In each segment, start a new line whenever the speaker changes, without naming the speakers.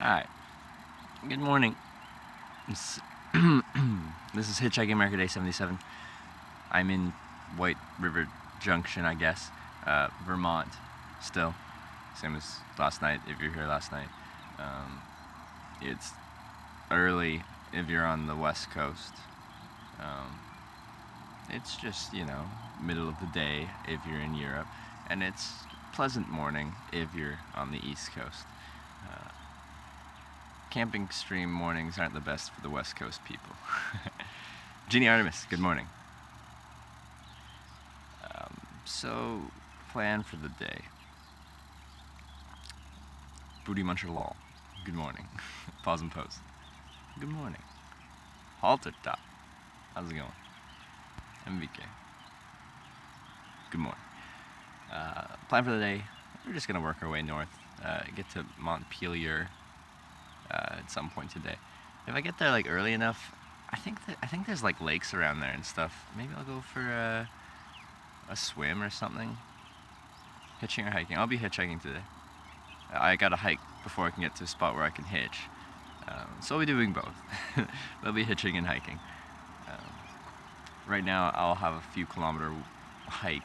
Alright, good morning. This this is Hitchhiking America Day 77. I'm in White River Junction, I guess. Vermont, still. Same as last night, if you're here last night. It's early if you're on the West Coast. It's just, middle of the day if you're in Europe. And it's pleasant morning if you're on the East Coast. Camping stream mornings aren't the best for the West Coast people. Jeannie Artemis, good morning. So, plan for the day. Booty Muncher Lol, good morning. Pause and pose, good morning. Halter Top, how's it going? MVK, good morning. Plan for the day, we're just gonna work our way north, get to Montpelier at some point today. If I get there like early enough, I think there's like lakes around there and stuff. Maybe I'll go for a swim or something. Hitching or hiking? I'll be hitchhiking today. I gotta hike before I can get to a spot where I can hitch. So I'll be doing both. There'll be hitching and hiking. Right now I'll have a few kilometer hike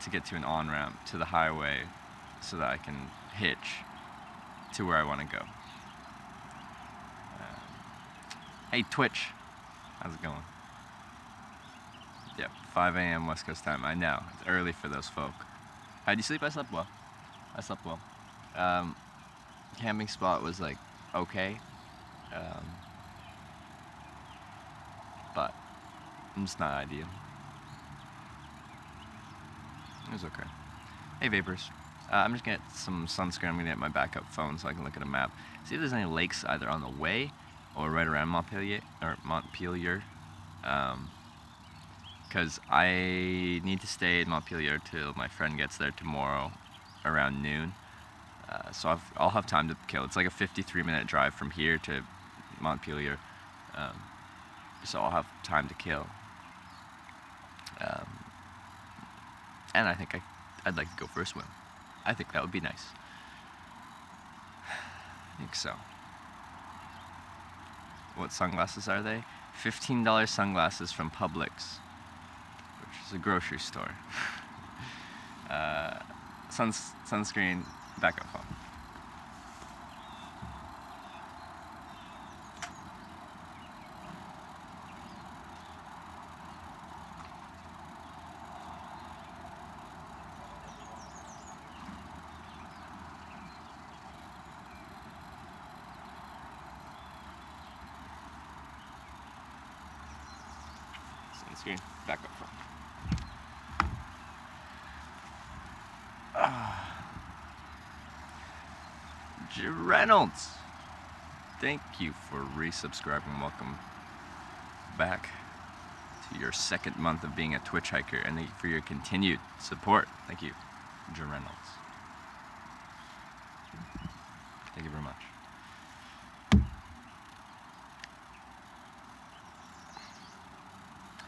to get to an on-ramp to the highway so that I can hitch to where I want to go. Hey Twitch, how's it going? Yep, 5 a.m. West Coast time. I know, it's early for those folk. How'd you sleep? I slept well. I slept well. Camping spot was like okay, but it's not ideal. It was okay. Hey Vapors, I'm just gonna get some sunscreen. I'm gonna get my backup phone so I can look at a map. See if there's any lakes either on the way or right around Montpelier, because I need to stay in Montpelier till my friend gets there tomorrow around noon. So I'll have time to kill. It's like a 53-minute drive from here to Montpelier, so I'll have time to kill. And I think I'd like to go for a swim. I think that would be nice. I think so. What sunglasses are they? $15 sunglasses from Publix, which is a grocery store. Sunscreen, backup phone. Sunscreen, backup phone. Reynolds, thank you for resubscribing. Welcome back to your second month of being a Twitch hiker, and thank you for your continued support. Thank you, Reynolds. Thank you very much.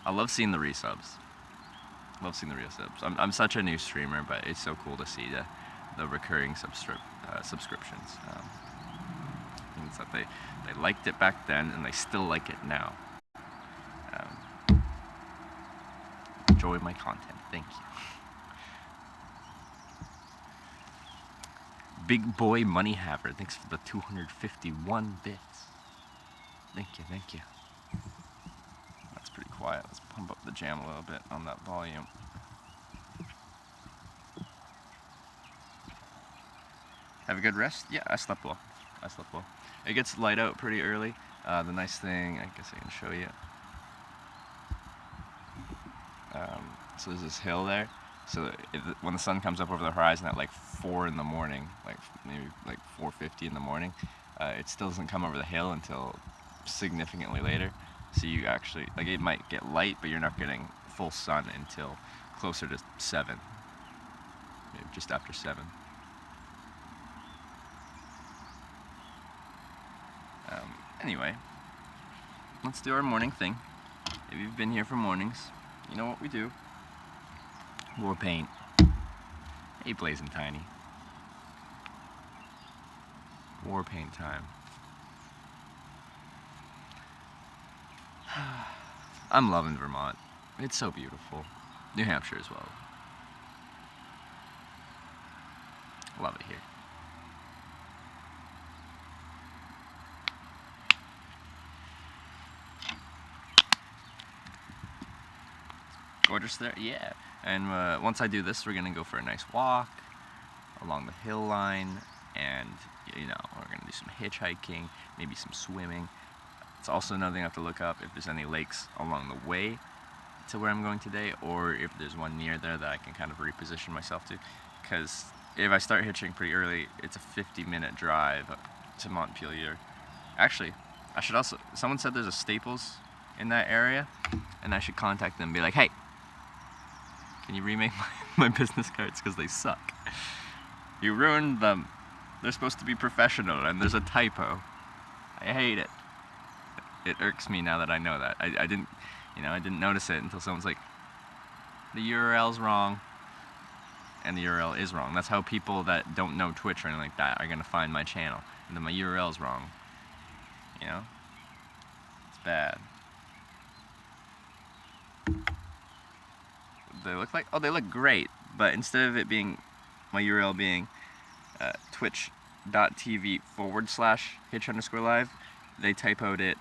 I love seeing the resubs. Love seeing the resubs. I'm such a new streamer, but it's so cool to see the recurring subscriptions. It's that they liked it back then and they still like it now. Enjoy my content. Thank you. Big Boy Money Haver, thanks for the 251 bits. Thank you, thank you. That's pretty quiet. Let's pump up the jam a little bit on that volume. Have a good rest? Yeah, I slept well. It gets light out pretty early. The nice thing, I guess I can show you. So there's this hill there. So when the sun comes up over the horizon at like 4 in the morning, maybe 4:50 in the morning, it still doesn't come over the hill until significantly later. So you actually, it might get light, but you're not getting full sun until closer to 7, maybe just after 7. Anyway, let's do our morning thing. If you've been here for mornings, you know what we do. War paint. Hey, Blazing Tiny. War paint time. I'm loving Vermont. It's so beautiful. New Hampshire as well. Love it here. Gorgeous there, yeah. And once I do this, we're gonna go for a nice walk along the hill line, and you know, we're gonna do some hitchhiking, maybe some swimming. It's also another thing I have to look up if there's any lakes along the way to where I'm going today, or if there's one near there that I can kind of reposition myself to. Because if I start hitching pretty early, it's a 50-minute drive to Montpelier. Actually, I should also, someone said there's a Staples in that area, and I should contact them and be like, hey, can you remake my business cards because they suck? You ruined them. They're supposed to be professional, and there's a typo. I hate it. It irks me now that I know that. I didn't notice it until someone's like, the URL's wrong, and the URL is wrong. That's how people that don't know Twitch or anything like that are gonna find my channel, and then my URL's wrong. You know? It's bad. They look like? Oh, they look great, but instead of it being, my URL being twitch.tv/hitch_live, they typoed it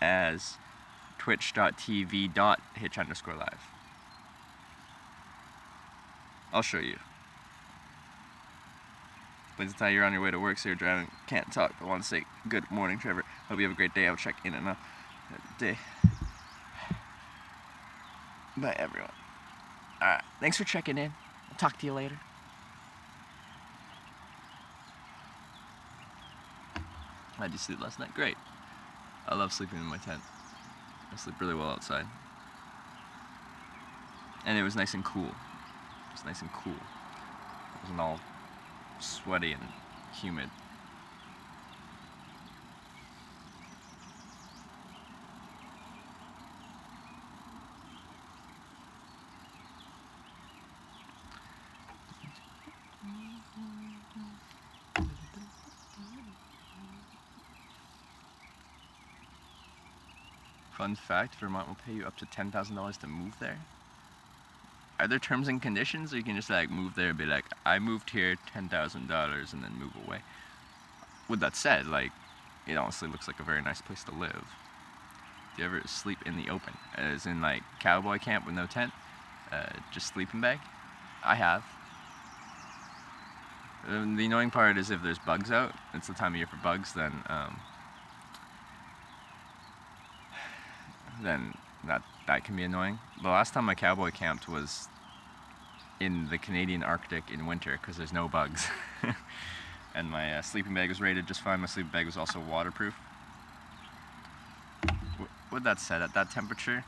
as twitch.tv.hitch_live. I'll show you. Please tell you're on your way to work, so you're driving, can't talk, but want to say good morning, Trevor. Hope you have a great day. I'll check in and out day. Bye, everyone. Alright, thanks for checking in. I'll talk to you later. How'd you sleep last night? Great. I love sleeping in my tent. I sleep really well outside. And it was nice and cool. It was nice and cool. It wasn't all sweaty and humid. Fun fact, Vermont will pay you up to $10,000 to move there. Are there terms and conditions, or you can just like move there and be like, I moved here, $10,000, and then move away? With that said, like, it honestly looks like a very nice place to live. Do you ever sleep in the open? As in like cowboy camp with no tent? Just sleeping bag? I have. The annoying part is if there's bugs out, it's the time of year for bugs, then that can be annoying. The last time I cowboy camped was in the Canadian Arctic in winter because there's no bugs. And my sleeping bag was rated just fine. My sleeping bag was also waterproof. With that said, at that temperature,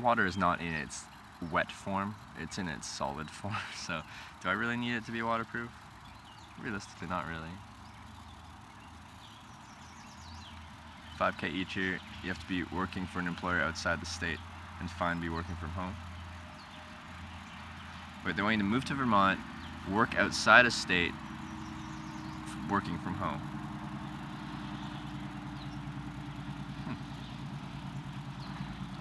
water is not in its wet form, it's in its solid form. So do I really need it to be waterproof? Realistically, not really. 5K each year, you have to be working for an employer outside the state, and fine, be working from home. Wait, they want you to move to Vermont, work outside of state, working from home.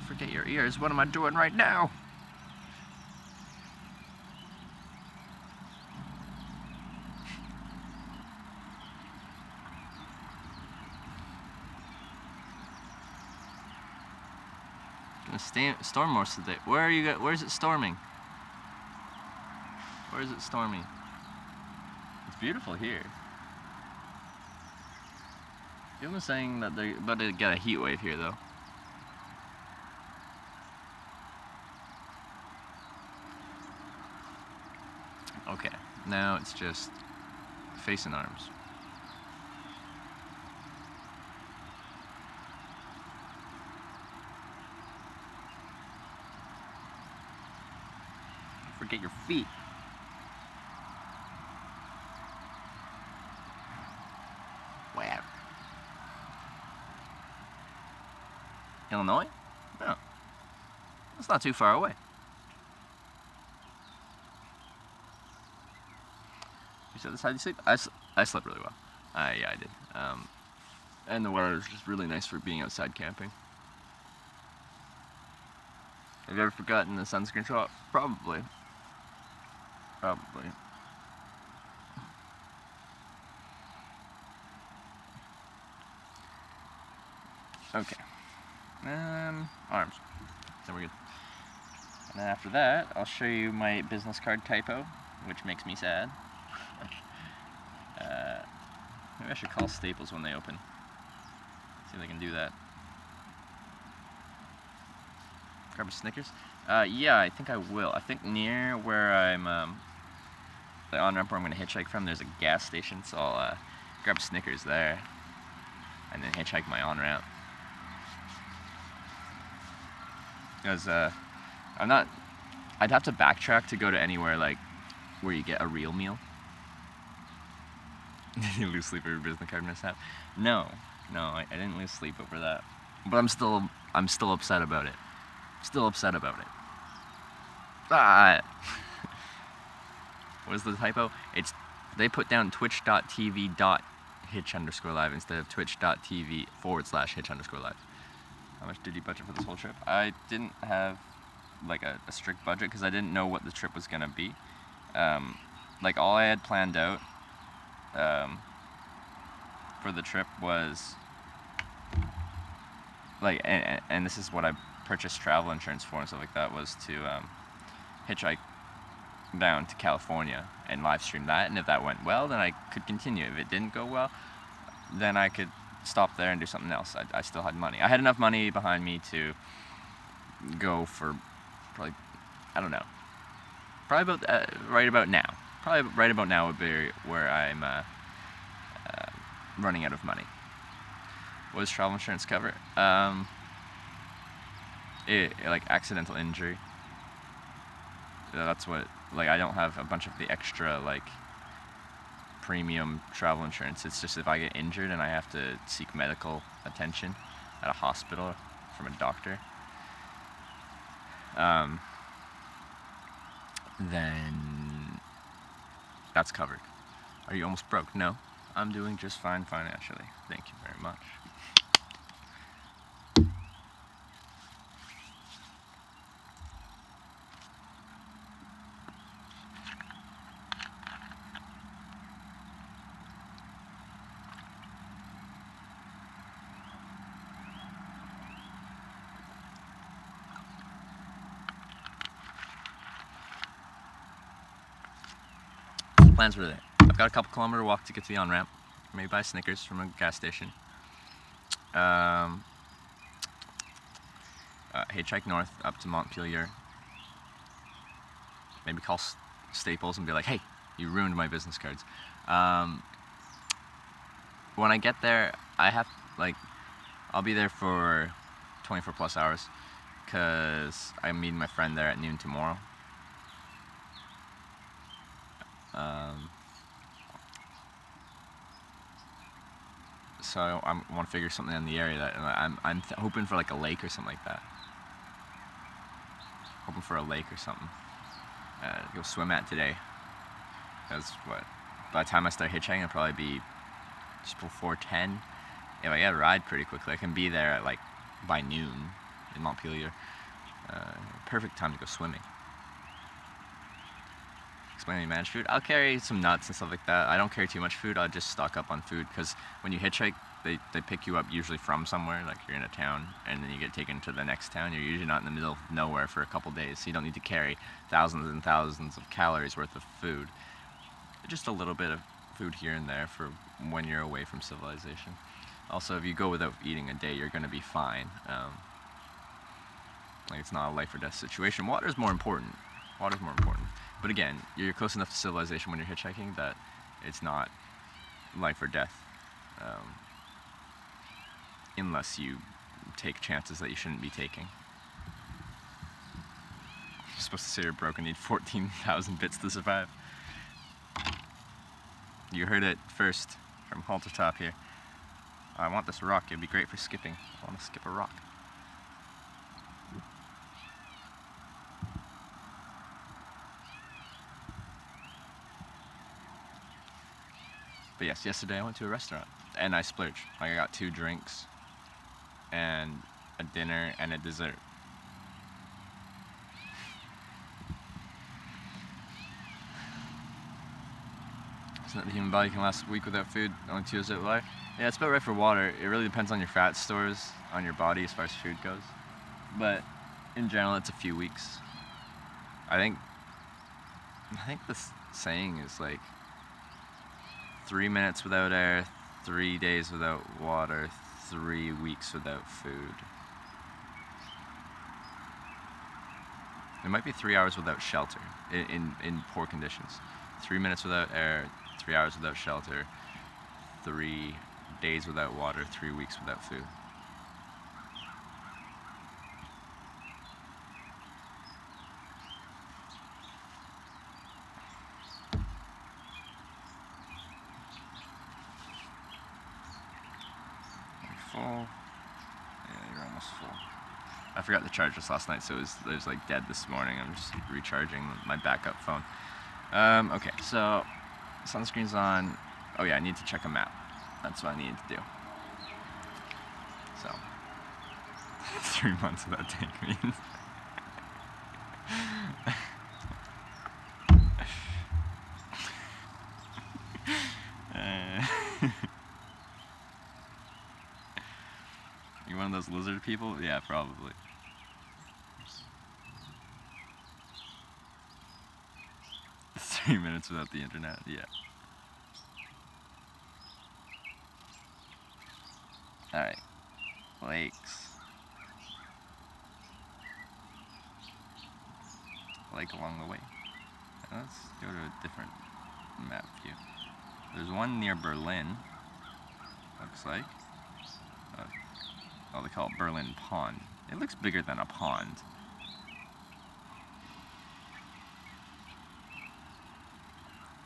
Forget your ears, what am I doing right now? Gonna storm most of the day. Where are you? Where is it storming? Where is it storming? It's beautiful here. People are saying that they're about to get a heat wave here, though. Okay, now it's just face and arms. Forget your feet. Wow. Illinois? No. That's not too far away. You said this how you sleep? I slept really well. Yeah, I did. And the weather is just really nice for being outside camping. Have you ever forgotten the sunscreen shot? Probably. Probably. Okay. Arms. So we're good. And then after that, I'll show you my business card typo, which makes me sad. Maybe I should call Staples when they open. See if I can do that. Grab a Snickers? Yeah, I think I will. I think near where I'm, the on-ramp where I'm going to hitchhike from, there's a gas station, so I'll grab Snickers there, and then hitchhike my on-ramp. Because, I'd have to backtrack to go to anywhere, like, where you get a real meal. Did you lose sleep over your business card mishap? No, I didn't lose sleep over that. But I'm still upset about it. Still upset about it. Ah! What is the typo? They put down twitch.tv.hitch_live instead of twitch.tv/hitch_live. How much did you budget for this whole trip? I didn't have like a strict budget because I didn't know what the trip was gonna be. Like all I had planned out for the trip was like, and this is what I purchased travel insurance for and stuff like that, was to hitchhike down to California and live stream that, and if that went well, then I could continue. If it didn't go well, then I could stop there and do something else. I still had money. I had enough money behind me to go for probably, I don't know, probably about right about now. Probably right about now would be where I'm running out of money. What does travel insurance cover? Like accidental injury. That's what, like, I don't have a bunch of the extra like premium travel insurance. It's just if I get injured and I have to seek medical attention at a hospital from a doctor, then that's covered. Are you almost broke? No, I'm doing just fine financially. Thank you very much. Plans were there. I've got a couple kilometer walk to get to the on-ramp. Maybe buy Snickers from a gas station. Hitchhike north up to Montpelier. Maybe call Staples and be like, hey, you ruined my business cards. When I get there, I'll be there for 24 plus hours because I'm meeting my friend there at noon tomorrow. So I want to figure something in the area that I'm hoping for, like a lake or something like that. Hoping for a lake or something. Go swim at today. Because by the time I start hitchhiking, it'll probably be just before 10. If I get a ride pretty quickly, I can be there at like by noon in Montpelier. Perfect time to go swimming. Explaining managed food. I'll carry some nuts and stuff like that. I don't carry too much food. I'll just stock up on food because when you hitchhike, they pick you up usually from somewhere, like you're in a town, and then you get taken to the next town. You're usually not in the middle of nowhere for a couple days, so you don't need to carry thousands and thousands of calories worth of food. Just a little bit of food here and there for when you're away from civilization. Also, if you go without eating a day, you're going to be fine. Like, it's not a life or death situation. Water's more important. Water's more important. But again, you're close enough to civilization when you're hitchhiking that it's not life or death. Unless you take chances that you shouldn't be taking. You're supposed to say you're broke and need 14,000 bits to survive. You heard it first from Halter Top here. I want this rock. It'd be great for skipping. I want to skip a rock. But yes, yesterday I went to a restaurant and I splurged. Like I got 2 drinks and a dinner and a dessert. Isn't that the human body can last a week without food, only 2 days out of life? Yeah, it's about right for water. It really depends on your fat stores on your body as far as food goes. But in general, it's a few weeks. I think this saying is like 3 minutes without air, 3 days without water, 3 weeks without food. It might be 3 hours without shelter in poor conditions. 3 minutes without air, 3 hours without shelter, 3 days without water, 3 weeks without food. Full. Yeah, you're almost full. I forgot to charge this last night, so it was like dead this morning. I'm just recharging my backup phone. Okay, so sunscreen's on. Oh yeah, I need to check a map. That's what I needed to do. So 3 months of that tank means. You one of those lizard people? Yeah, probably. Three minutes without the internet, yeah. Alright. Lakes. Lake along the way. Let's go to a different map view. There's one near Berlin, looks like. Oh, they call it Berlin Pond. It looks bigger than a pond.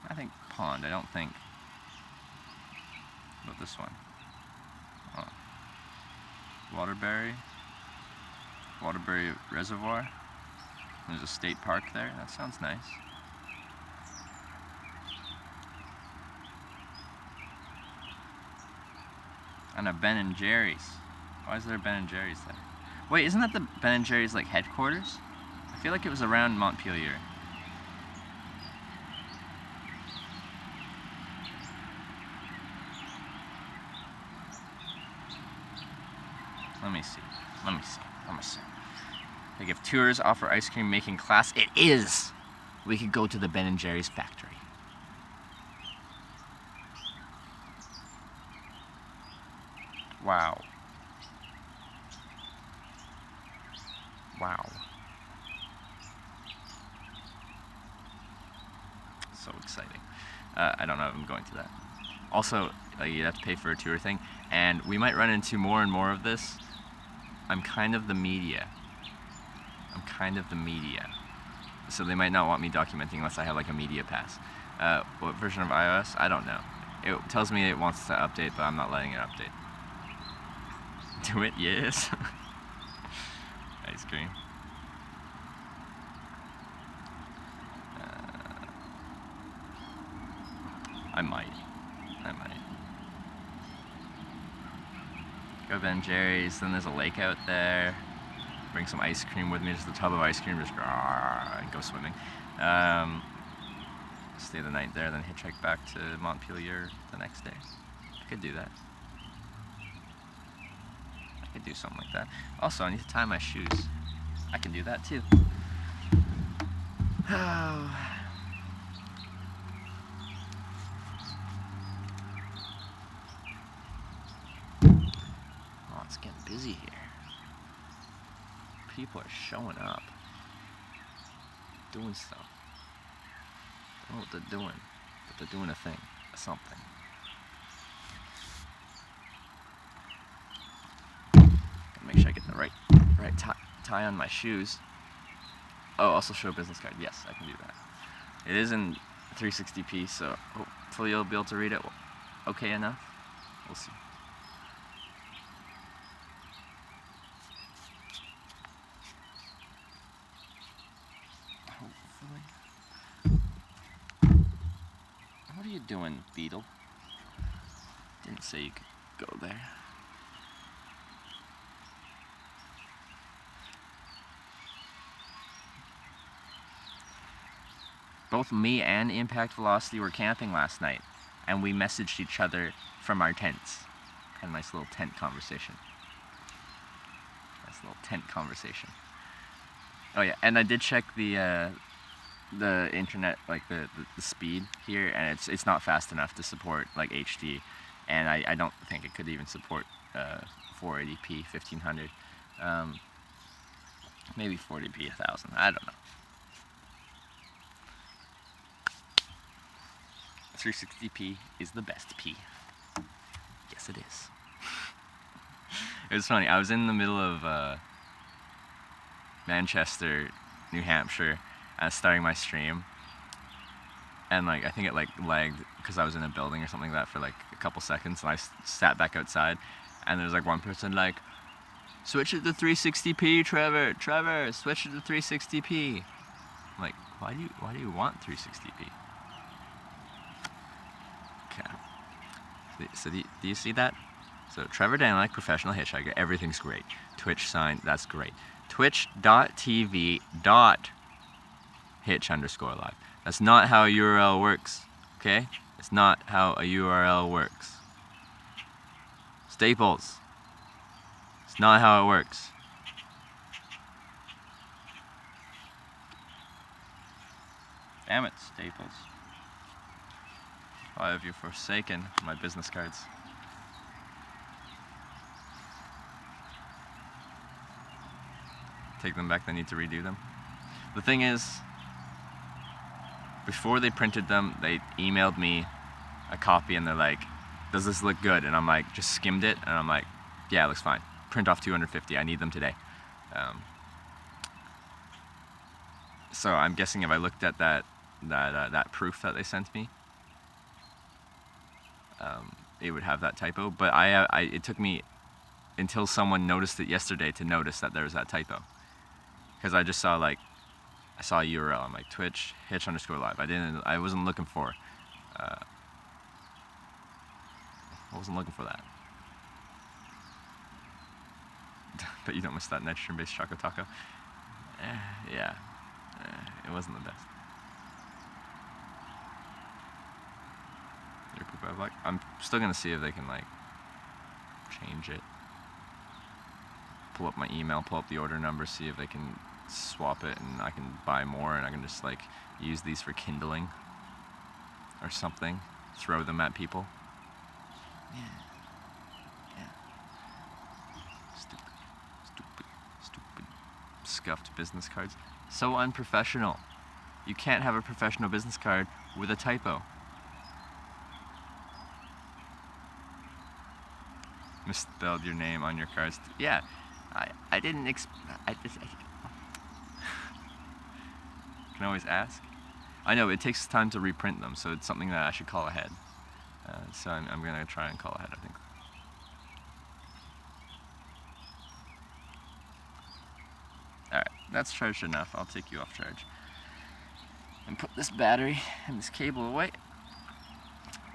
I think pond, I don't think. What about this one? Oh. Waterbury Reservoir. There's a state park there. That sounds nice. And a Ben and Jerry's. Why is there a Ben and Jerry's there? Wait, isn't that the Ben and Jerry's like headquarters? I feel like it was around Montpelier. Let me see. Like if tours offer ice cream making class, it is! We could go to the Ben and Jerry's factory. Wow. Wow. So exciting. I don't know if I'm going to that. Also, you have to pay for a tour thing, and we might run into more and more of this. I'm kind of the media. So they might not want me documenting unless I have like a media pass. What version of iOS? I don't know. It tells me it wants to update, but I'm not letting it update. Do it? Yes. Ice cream. I might. Go to Ben and Jerry's, then there's a lake out there. Bring some ice cream with me, just a tub of ice cream, just and go swimming. Stay the night there, then hitchhike back to Montpelier the next day. I could do that. I could do something like that. Also, I need to tie my shoes. I can do that too. Oh. It's getting busy here. People are showing up. Doing stuff. I don't know what they're doing, but they're doing a thing. Something. Gotta make sure I get the right tie on my shoes. Oh, also show a business card. Yes, I can do that. It is in 360p, so hopefully you'll be able to read it okay enough. We'll see. What are you doing, beetle? Let's say you could go there. Both me and Impact Velocity were camping last night, and we messaged each other from our tents. Had a nice little tent conversation. Oh yeah, and I did check the internet, like the speed here, and it's not fast enough to support like HD, and I don't think it could even support 480p 1500. Maybe 40p 1000. I don't know. 360p is the best P. Yes, it is. It was funny. I was in the middle of Manchester, New Hampshire, starting my stream, and like I think it like lagged because I was in a building or something like that for like a couple seconds, and I sat back outside, and there's like one person like, "Switch it to 360p, Trevor, switch it to 360p." I'm like, why do you want 360p? Okay. So do you see that? So Trevor Danilek, professional hitchhiker, everything's great. Twitch sign, that's great. Twitch.tv/hitch_live. That's not how a URL works, okay? It's not how a URL works. Staples. It's not how it works. Damn it, Staples. Why have you forsaken my business cards? Take them back, they need to redo them. The thing is, before they printed them, they emailed me a copy and they're like, "Does this look good?" And I'm like, just skimmed it, and I'm like, "Yeah, it looks fine. Print off 250, I need them today." So I'm guessing if I looked at that proof that they sent me, it would have that typo. But it took me until someone noticed it yesterday to notice that there was that typo. Because I just saw I saw a URL. I'm like, Twitch hitch_live. I wasn't looking for that. But you don't miss that nitrogen-based choco taco. Yeah, it wasn't the best. I'm still gonna see if they can like change it. Pull up my email, pull up the order number, see if they can swap it, and I can buy more, and I can just like use these for kindling or something. Throw them at people. Yeah. Stupid. Scuffed business cards. So unprofessional. You can't have a professional business card with a typo. Misspelled your name on your cards. Yeah, I didn't I can always ask. I know it takes time to reprint them, so it's something that I should call ahead. So I'm gonna try and call ahead, I think. Alright, that's charged enough. I'll take you off charge. And put this battery and this cable away.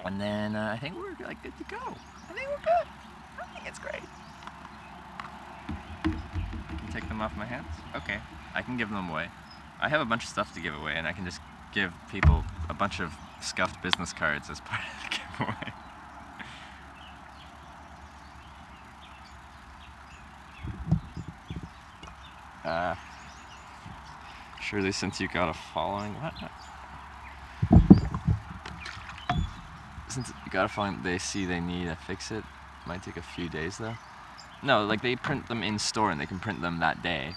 And then I think we're like good to go. I think we're good. I think it's great. Take them off my hands? Okay, I can give them away. I have a bunch of stuff to give away, and I can just give people a bunch of scuffed business cards as part of the giveaway. Surely since you got a following, what? Since you got a following, they see they need to fix it. Might take a few days though. No, like they print them in store and they can print them that day.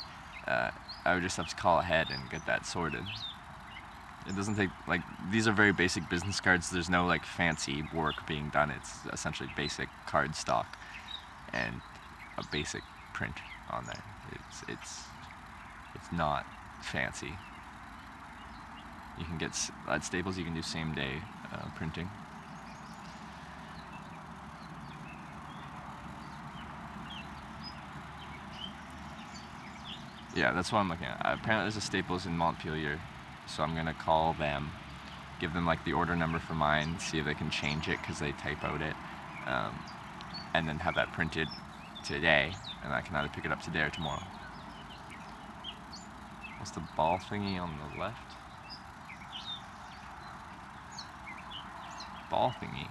I would just have to call ahead and get that sorted. It doesn't take, like, these are very basic business cards. There's no like fancy work being done. It's essentially basic card stock and a basic print on there. It's not fancy. You can get at Staples. You can do same day printing. Yeah, that's what I'm looking at. Apparently there's a Staples in Montpelier, so I'm gonna call them, give them like the order number for mine, see if they can change it because they typoed it, and then have that printed today, and I can either pick it up today or tomorrow. What's the ball thingy on the left? Ball thingy.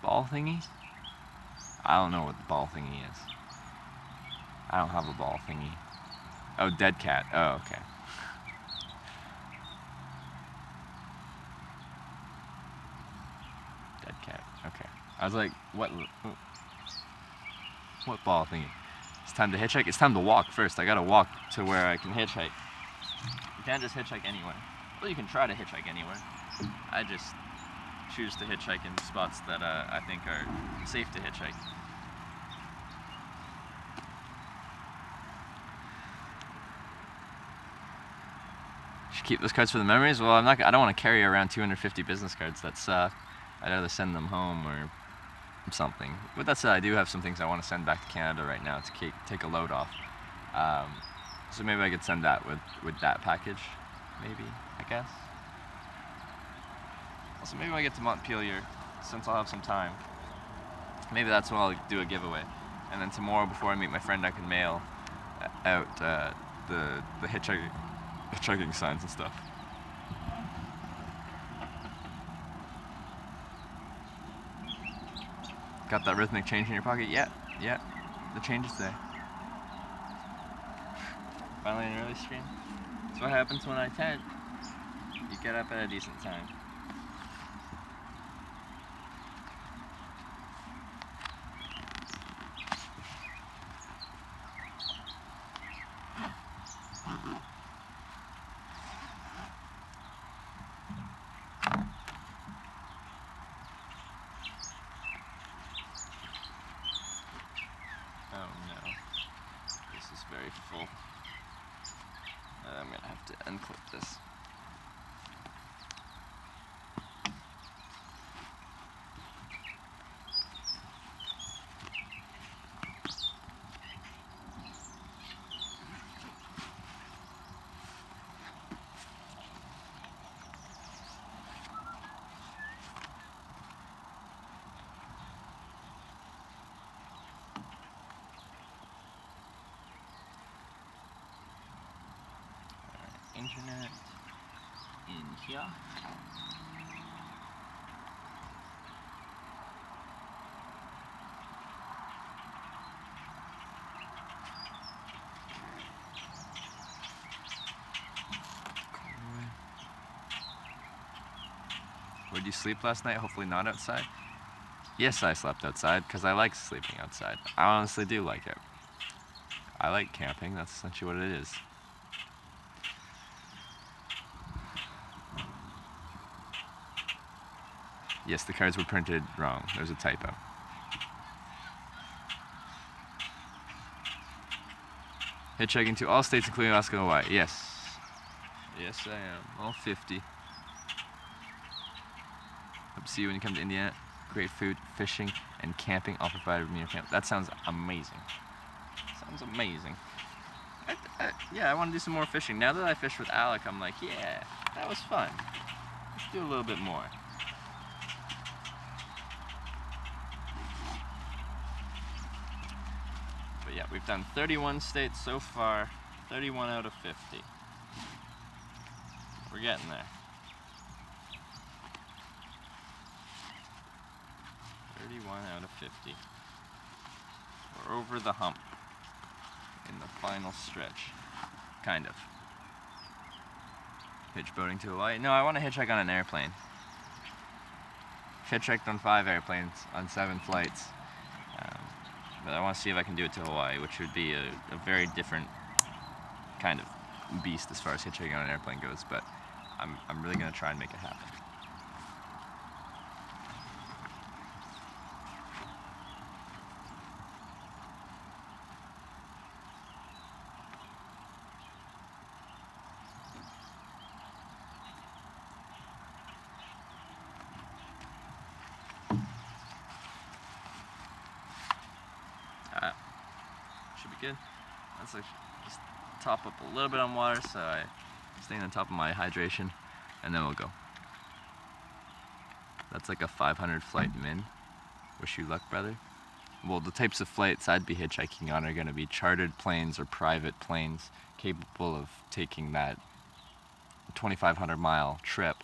Ball thingy? I don't know what the ball thingy is. I don't have a ball thingy. Oh, dead cat. Oh, okay. Dead cat. Okay. I was like, what ball thingy? It's time to hitchhike? It's time to walk first. I gotta walk to where I can hitchhike. You can't just hitchhike anywhere. Well, you can try to hitchhike anywhere. I just choose to hitchhike in spots that I think are safe to hitchhike. Should keep those cards for the memories? Well, I don't want to carry around 250 business cards. That suck. I'd rather send them home or something. With that said, I do have some things I want to send back to Canada right now to take a load off. So maybe I could send that with that package. Maybe, I guess. Also, maybe when I get to Montpelier, since I'll have some time, maybe that's when I'll do a giveaway. And then tomorrow, before I meet my friend, I can mail out the hitchhiking signs and stuff. Got that rhythmic change in your pocket? Yeah, the change is there. Finally an early stream. That's what happens when I tent. You get up at a decent time. Oh no, this is very full. I'm gonna have to unclip this. Internet in here. Where'd you sleep last night? Hopefully not outside. Yes, I slept outside because I like sleeping outside. I honestly do like it. I like camping, that's essentially what it is. Yes, the cards were printed wrong. There's a typo. Hitchhiking to all states, including Alaska and Hawaii. Yes. Yes, I am. All 50. Hope to see you when you come to Indiana. Great food, fishing, and camping all provided with me camp. That sounds amazing. Sounds amazing. Yeah, I want to do some more fishing. Now that I fished with Alec, I'm like, yeah, that was fun. Let's do a little bit more. But yeah, we've done 31 states so far, 31 out of 50. We're getting there. 31 out of 50. We're over the hump in the final stretch. Kind of. Hitch boating to Hawaii? No, I want to hitchhike on an airplane. Hitchhiked on 5 airplanes on 7 flights. But I want to see if I can do it to Hawaii, which would be a very different kind of beast as far as hitchhiking on an airplane goes, but I'm really going to try and make it happen. Should be good. Let's just top up a little bit on water so I stay on top of my hydration, and then we'll go. That's like a 500 flight min. Wish you luck, brother. Well, the types of flights I'd be hitchhiking on are going to be chartered planes or private planes capable of taking that 2,500 mile trip.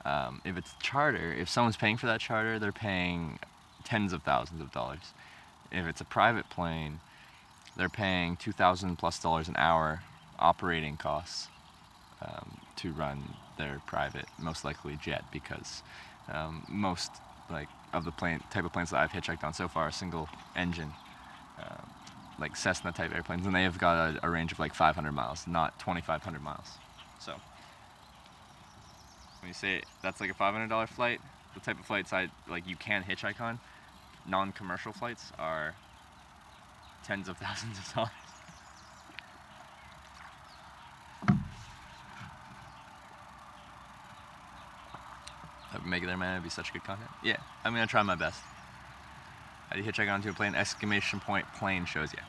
If it's charter, if someone's paying for that charter, they're paying tens of thousands of dollars. If it's a private plane, they're paying $2,000+ an hour operating costs to run their private, most likely jet, because most of the type of planes that I've hitchhiked on so far are single engine, like Cessna type airplanes, and they have got a range of like 500 miles, not 2,500 miles. So when you say that's like a $500 flight, the type of flights you can hitchhike on, non-commercial flights, are tens of thousands of dollars. I'd make it there, man. It'd be such good content. Yeah, I'm gonna try my best. How do you hitchhike onto a plane? Exclamation point plane shows you.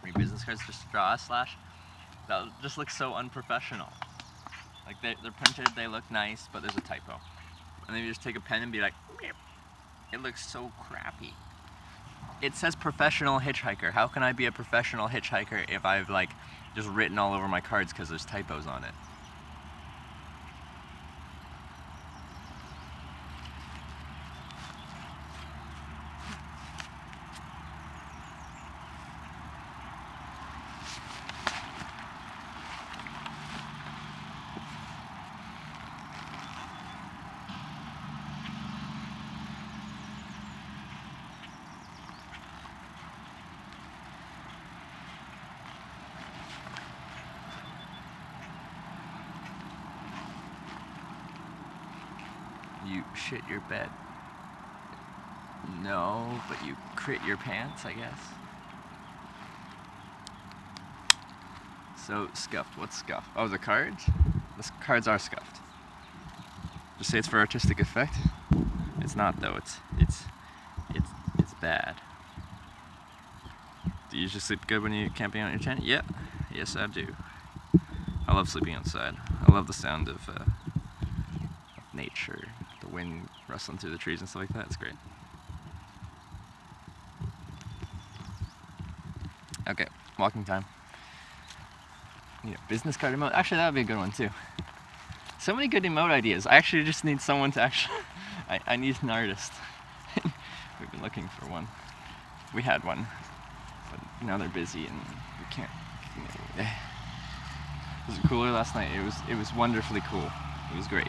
Your business cards just draw a slash. That just looks so unprofessional. Like they're printed, they look nice, but there's a typo. And then you just take a pen and be like, meep. It looks so crappy. It says professional hitchhiker. How can I be a professional hitchhiker if I've just written all over my cards because there's typos on it? You shit your bed. No, but you crit your pants, I guess. So, scuffed. What's scuffed? Oh, the cards? The cards are scuffed. Just say it's for artistic effect. It's not though. It's bad. Do you usually sleep good when you're camping out in your tent? Yeah. Yes, I do. I love sleeping outside. I love the sound of nature. The wind rustling through the trees and stuff like that. It's great. Okay, walking time. Business card emote. Actually, that would be a good one too. So many good emote ideas. I actually just need someone to I need an artist. We've been looking for one. We had one, but now they're busy and we can't. Was it cooler last night? It was wonderfully cool. It was great.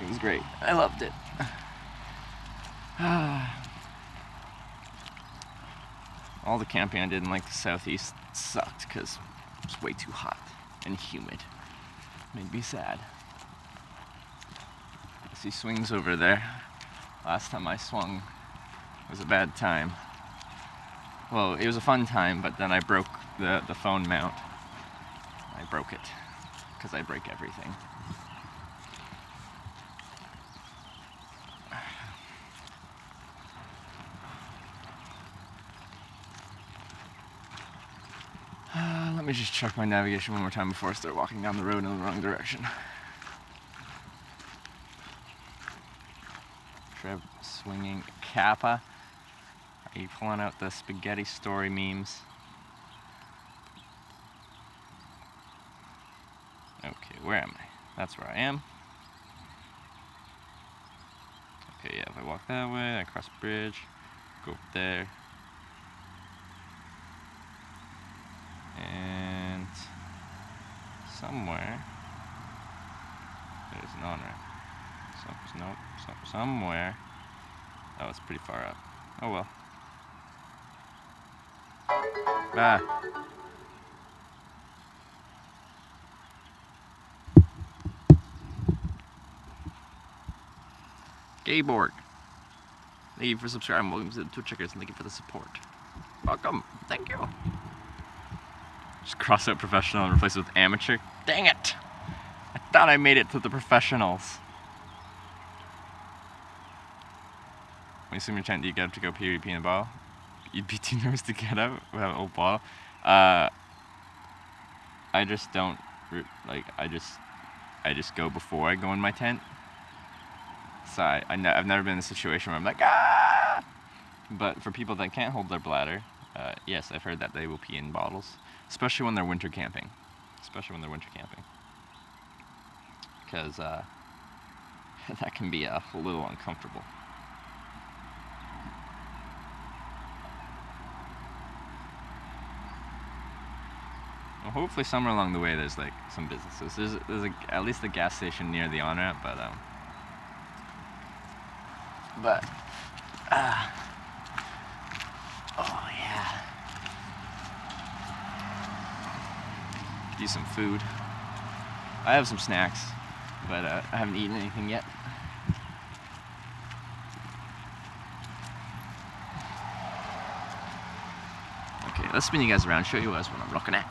It was great. I loved it. All the camping I did in the southeast sucked because it was way too hot and humid. Made me sad. I see swings over there. Last time I swung was a bad time. Well, it was a fun time, but then I broke the phone mount. I broke it because I break everything. Let me just check my navigation one more time before I start walking down the road in the wrong direction. Trev swinging Kappa. Are you pulling out the spaghetti story memes? Okay, where am I? That's where I am. Okay, yeah, if I walk that way, I cross the bridge, go up there. And somewhere there's an on-ramp. Somewhere. Oh, it's pretty far up. Oh well. Ah. Gayborg. Thank you for subscribing. Welcome to the Twitch checkers and thank you for the support. Welcome. Thank you. Just cross out professional and replace it with amateur. Dang it! I thought I made it to the professionals. when you swim your tent, do you get up to go pee or you pee in a bottle? You'd be too nervous to get out without an old bottle. I just don't, like, I just go before I go in my tent. So I've never been in a situation where I'm like, ah! But for people that can't hold their bladder, yes, I've heard that they will pee in bottles, especially when they're winter camping. Because that can be a little uncomfortable. Well, hopefully somewhere along the way there's like some businesses. There's at least a gas station near the on-ramp, but oh yeah. Could use some food. I have some snacks, but I haven't eaten anything yet. Okay, let's spin you guys around, show you what I'm looking at.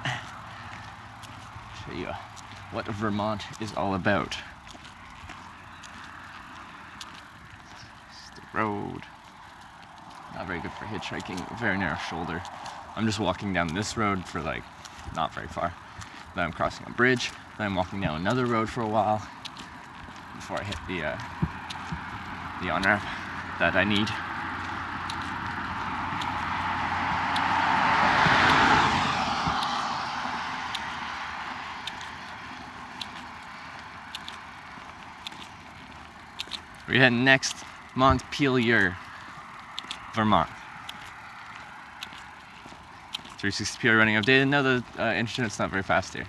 Show you what Vermont is all about. It's the road. Not very good for hitchhiking, very narrow shoulder. I'm just walking down this road for like, not very far. Then I'm crossing a bridge, then I'm walking down another road for a while before I hit the on-ramp that I need. We're heading next, Montpelier, Vermont. 360p running updated. No, the internet's not very fast here.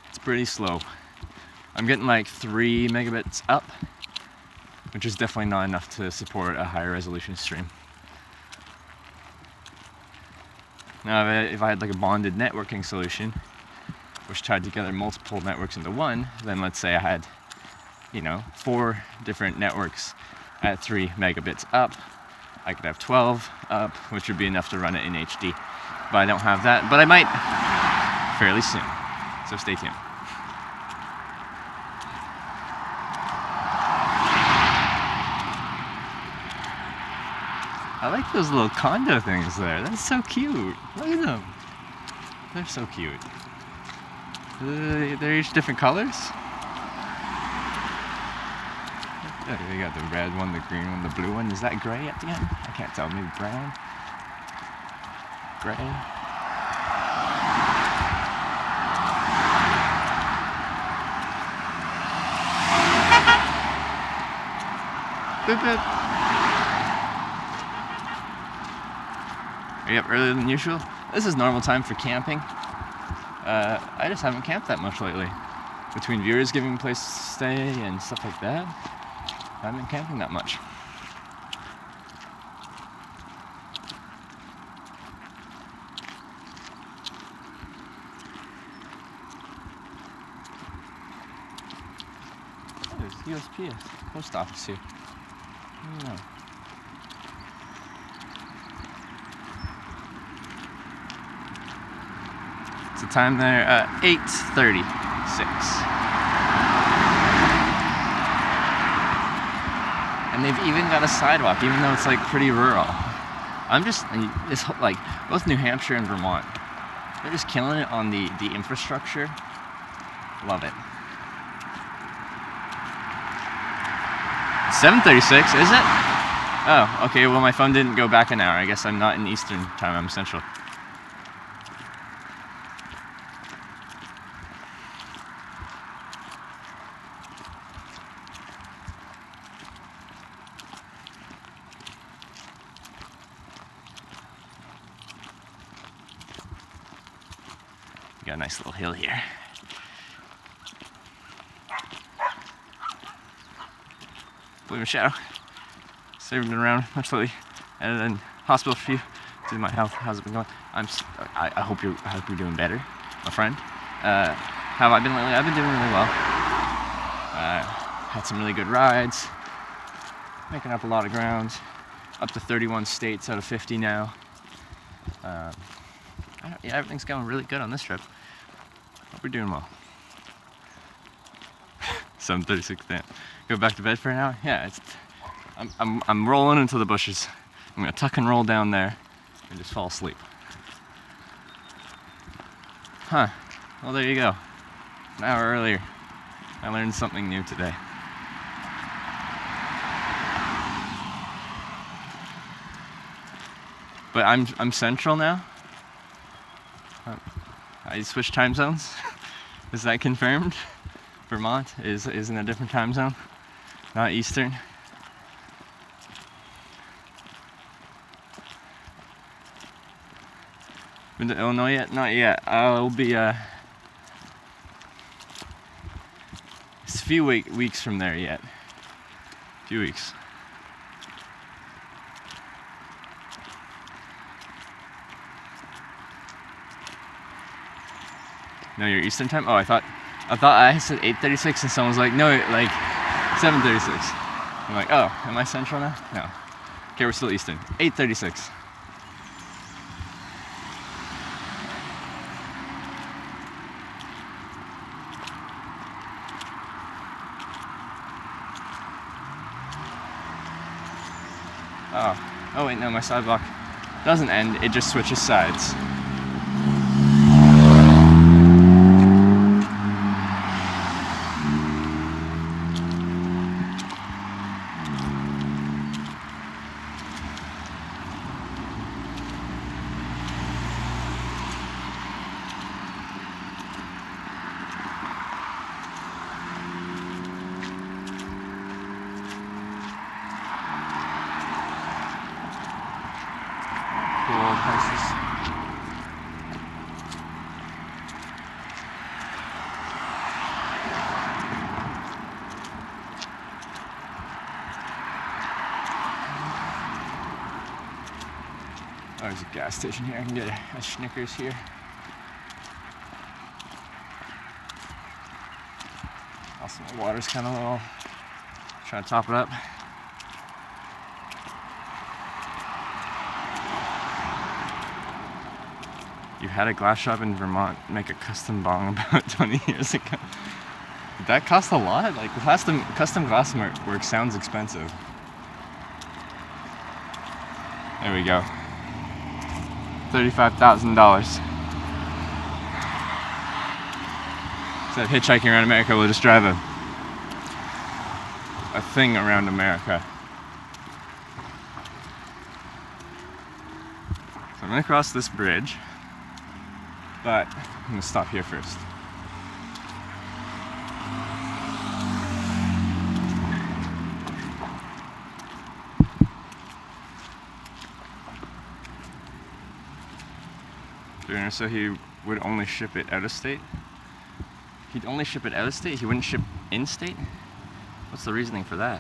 It's pretty slow. I'm getting like 3 megabits up, which is definitely not enough to support a higher resolution stream. Now, if I had like a bonded networking solution, which tied together multiple networks into one, then let's say I had, 4 different networks at 3 megabits up. I could have 12 up, which would be enough to run it in HD. But I don't have that, but I might fairly soon. So stay tuned. I like those little condo things there. That's so cute. Look at them. They're so cute. They're each different colors. They got the red one, the green one, the blue one. Is that gray at the end? I can't tell. Maybe brown? Gray? Boop, boop. Are you up earlier than usual? This is normal time for camping. I just haven't camped that much lately. Between viewers giving me a place to stay and stuff like that, I haven't been camping that much. Oh, there's USPS, post office here. I don't know. It's the time there, 8:36. And they've even got a sidewalk, even though it's like pretty rural. It's like both New Hampshire and Vermont, they're just killing it on the infrastructure. Love it. 7:36, is it? Oh, okay, well my phone didn't go back an hour. I guess I'm not in Eastern time, I'm Central. Got a nice little hill here. Blue Shadow. Saving it around much lately. And then hospital for you. To my health. How's it been going? I hope you're doing better, my friend. How have I been lately? I've been doing really well. Had some really good rides. Making up a lot of ground. Up to 31 states out of 50 now. Yeah, everything's going really good on this trip. Hope we're doing well. 7:36 p.m. Go back to bed for an hour? Yeah, I'm rolling into the bushes. I'm gonna tuck and roll down there and just fall asleep. Huh. Well, there you go. An hour earlier. I learned something new today. But I'm central now. I switched time zones. Is that confirmed? Vermont is in a different time zone, not Eastern. Been to Illinois yet? Not yet. It'll be it's a few weeks from there yet. A few weeks. No, your Eastern time? Oh, I thought I said 8:36 and someone was like, no, like 7:36. I'm like, oh, am I Central now? No. Okay, we're still Eastern. 8:36. Oh wait, no, my sidewalk doesn't end, it just switches sides. Places. Oh, there's a gas station here. I can get a Snickers here. Also, my water's kind of low. Trying to top it up. You had a glass shop in Vermont make a custom bong about 20 years ago. Did that cost a lot? Like, custom glass work sounds expensive. There we go. $35,000. Instead of hitchhiking around America, we'll just drive a thing around America. So I'm gonna cross this bridge. But I'm gonna stop here first. So he would only ship it out of state? He'd only ship it out of state? He wouldn't ship in state? What's the reasoning for that?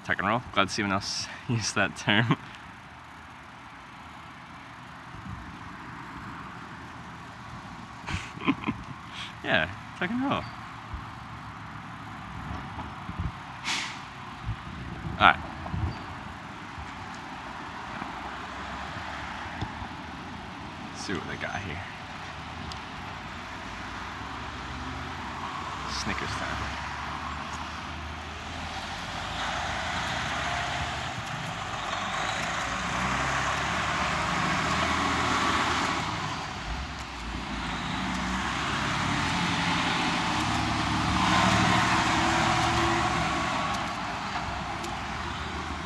Tuck and roll? Glad to see someone else use that term. Yeah, tuck and roll. Alright. Let's see what they got here. Snickers time.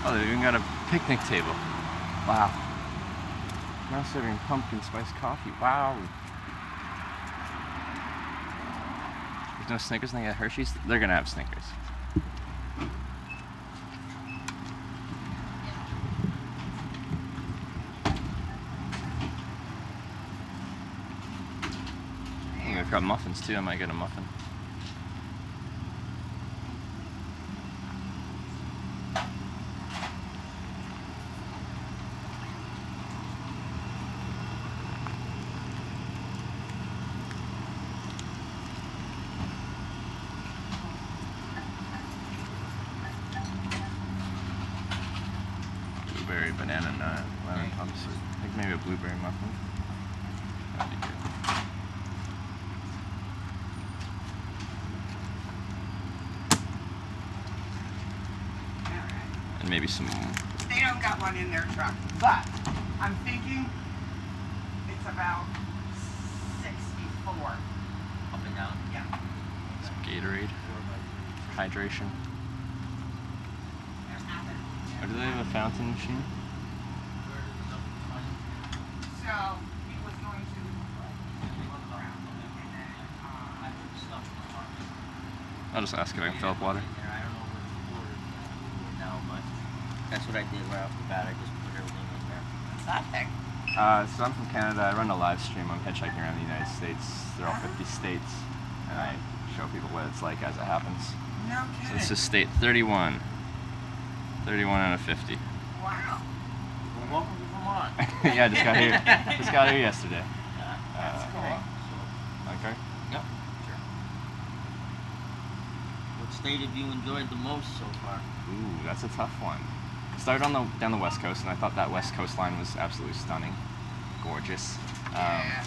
Oh, they even got a picnic table. Wow. Now serving pumpkin spice coffee. Wow. There's no Snickers and they got Hershey's. They're gonna have Snickers. They've got muffins too. I might get a muffin. Blueberry, banana nut, lemon pumps. I think maybe a blueberry muffin. That'd be good. And maybe some...
They don't got one in their truck, but I'm thinking it's about 64.
Up and down?
Yeah.
Some Gatorade. Hydration. Or do they have a fountain machine?
So, he was going to look around and then,
I'll just ask if I can fill up water.
I don't know what order now, but that's what I did right off the bat. I just put everything in there.
what's that thing?
So I'm from Canada. I run a live stream. I'm hitchhiking around the United States. They're all 50 states. And I show people what it's like as it happens.
No
So
kidding.
this is state 31. 31 out of 50.
Wow.
Well, welcome to Vermont.
Yeah, I just got here. Just got here yesterday.
That's cool.
Okay.
Yep. Sure. What state have you enjoyed the most so far?
Ooh, that's a tough one. Started on down the west coast, and I thought that west coastline was absolutely stunning, gorgeous.
Yeah.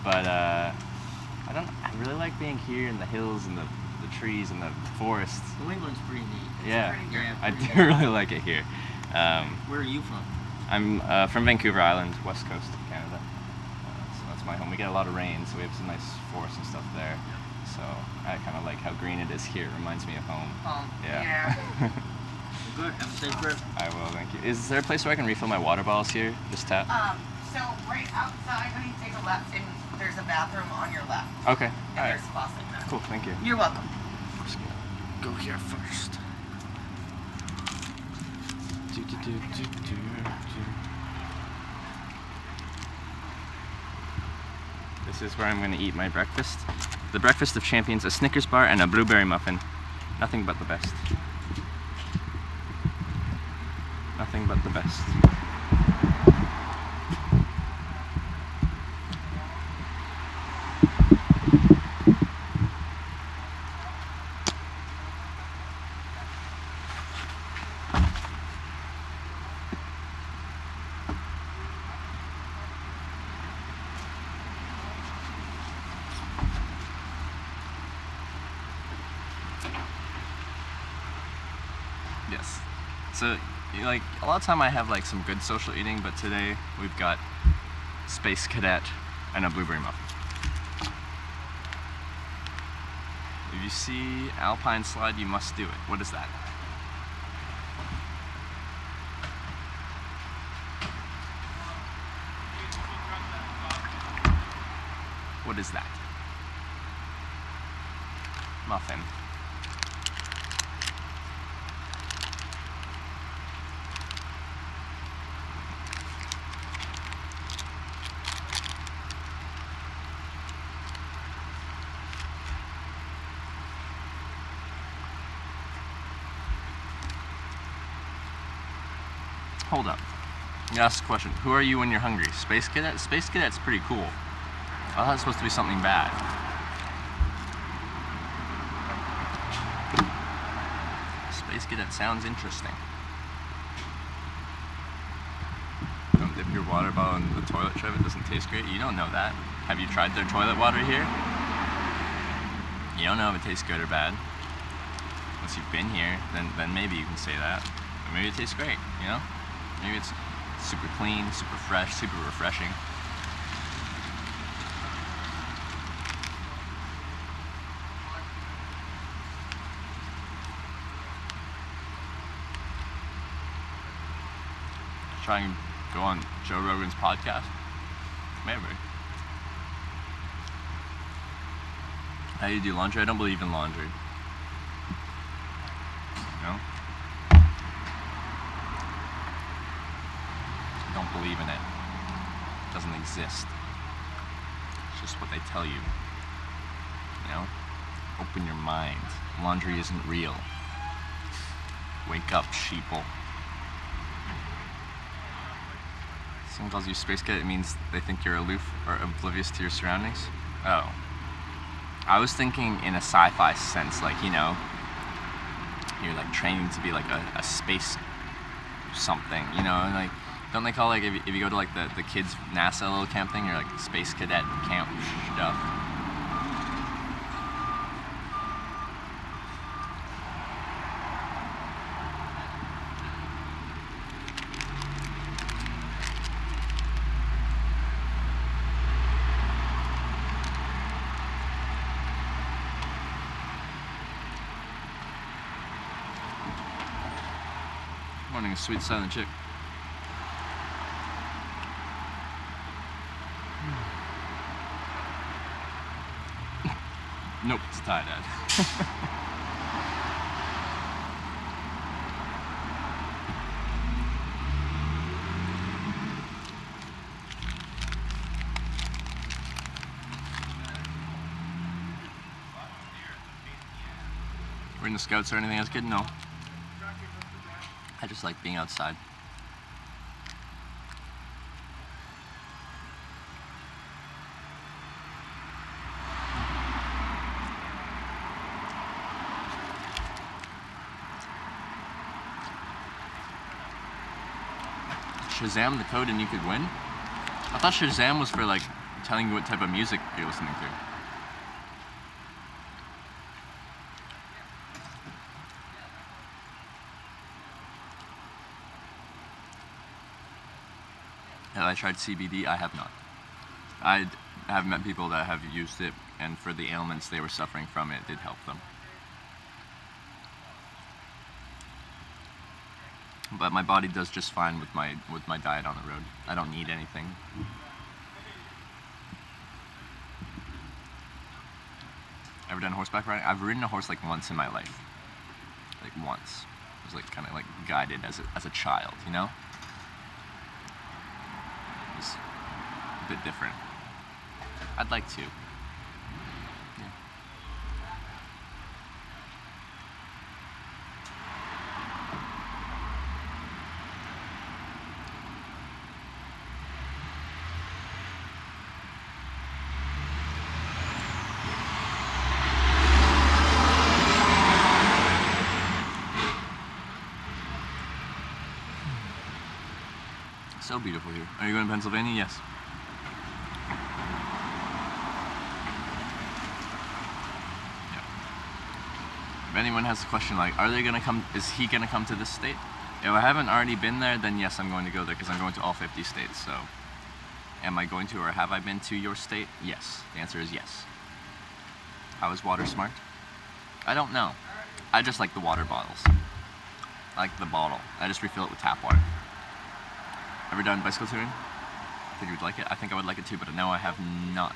But I really like being here in the hills and the trees and the forests.
New England's pretty neat.
Yeah,
pretty good.
I do really like it here.
Where are you from?
I'm from Vancouver Island, west coast of Canada. So that's my home. We get a lot of rain, so we have some nice forests and stuff there. So I kind of like how green it is here. It reminds me of home. Yeah.
Good. Have a safe trip.
I will, thank you. Is there a place where I can refill my water bottles here? Just tap?
So right outside when you take a left, and there's a bathroom on your left.
Okay.
And
All right.
there's a faucet there.
Cool, thank you.
You're welcome.
I'm just gonna go here first. This is where I'm going to eat my breakfast. The breakfast of champions, a Snickers bar and a blueberry muffin. Nothing but the best. Nothing but the best. Yes. So, like, a lot of time I have like some good social eating, but today we've got Space Cadet and a blueberry muffin. If you see Alpine Slide, you must do it. What is that? What is that? Muffin. Hold up. You asked a question. Who are you when you're hungry? Space Cadet? Space Cadet's pretty cool. I thought it was supposed to be something bad. Space Cadet sounds interesting. Don't dip your water bottle in the toilet, Trev. It doesn't taste great. You don't know that. Have you tried their toilet water here? You don't know if it tastes good or bad. Once you've been here, then maybe you can say that. Or maybe it tastes great, you know? Maybe it's super clean, super fresh, super refreshing. Try and go on Joe Rogan's podcast? Maybe. How do you do laundry? I don't believe in laundry. No? I don't believe in it. It doesn't exist. It's just what they tell you. You know? Open your mind. Laundry isn't real. Wake up, sheeple. Someone calls you Space Cadet, it means they think you're aloof or oblivious to your surroundings? Oh. I was thinking in a sci-fi sense, like, you know, you're like training to be like a space something, you know, and like, don't they call like, if you go to like the kids' NASA little camp thing, you're like Space Cadet camp stuff. Morning, sweet silent chick. Nope, it's a tie, Dad. Were you in the Scouts or anything as a kid? No. I just like being outside. Shazam the code and you could win? I thought Shazam was for like telling you what type of music you're listening to. Have I tried CBD? I have not. I have met people that have used it, and for the ailments they were suffering from, it did help them. But my body does just fine with my diet on the road. I don't need anything. Ever done horseback riding? I've ridden a horse like once in my life. Like once. I was like kind of like guided as a child, you know? It was a bit different. I'd like to. Yeah. So beautiful here. Are you going to Pennsylvania? Yes. If anyone has a question like, are they gonna come, is he gonna come to this state? If I haven't already been there, then yes, I'm going to go there because I'm going to all 50 states, so. Am I going to, or have I been to your state? Yes. The answer is yes. How is water smart? I don't know. I just like the water bottles. I like the bottle. I just refill it with tap water. Ever done bicycle touring? I think you would like it. I think I would like it too, but no, I have not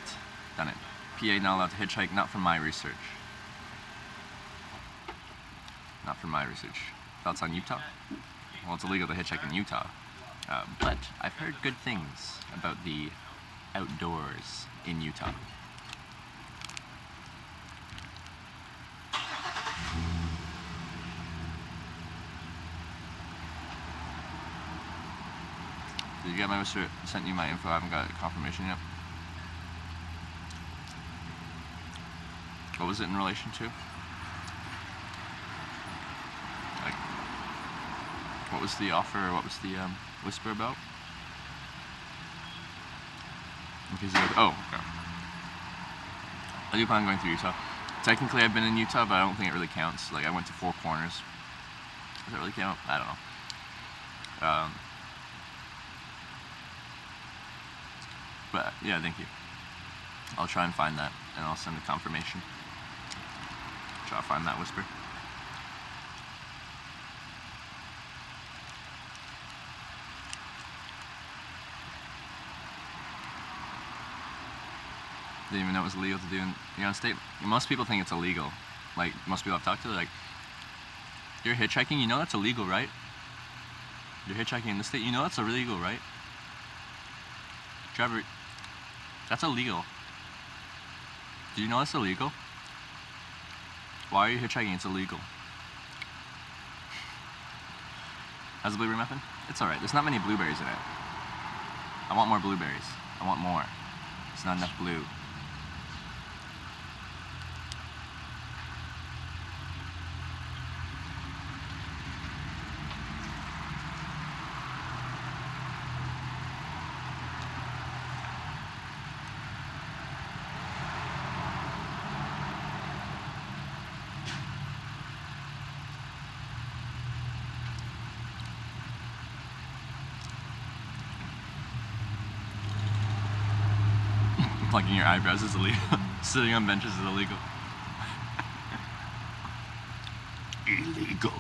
done it. PA not allowed to hitchhike, not from my research. Not from my research. Thoughts on Utah? Well, it's illegal to hitchhike in Utah. But I've heard good things about the outdoors in Utah. Did you get my Mr. Sent you my info? I haven't got confirmation yet. What was it in relation to? Like, what was the offer, or what was the whisper about? Okay, so, oh, okay. I do plan on going through Utah. Technically, I've been in Utah, but I don't think it really counts. Like, I went to Four Corners. Does that really count? I don't know. But, yeah, thank you. I'll try and find that, and I'll send a confirmation. Try to find that whisper. Didn't even know it was illegal to do in the United States. Most people think it's illegal. Like, most people I've talked to, like, you're hitchhiking, you know that's illegal, right? You're hitchhiking in the state, you know that's illegal, right? Trevor, that's illegal. Do you know it's illegal? Why are you hitchhiking? It's illegal. How's the blueberry muffin? It's alright. There's not many blueberries in it. I want more blueberries. I want more. There's not enough blue. Plucking your eyebrows is illegal. Sitting on benches is illegal. Illegal.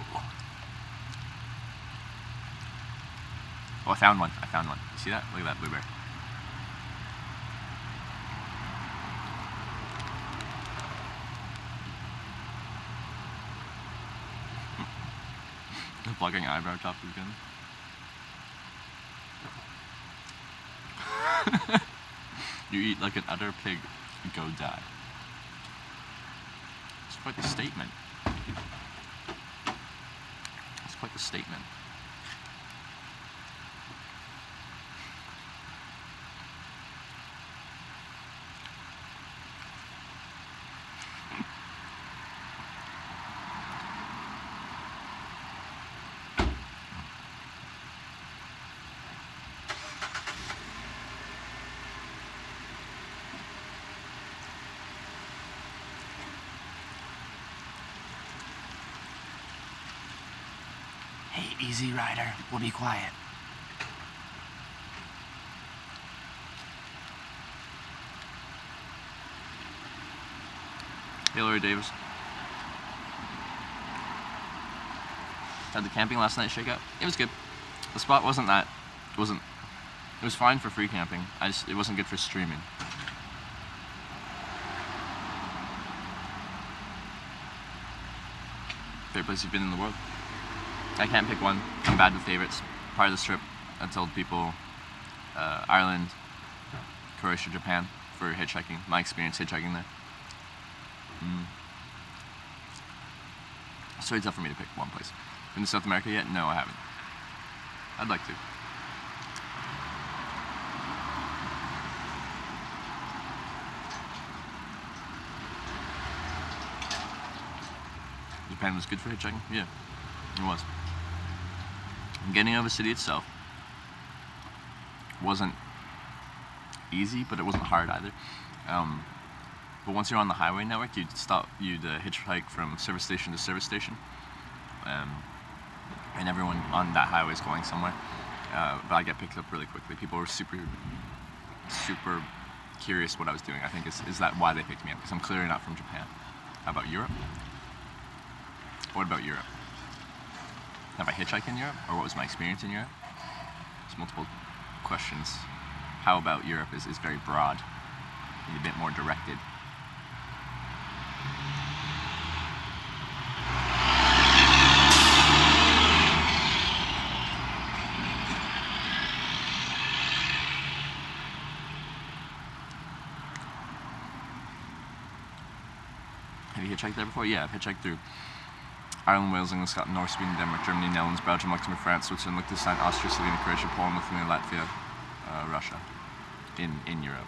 Oh, I found one. I found one. You see that? Look at that blueberry. The plucking eyebrow top is good. You eat like an utter pig, go die. It's quite the statement. It's quite the statement. Hey, easy rider, we'll be quiet. Hey, Lori Davis. Had the camping last night shake out. It was good. The spot wasn't that. It was fine for free camping. It wasn't good for streaming. Favorite place you've been in the world? I can't pick one. I'm bad with favorites. Part of this trip, I told people Ireland, Croatia, Japan for hitchhiking. My experience hitchhiking there. So it's tough for me to pick one place. Been to South America yet? No, I haven't. I'd like to. Japan was good for hitchhiking? Yeah, it was. Getting out of the city itself wasn't easy, but it wasn't hard either. But once you're on the highway network, you'd hitchhike from service station to service station, and everyone on that highway is going somewhere. But I get picked up really quickly. People were super curious what I was doing. I think is that why they picked me up? Because I'm clearly not from Japan. How about Europe? What about Europe? Have I hitchhiked in Europe, or what was my experience in Europe? There's multiple questions. How about Europe is very broad, and a bit more directed. Have you hitchhiked there before? Yeah, I've hitchhiked through Ireland, Wales, England, Scotland, Norway, Sweden, Denmark, Germany, Netherlands, Belgium, Luxembourg, France, Switzerland, Liechtenstein, Austria, Slovenia, Croatia, Poland, Lithuania, Latvia, Russia, in Europe.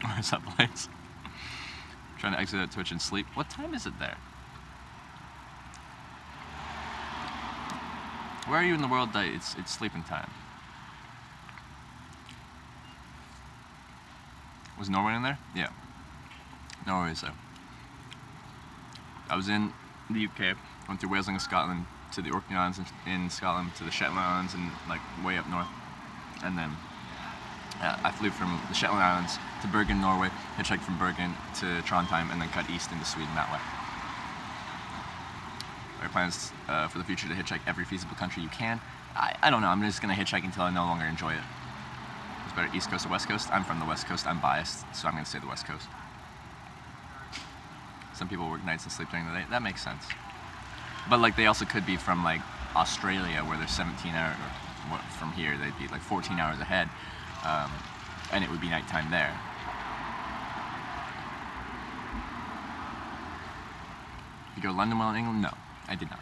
Where's that place? Trying to exit out Twitch and sleep. What time is it there? Where are you in the world that it's sleeping time? Was Norway in there? Yeah. Norway is there. I was in the UK, went through Wales and Scotland, to the Orkney Islands in Scotland, to the Shetland Islands and like way up north. And then I flew from the Shetland Islands to Bergen, Norway, hitchhiked from Bergen to Trondheim, and then cut east into Sweden that way. Our plans for the future to hitchhike every feasible country you can. I don't know, I'm just going to hitchhike until I no longer enjoy it. It's better East Coast or West Coast. I'm from the West Coast, I'm biased, so I'm going to say the West Coast. Some people work nights and sleep during the day, that makes sense. But like they also could be from like Australia where they're 17 hours, or from here they'd be like 14 hours ahead, and it would be nighttime there. You go to London while in England? No, I did not.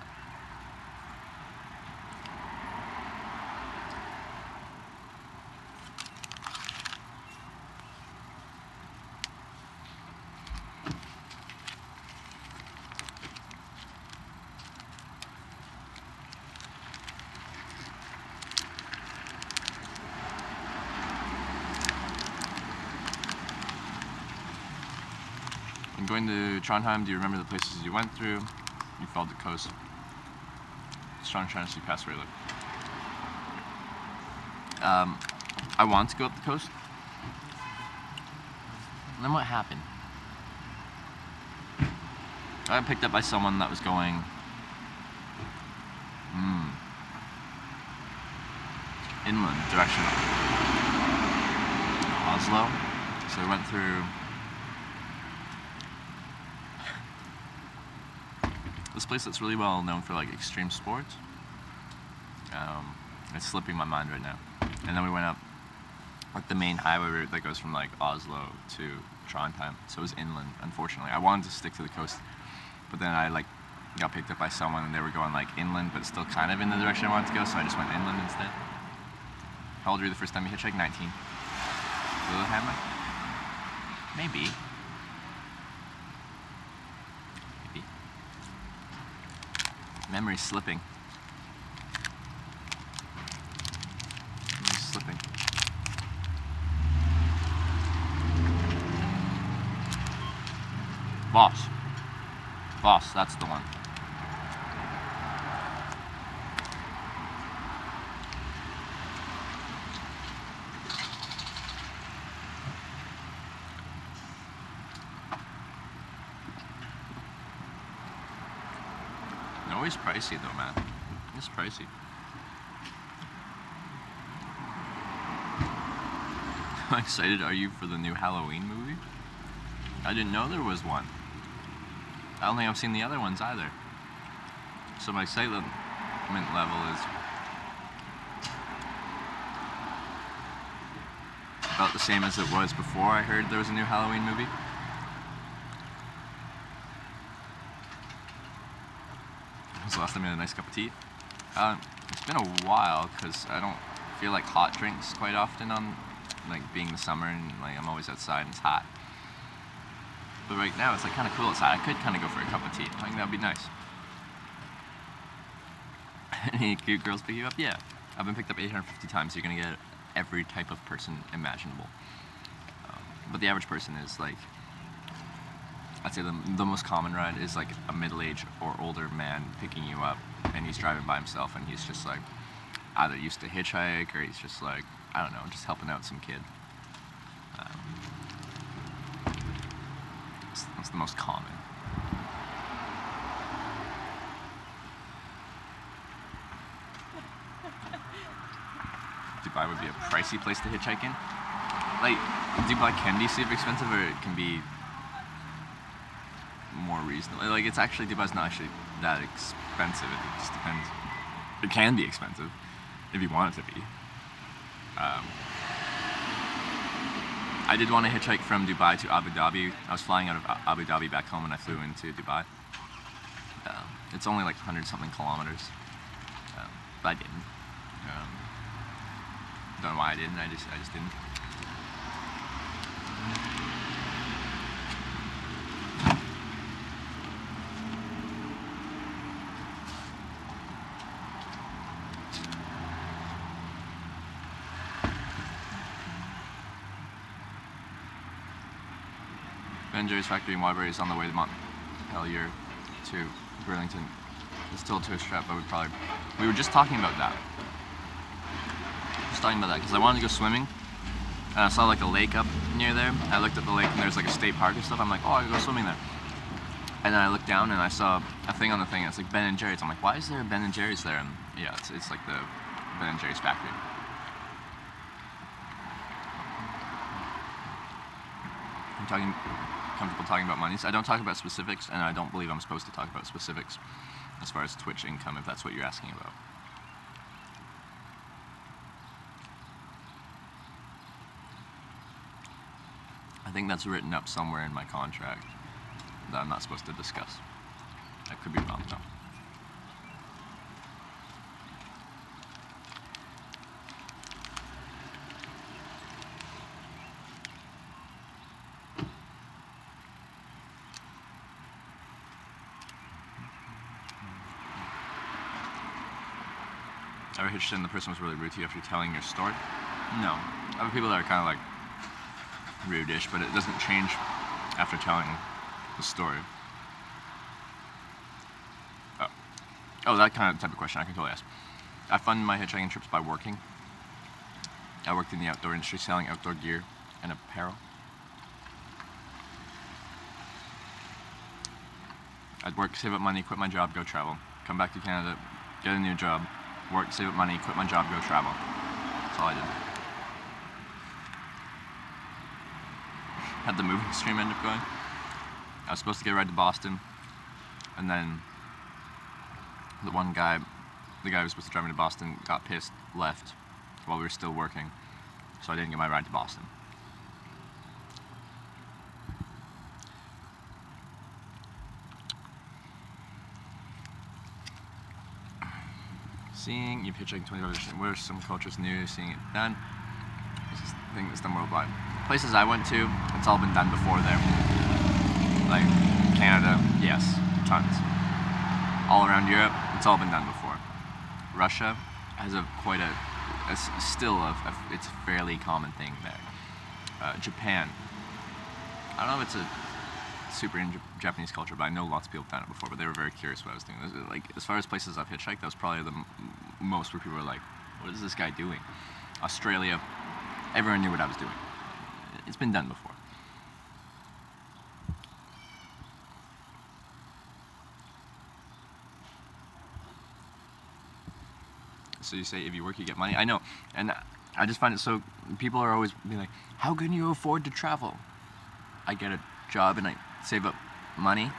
Going to Trondheim, do you remember the places you went through? You followed the coast. Trying to see past Rayleigh. I wanted to go up the coast. And then what happened? I got picked up by someone that was going inland direction Oslo. So we went through this place that's really well known for like extreme sports. It's slipping my mind right now. And then we went up like the main highway route that goes from like Oslo to Trondheim. So it was inland, unfortunately. I wanted to stick to the coast, but then I like got picked up by someone and they were going like inland but still kind of in the direction I wanted to go, so I just went inland instead. How old were you the first time you hitchhiked? 19. Lillehammer? Maybe. Maybe. Memory's slipping. Memory's slipping. Boss. Boss, that's the one. Always pricey though, man. It's pricey. How excited are you for the new Halloween movie? I didn't know there was one. I don't think I've seen the other ones either. So my excitement level is about the same as it was before I heard there was a new Halloween movie. When's the last time you had a nice cup of tea? It's been a while because I don't feel like hot drinks quite often on like being the summer and like I'm always outside and it's hot. But right now it's like kind of cool outside. I could kind of go for a cup of tea. I think that would be nice. Any cute girls pick you up? Yeah. I've been picked up 850 times. So you're gonna get every type of person imaginable. But the average person is like, I'd say the most common ride is like a middle-aged or older man picking you up and he's driving by himself and he's just like either used to hitchhike or he's just like, I don't know, just helping out some kid. That's the most common. Dubai would be a pricey place to hitchhike in. Like, Dubai can be super expensive or it can be more reasonable. Like, it's actually, Dubai's not actually that expensive. It just depends. It can be expensive if you want it to be. I did want to hitchhike from Dubai to Abu Dhabi. I was flying out of Abu Dhabi back home and I flew into Dubai. It's only like 100-something kilometers, but I didn't. Don't know why I didn't. I just didn't. Ben Jerry's factory in Waterbury is on the way to Montpelier to Burlington. It's still a tourist trap, but we were just talking about that. Just talking about that because I wanted to go swimming and I saw like a lake up near there. I looked at the lake and there's like a state park and stuff. I'm like, oh, I could go swimming there. And then I looked down and I saw a thing on the thing. It's like Ben and Jerry's. I'm like, why is there a Ben and Jerry's there? And yeah, it's like the Ben and Jerry's factory. I'm comfortable talking about monies. I don't talk about specifics, and I don't believe I'm supposed to talk about specifics as far as Twitch income, if that's what you're asking about. I think that's written up somewhere in my contract that I'm not supposed to discuss. I could be wrong, though. Ever hitched in the person was really rude to you after telling your story? No. Other people that are kind of like rude-ish, but it doesn't change after telling the story. Oh, that kind of type of question I can totally ask. I fund my hitchhiking trips by working. I worked in the outdoor industry selling outdoor gear and apparel. I'd work, save up money, quit my job, go travel. Come back to Canada, get a new job, work, save up money, quit my job, go travel. That's all I did. Had the moving stream end up going. I was supposed to get a ride to Boston, and then the guy who was supposed to drive me to Boston got pissed, left while we were still working, so I didn't get my ride to Boston. Seeing you hitchhiking 20 hours, what are some cultures new, seeing it done? This is the thing that's done worldwide. Places I went to, it's all been done before there. Like Canada, yes, tons. All around Europe, it's all been done before. Russia has it's a fairly common thing there. Japan, I don't know if it's a super in Japanese culture, but I know lots of people have done it before, but they were very curious what I was doing. Like, as far as places I've hitchhiked, that was probably the most where people were like, what is this guy doing? Australia, everyone knew what I was doing. It's been done before. So you say if you work you get money. I know, and I just find it so, people are always being like, how can you afford to travel? I get a job and I save up money,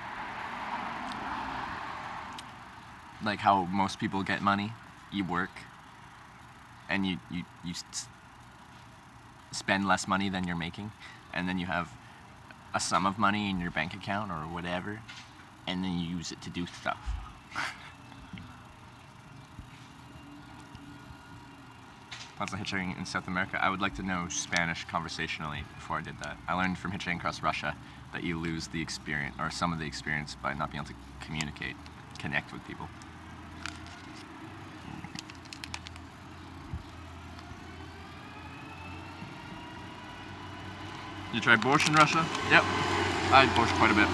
like how most people get money. You work and you spend less money than you're making, and then you have a sum of money in your bank account or whatever, and then you use it to do stuff. Lots of hitchhiking in South America. I would like to know Spanish conversationally before I did that. I learned from hitchhiking across Russia that you lose the experience, or some of the experience, by not being able to communicate, connect with people. You try borscht in Russia? Yep. I had borscht quite a bit.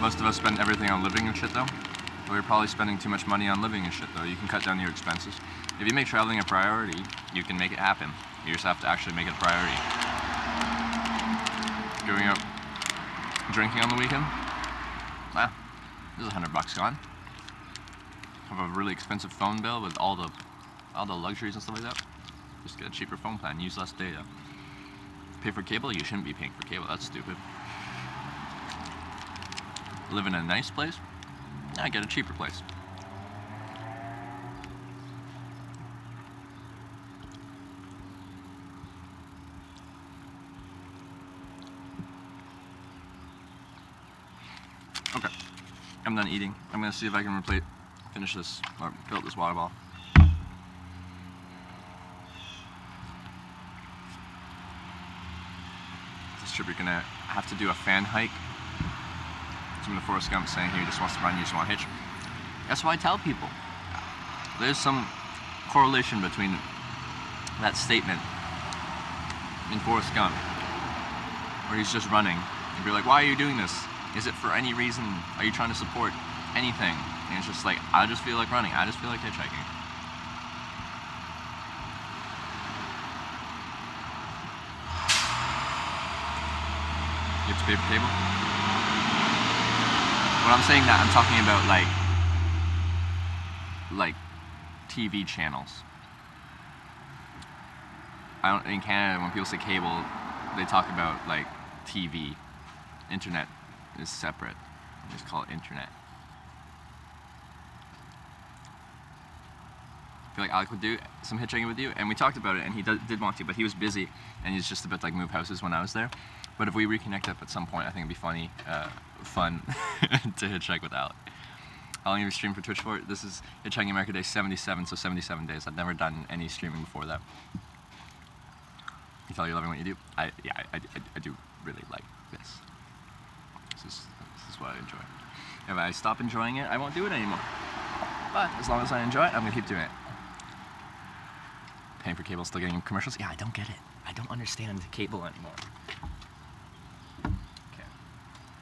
Most of us spend everything on living and shit though. We're probably spending too much money on living and shit though. You can cut down your expenses. If you make traveling a priority, you can make it happen. You just have to actually make it a priority. Going out drinking on the weekend? Nah, there's $100 gone. Have a really expensive phone bill with all the luxuries and stuff like that. Just get a cheaper phone plan, use less data. Pay for cable? You shouldn't be paying for cable, that's stupid. Live in a nice place? I get a cheaper place. Okay, I'm done eating. I'm gonna see if I can finish this, or fill up this water bottle. This trip you're gonna have to do a fan hike. Some of the Forrest Gump saying he just wants to run, you just want to hitch. That's what I tell people. There's some correlation between that statement in Forrest Gump, where he's just running, and be like, why are you doing this? Is it for any reason? Are you trying to support anything? And it's just like, I just feel like running. I just feel like hitchhiking. You have to pay for cable? When I'm saying that, I'm talking about like TV channels. In Canada, when people say cable, they talk about like TV. Internet is separate. I just call it internet. I feel like Alec would do some hitchhiking with you, and we talked about it, and he did want to, but he was busy, and he's just about to like move houses when I was there. But if we reconnect up at some point, I think it'd be fun to hitchhike with Alec. How long have you streamed for Twitch for? This is Hitchhiking America Day 77, so 77 days. I've never done any streaming before that. You tell you're loving what you do? I do really like this. This is what I enjoy. If I stop enjoying it, I won't do it anymore. But as long as I enjoy it, I'm gonna keep doing it. Paying for cable, still getting commercials? Yeah, I don't get it. I don't understand cable anymore.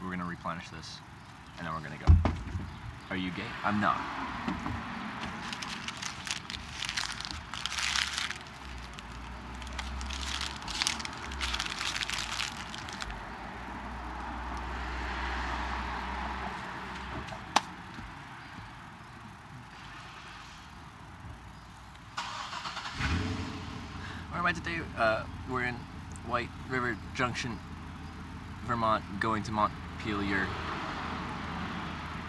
We're gonna replenish this, and then we're gonna go. Are you gay? I'm not. Where am I today? We're in White River Junction, Vermont, going to Montpelier.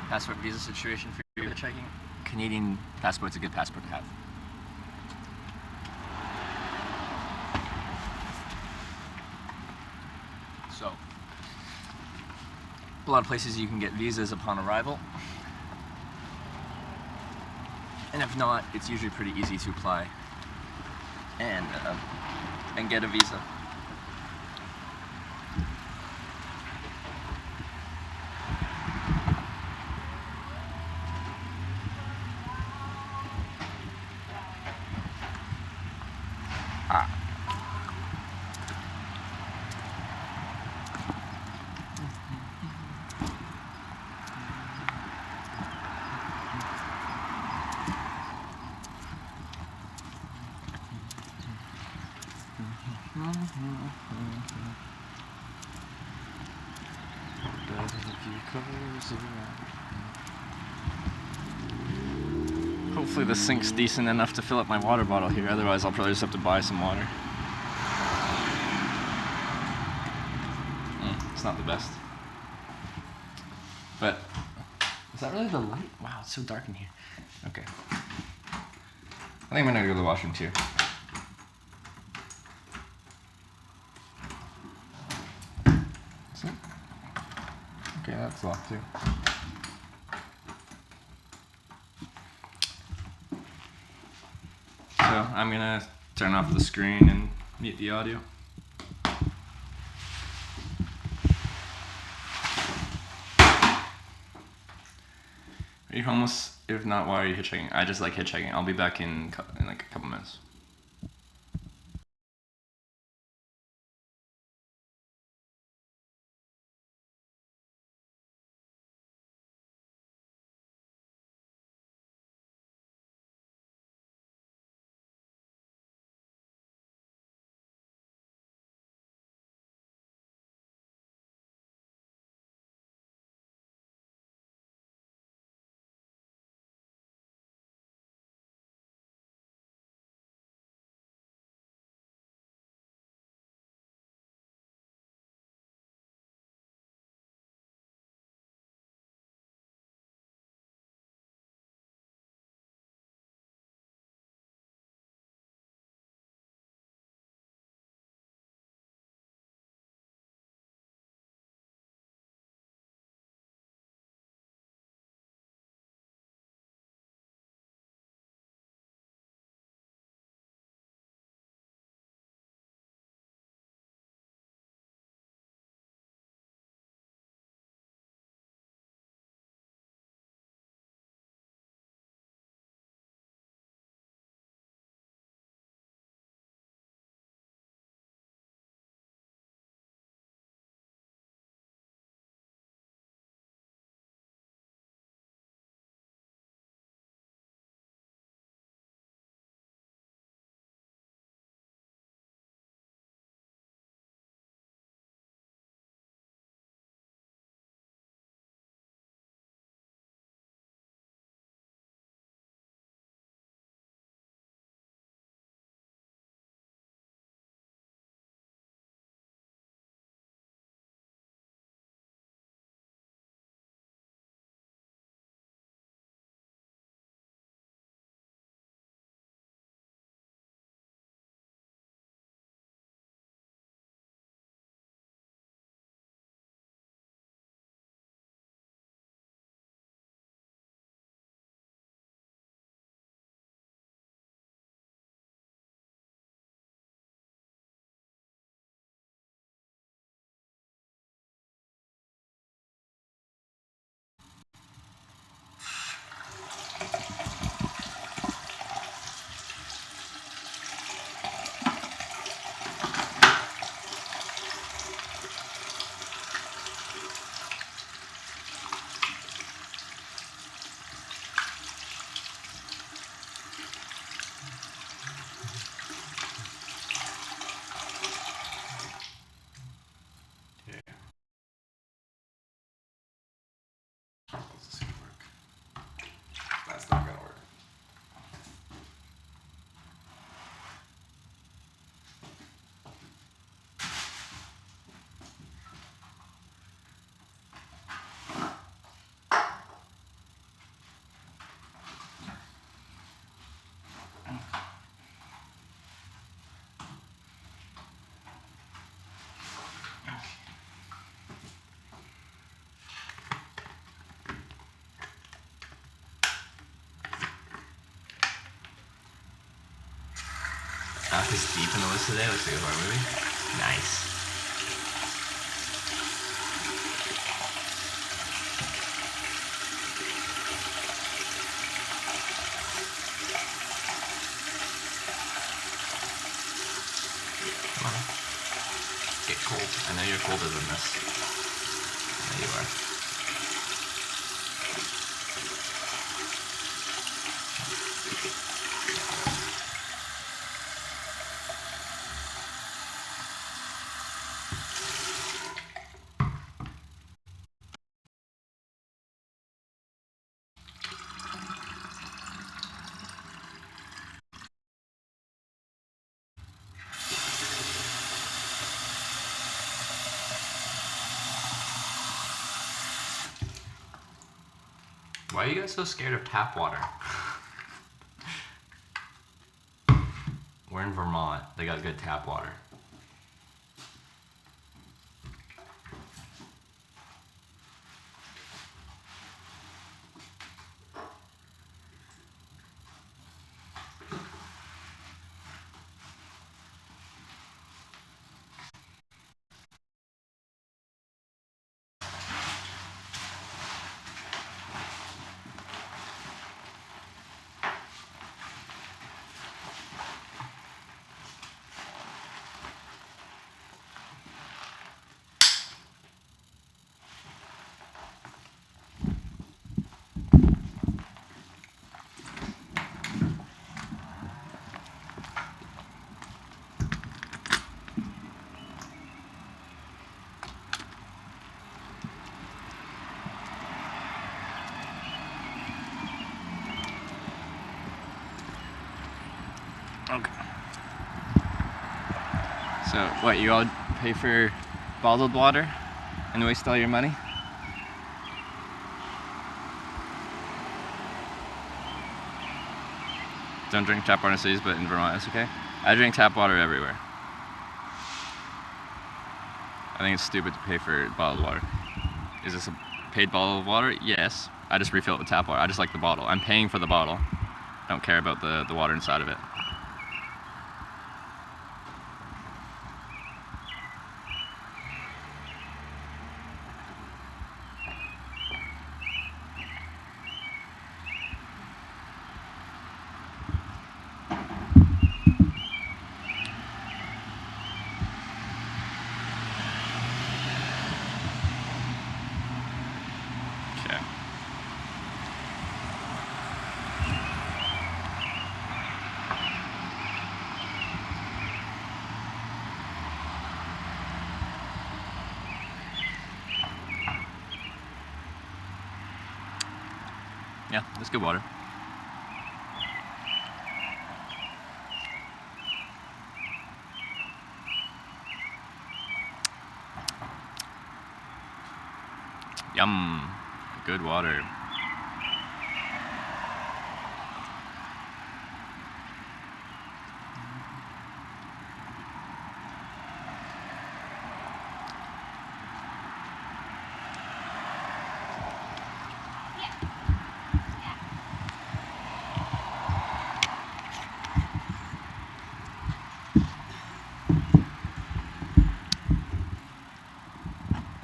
Passport visa situation for hitchhiking. Canadian passport's a good passport to have. So, a lot of places you can get visas upon arrival. And if not, it's usually pretty easy to apply and get a visa. Hopefully the sink's decent enough to fill up my water bottle here, otherwise I'll probably just have to buy some water. It's not the best. But, is that really the light? Wow, it's so dark in here. Okay. I think I'm gonna go to the washroom too. Is it? Okay, that's locked too. So I'm gonna turn off the screen and mute the audio. Are you homeless? If not, why are you hitchhiking? I just like hitchhiking. I'll be back in like a couple minutes. Yeah. Let's see if it work. That's not gonna work. Not this deep in the list today. Looks like a horror movie. Nice. Come on. Get cold. I know you're colder than this. I know you are. Why are you guys so scared of tap water? We're in Vermont. They got good tap water. Okay. So, what, you all pay for bottled water and waste all your money? Don't drink tap water in cities, but in Vermont it's okay? I drink tap water everywhere. I think it's stupid to pay for bottled water. Is this a paid bottle of water? Yes. I just refill it with tap water. I just like the bottle. I'm paying for the bottle. I don't care about the water inside of it. Yeah, it's good water. Yum, good water.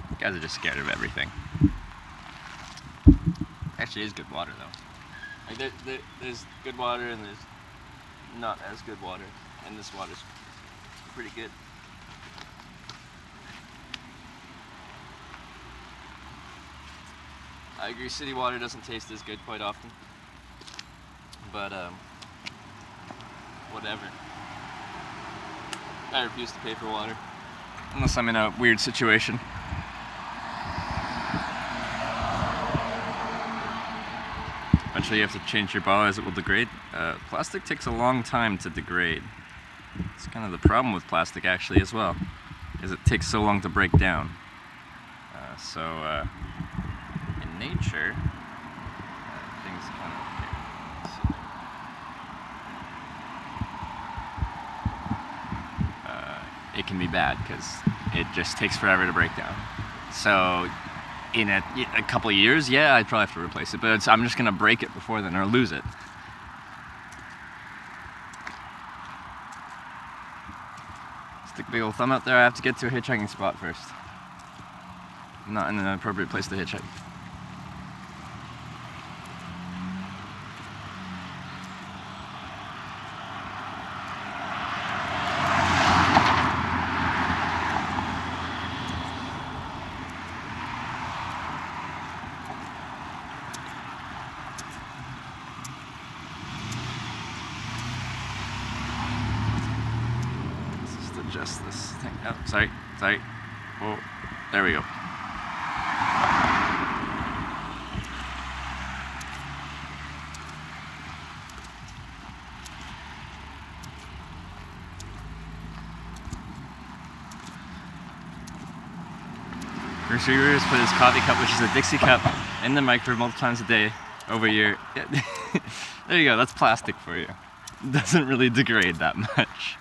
You guys are just scared of everything. Actually, is good water though. Like there's good water and there's not as good water, and this water's pretty good. I agree, city water doesn't taste as good quite often, but whatever. I refuse to pay for water. unless I'm in a weird situation. Eventually you have to change your bottle as it will degrade. Plastic takes a long time to degrade. It's kind of the problem with plastic actually as well, is it takes so long to break down. In nature, things kind of... it can be bad because it just takes forever to break down. So in a couple of years, yeah, I'd probably have to replace it, but I'm just gonna break it before then or lose it. Stick a big old thumb out there. I have to get to a hitchhiking spot first. I'm not in an appropriate place to hitchhike. Adjust this thing. Oh, sorry. Oh, there we go. Bruce Reavers put his coffee cup, which is a Dixie cup, in the microwave multiple times a day over a year. Yeah. There you go, that's plastic for you. It doesn't really degrade that much.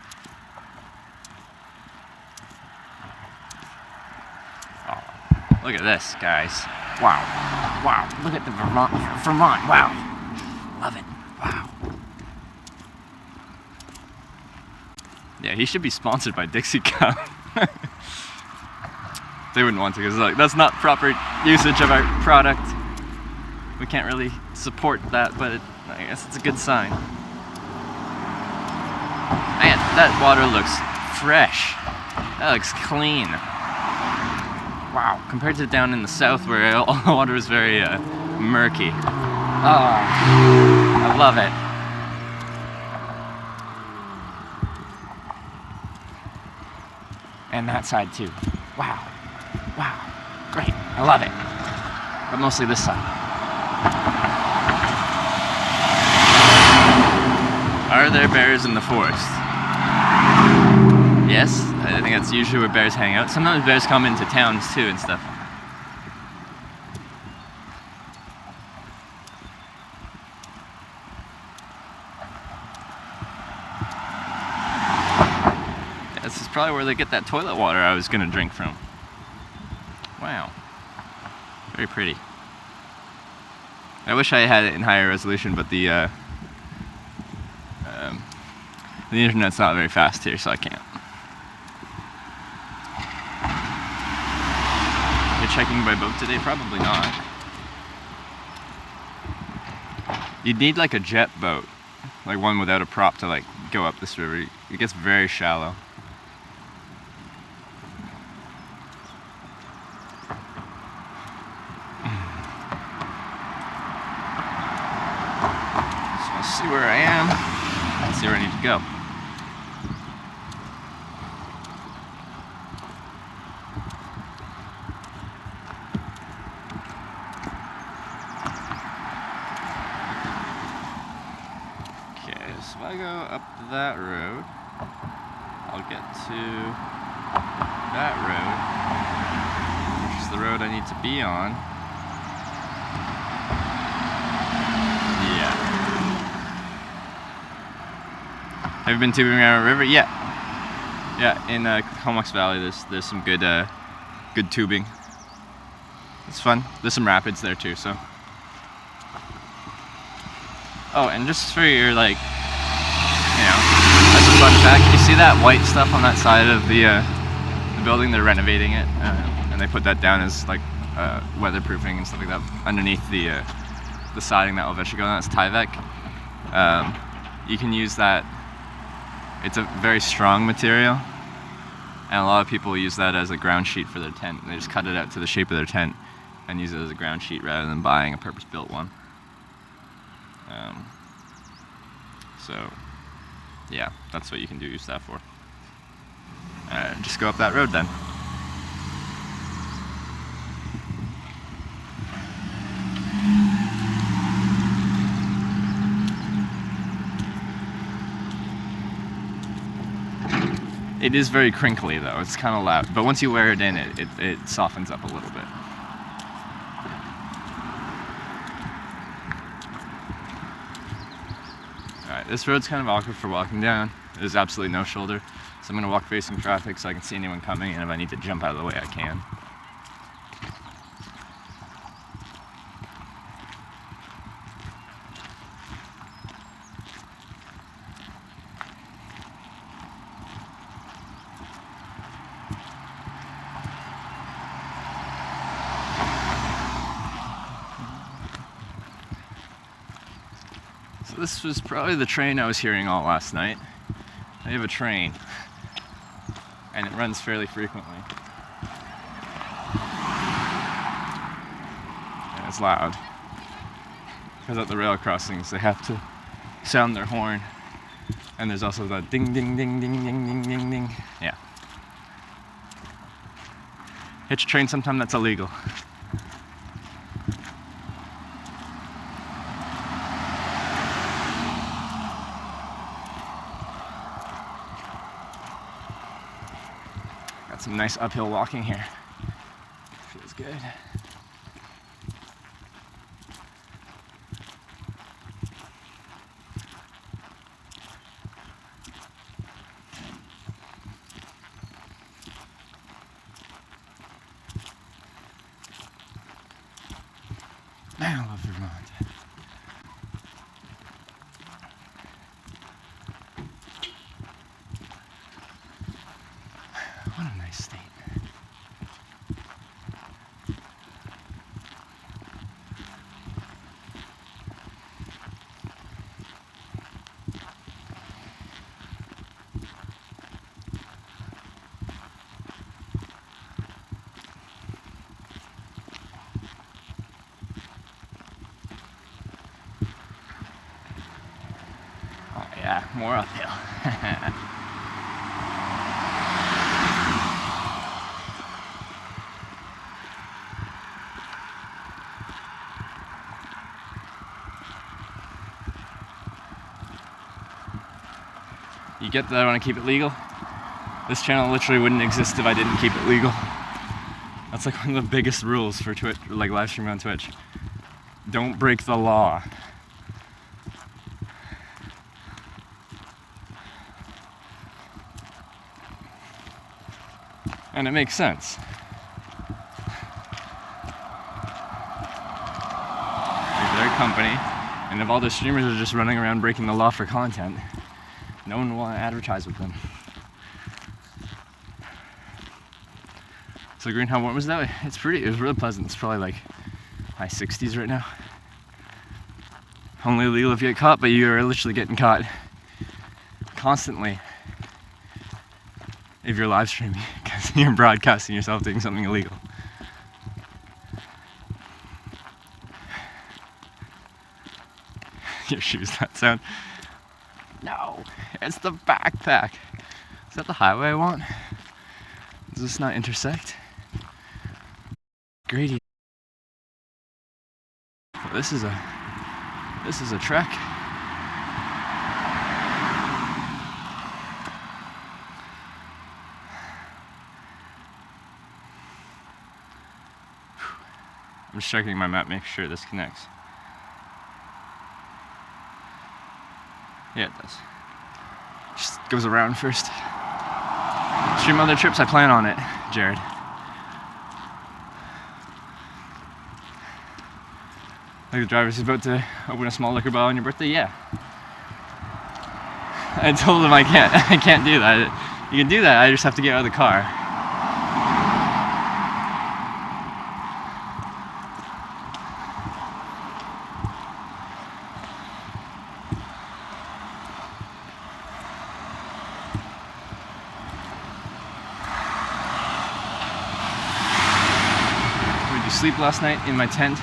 Oh, look at this, guys. Wow. Wow, look at the Vermont. Wow. Love it. Wow. Yeah, he should be sponsored by Dixie Cup. They wouldn't want to, because like, that's not proper usage of our product. We can't really support that, but I guess it's a good sign. Man, that water looks fresh. That looks clean. Wow, compared to down in the south where all the water is very murky. Oh, I love it. And that side too. Wow. Wow. Great. I love it. But mostly this side. Are there bears in the forest? Yes. I think that's usually where bears hang out. Sometimes bears come into towns too and stuff. This is probably where they get that toilet water I was gonna drink from. Wow. Very pretty. I wish I had it in higher resolution, but the internet's not very fast here, so I can't. Hitchhiking by boat today? Probably not. You'd need like a jet boat, like one without a prop to like go up this river. It gets very shallow. So I'll see where I am. Let's see where I need to go. So if I go up that road, I'll get to that road, which is the road I need to be on. Yeah. Have you been tubing around a river? Yeah. Yeah, in Comox Valley there's some good good tubing. It's fun. There's some rapids there too, so. Oh, and just for your like, you know, as a fun fact, you see that white stuff on that side of the building? They're renovating it, and they put that down as like weatherproofing and stuff like that underneath the siding that will eventually go on. That's Tyvek. You can use that. It's a very strong material, and a lot of people use that as a ground sheet for their tent. They just cut it out to the shape of their tent and use it as a ground sheet rather than buying a purpose-built one. So, yeah, that's what you can use that for. Just go up that road then. It is very crinkly though, it's kind of loud, but once you wear it in, it softens up a little bit. Alright, this road's kind of awkward for walking down. There's absolutely no shoulder, so I'm going to walk facing traffic so I can see anyone coming, and if I need to jump out of the way, I can. So this was probably the train I was hearing all last night. I have a train, and it runs fairly frequently. And it's loud. Because at the rail crossings, they have to sound their horn. And there's also the ding, ding, ding, ding, ding, ding, ding, ding. Yeah. Hitch a train sometime, that's illegal. Got some nice uphill walking here. Feels good. Man, I love Vermont. What a nice state. Oh yeah, more uphill. You get that I want to keep it legal? This channel literally wouldn't exist if I didn't keep it legal. That's like one of the biggest rules for Twitch, like live streaming on Twitch. Don't break the law. And it makes sense. Like they're a company, and if all the streamers are just running around breaking the law for content, no one will want to advertise with them. So Green, how warm was that? It was really pleasant. It's probably like high 60s right now. Only illegal if you get caught, but you're literally getting caught constantly if you're live streaming because you're broadcasting yourself doing something illegal. Your shoes, that sound? No, it's the backpack. Is that the highway I want? Does this not intersect? Grady. Well, this is a trek. I'm just checking my map, make sure this connects. Yeah, it does. Just goes around first. Stream other trips, I plan on it, Jared. Like the driver's about to open a small liquor bottle on your birthday? Yeah. I told him I can't do that. You can do that, I just have to get out of the car. Did you sleep last night in my tent?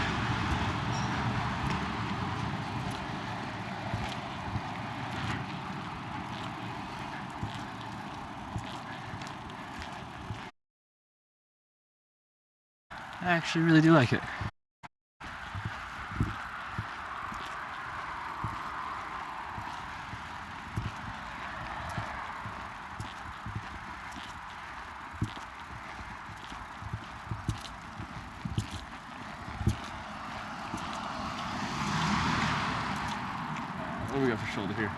I actually really do like it. we got for shoulder here?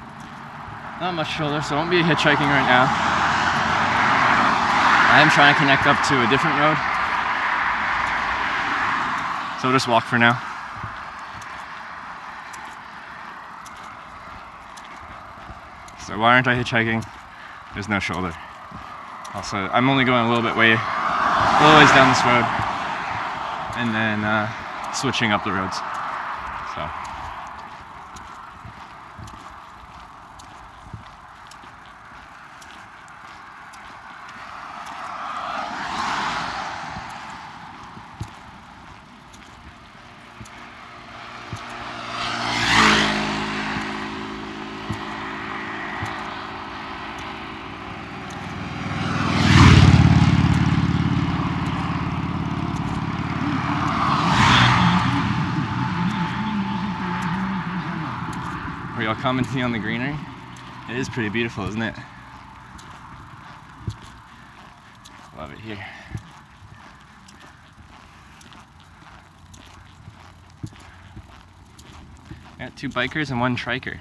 Not much shoulder, so I won't be hitchhiking right now. I am trying to connect up to a different road. So I'll just walk for now. So why aren't I hitchhiking? There's no shoulder. Also, I'm only going a little ways down this road, and then switching up the roads. So. Are y'all commenting on the greenery? It is pretty beautiful, isn't it? Love it here. Got 2 bikers and 1 triker.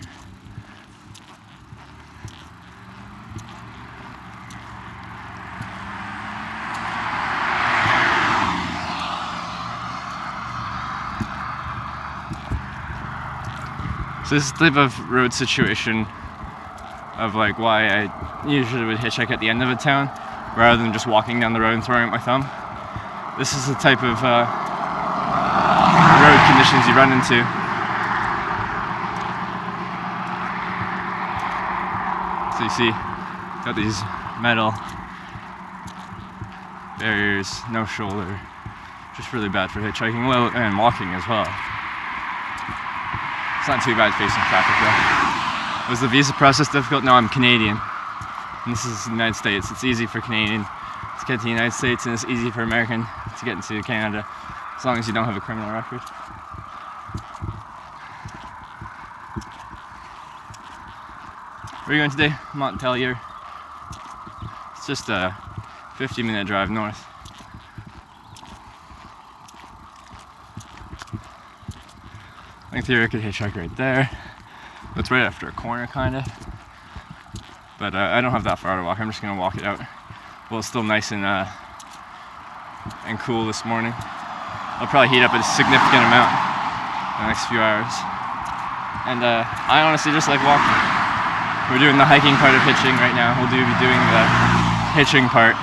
So this is the type of road situation of like why I usually would hitchhike at the end of a town rather than just walking down the road and throwing up my thumb. This is the type of road conditions you run into. So you see, got these metal barriers, no shoulder, just really bad for hitchhiking and walking as well. It's not too bad facing traffic though. Was the visa process difficult? No, I'm Canadian. And this is the United States. It's easy for Canadian to get to the United States, and it's easy for American to get into Canada, as long as you don't have a criminal record. Where are you going today? Montpelier. It's just a 50-minute drive north. I think I could hitchhike right there. That's right after a corner, kind of. But I don't have that far to walk. I'm just gonna walk it out. Well, it's still nice and cool this morning. I'll probably heat up a significant amount in the next few hours. And I honestly just like walking. We're doing the hiking part of hitching right now. We'll be doing the hitching part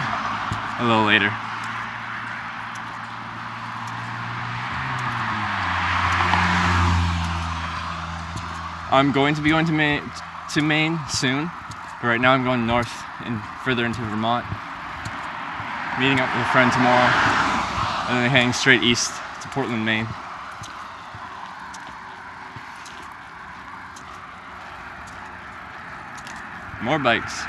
a little later. I'm going to be going to Maine soon, but right now I'm going north and further into Vermont. Meeting up with a friend tomorrow, and then heading straight east to Portland, Maine. More bikes.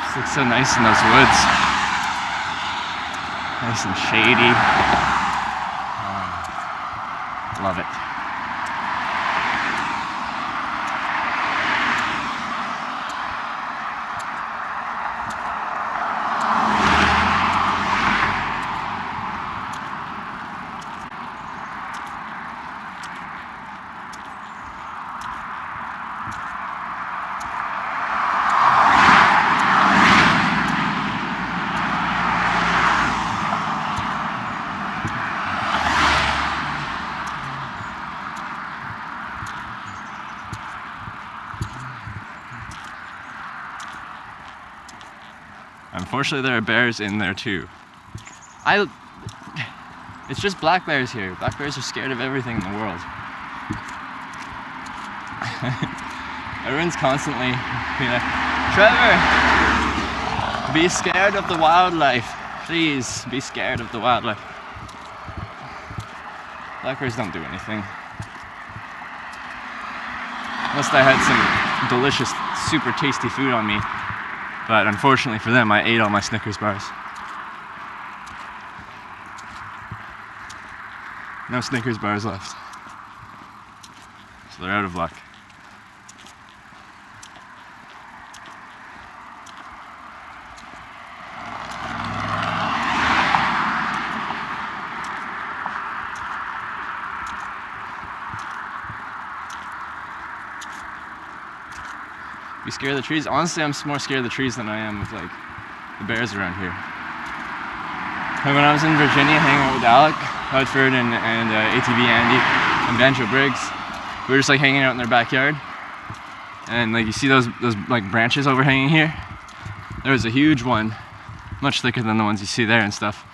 Just looks so nice in those woods. Nice and shady. Love it. Unfortunately, there are bears in there too. It's just black bears here. Black bears are scared of everything in the world. Everyone's constantly being like, Trevor, be scared of the wildlife. Please, be scared of the wildlife. Black bears don't do anything. Unless I had some delicious, super tasty food on me. But unfortunately for them, I ate all my Snickers bars. No Snickers bars left. So they're out of luck. Be scared of the trees? Honestly, I'm more scared of the trees than I am of like the bears around here. And when I was in Virginia hanging out with Alec, Hudford, and ATV Andy, and Banjo Briggs, we were just like hanging out in their backyard. And like you see those like branches overhanging here? There was a huge one, much thicker than the ones you see there and stuff.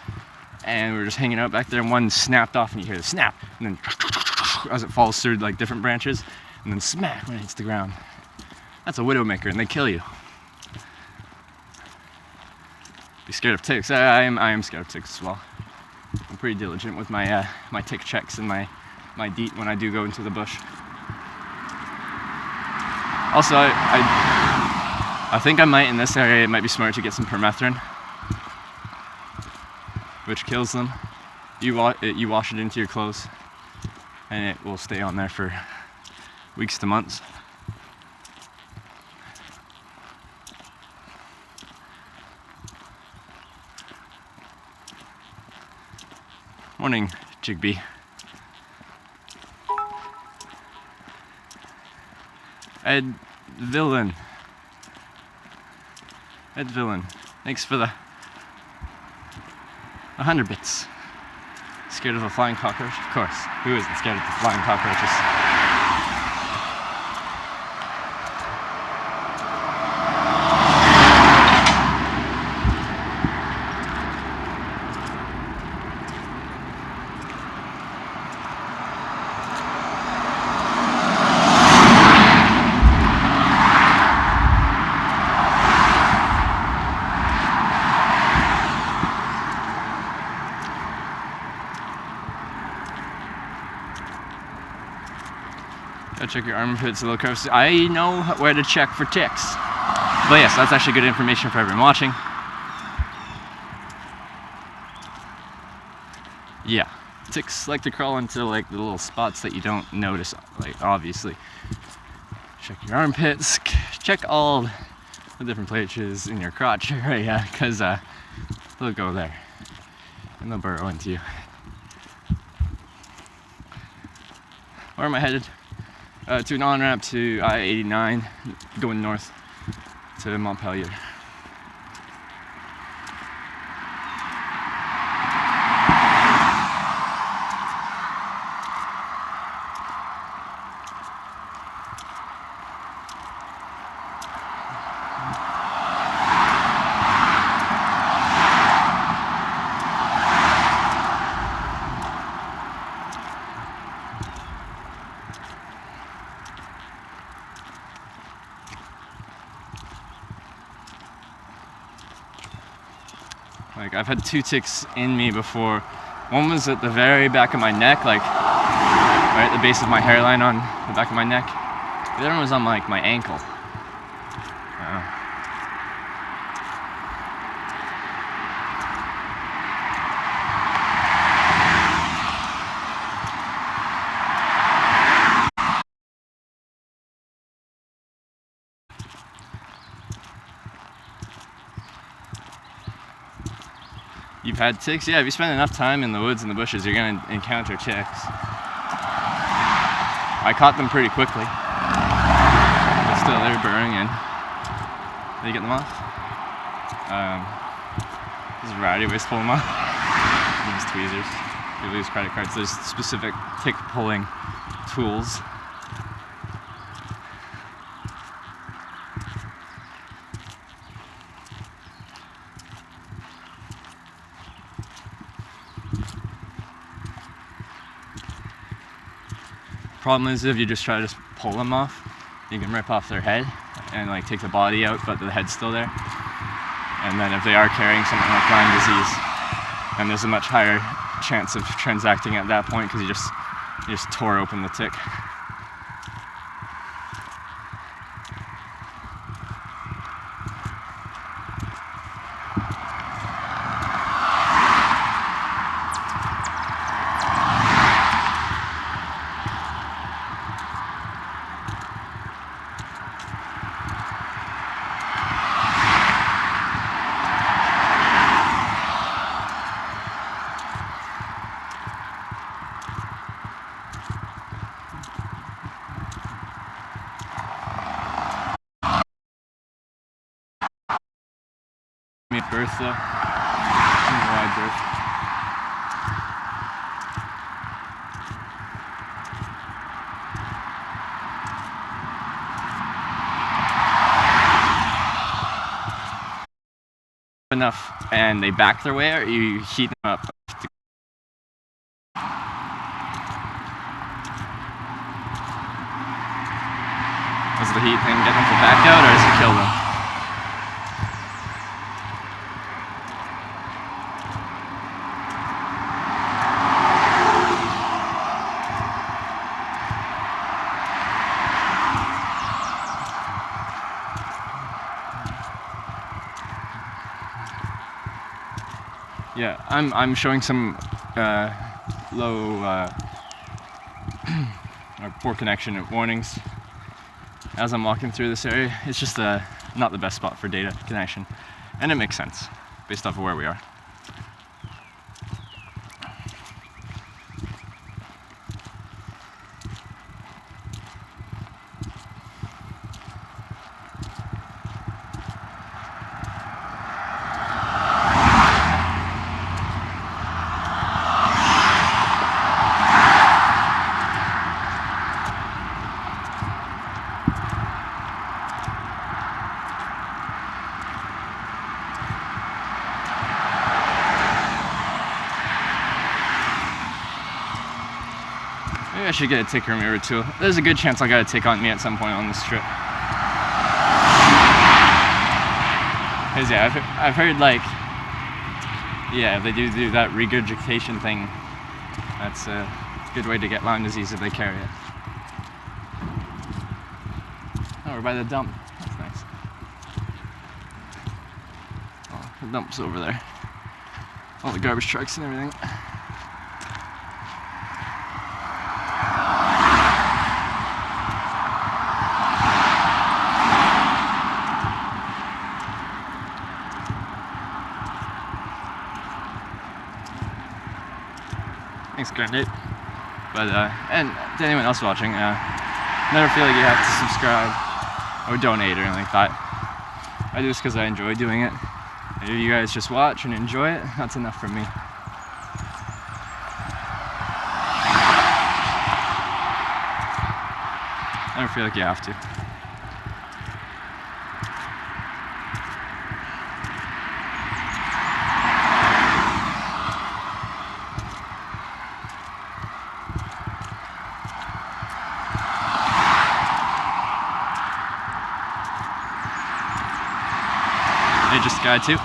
And we were just hanging out back there, and one snapped off, and you hear the snap, and then as it falls through like different branches, and then smack when it hits the ground. That's a widowmaker, and they kill you. Be scared of ticks. I am scared of ticks as well. I'm pretty diligent with my my tick checks and my DEET when I do go into the bush. Also, I think I might, in this area, it might be smart to get some permethrin, which kills them. You wash it into your clothes, and it will stay on there for weeks to months. Morning, Jigbee. Ed Villain. Thanks for the 100 bits. Scared of a flying cockroach? Of course. Who isn't scared of the flying cockroaches? Gotta check your armpits, little crevices. I know where to check for ticks. But yes, that's actually good information for everyone watching. Yeah, ticks like to crawl into like the little spots that you don't notice, like obviously. Check your armpits, check all the different places in your crotch area, because they'll go there and they'll burrow into you. Where am I headed? To an on-ramp to I-89, going north to Montpelier. Like, I've had 2 ticks in me before. One was at the very back of my neck, like right at the base of my hairline on the back of my neck. The other one was on like my ankle. You've had ticks? Yeah, if you spend enough time in the woods and the bushes, you're going to encounter ticks. I caught them pretty quickly. But still, they're burrowing in. Did you get them off? There's a variety of ways to pull them off. Use tweezers. You lose credit cards. There's specific tick pulling tools. Problem is, if you just try to pull them off, you can rip off their head and like take the body out, but the head's still there. And then if they are carrying something like Lyme disease, then there's a much higher chance of transacting at that point because you just tore open the tick. berth though. Wide berth. Enough and they back their way, or you heat them up? Does the heat thing get them to back out, or does it kill them? Yeah, I'm showing some low or poor connection warnings as I'm walking through this area. It's just not the best spot for data connection, and it makes sense based off of where we are. Maybe I should get a ticker mirror too. There's a good chance I'll get a tick on me at some point on this trip. Cause yeah, I've heard like, yeah, they do that regurgitation thing. That's a good way to get Lyme disease if they carry it. Oh, we're by the dump. That's nice. Oh, the dump's over there. All the garbage trucks and everything. Thanks, Granddad. But, and to anyone else watching, never feel like you have to subscribe or donate or anything like that. I do this because I enjoy doing it. If you guys just watch and enjoy it, that's enough for me. Never feel like you have to. Hey, just guy too.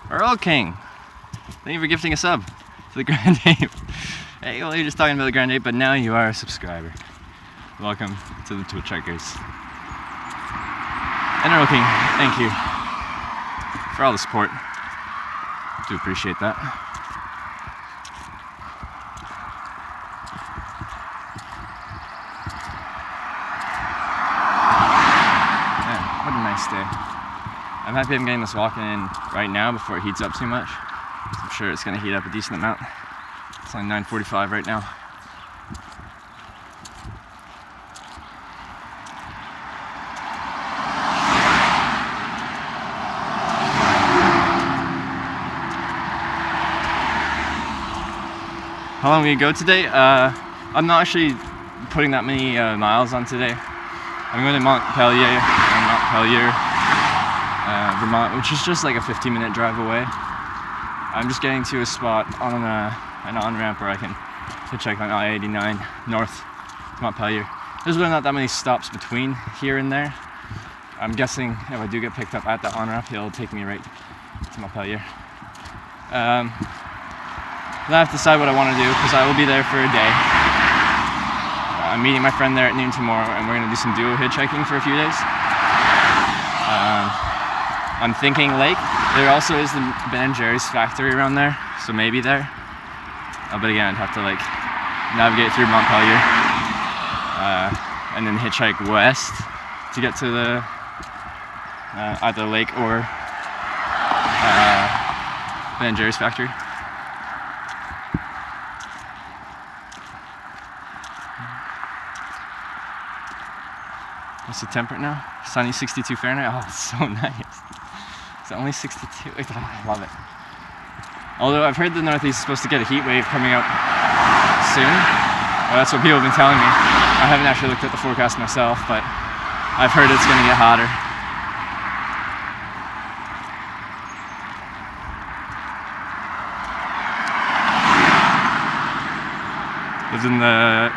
Earl King, thank you for gifting a sub to the Grand Ape. Hey, well, you're just talking about the Grand Ape, but now you are a subscriber. Welcome to the Twitch Checkers. And Earl King, thank you for all the support. Do appreciate that. Yeah, what a nice day. I'm happy I'm getting this walking in right now before it heats up too much. I'm sure it's going to heat up a decent amount. It's only 9:45 right now. How long will you go today? I'm not actually putting that many miles on today. I'm going to Montpelier, Vermont, which is just like a 15-minute drive away. I'm just getting to a spot on an on-ramp where I can hitchhike on I-89 north to Montpelier. There's really not that many stops between here and there. I'm guessing if I do get picked up at the on-ramp, it'll take me right to Montpelier. Then I have to decide what I want to do because I will be there for a day. I'm meeting my friend there at noon tomorrow, and we're going to do some duo hitchhiking for a few days. I'm thinking lake. There also is the Ben & Jerry's factory around there, so maybe there. But again, I'd have to like navigate through Montpelier and then hitchhike west to get to the either lake or Ben & Jerry's factory. What's the temperature now? Sunny 62 Fahrenheit. Oh, it's so nice. It's only 62. I love it. Although I've heard the Northeast is supposed to get a heat wave coming up soon. Well, that's what people have been telling me. I haven't actually looked at the forecast myself, but I've heard it's going to get hotter.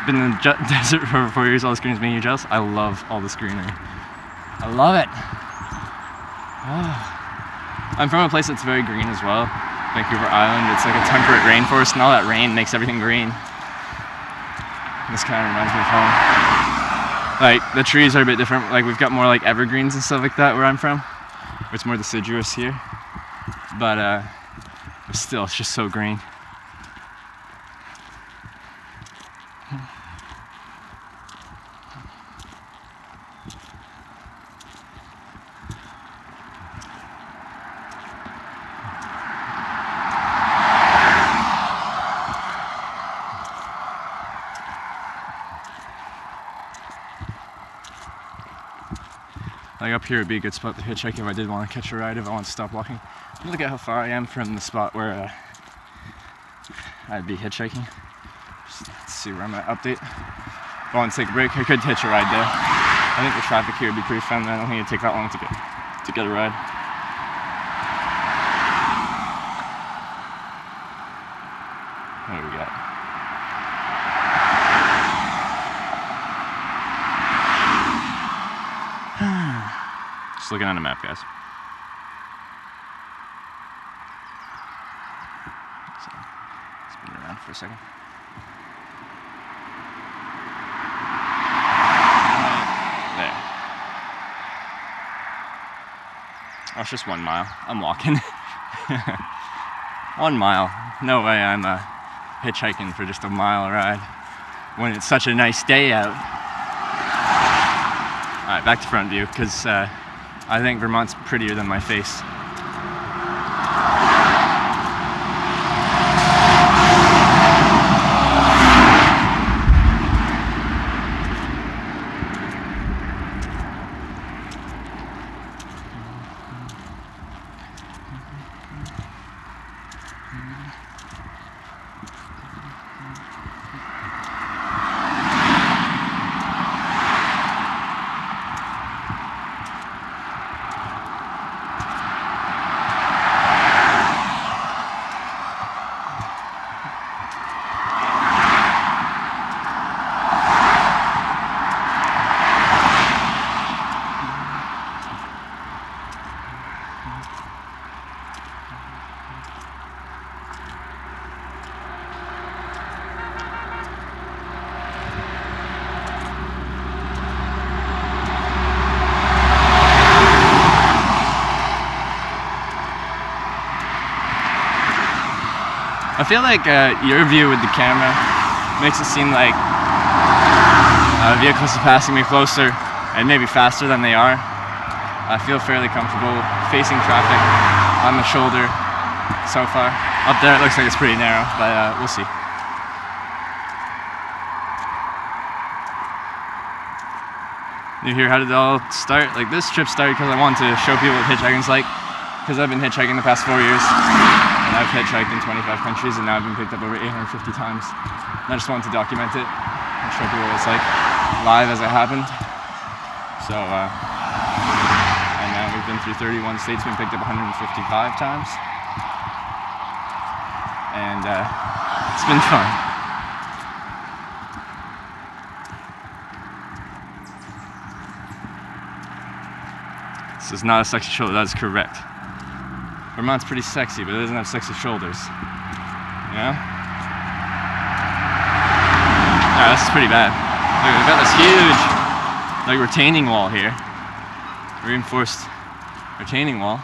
Been in the desert for 4 years. All this greenery is making you jealous. I love all this greenery. I love it. Oh. I'm from a place that's very green as well, Vancouver Island. It's like a temperate rainforest, and all that rain makes everything green. This kind of reminds me of home. Like the trees are a bit different. Like we've got more like evergreens and stuff like that where I'm from. It's more deciduous here, but still, it's just so green. Like up here would be a good spot to hitchhike if I did want to catch a ride, if I want to stop walking. Look at how far I am from the spot where I'd be hitchhiking. Just let's see where I'm at. Update. If I want to take a break, I could hitch a ride there. I think the traffic here would be pretty friendly. I don't think it'd take that long to get a ride. What do we got? Just looking on the map, guys. So, spin it around for a second. There. Oh, it's just 1 mile. I'm walking. 1 mile. No way I'm hitchhiking for just a mile ride when it's such a nice day out. Alright, back to front view, because I think Vermont's prettier than my face. I feel like your view with the camera makes it seem like vehicles are passing me closer and maybe faster than they are. I feel fairly comfortable facing traffic on the shoulder so far. Up there it looks like it's pretty narrow, but we'll see. You hear how did it all start? Like this trip started because I wanted to show people what hitchhiking's like, because I've been hitchhiking the past 4 years. And I've hitchhiked in 25 countries, and now I've been picked up over 850 times. And I just wanted to document it and show people what it's like live as it happened. So, and now we've been through 31 states, been picked up 155 times. And it's been fun. This is not a sexy shoulder, that is correct. Vermont's pretty sexy, but it doesn't have sexy shoulders. You know? Alright, this is pretty bad. Look, we've got this huge, like, retaining wall here. Reinforced retaining wall.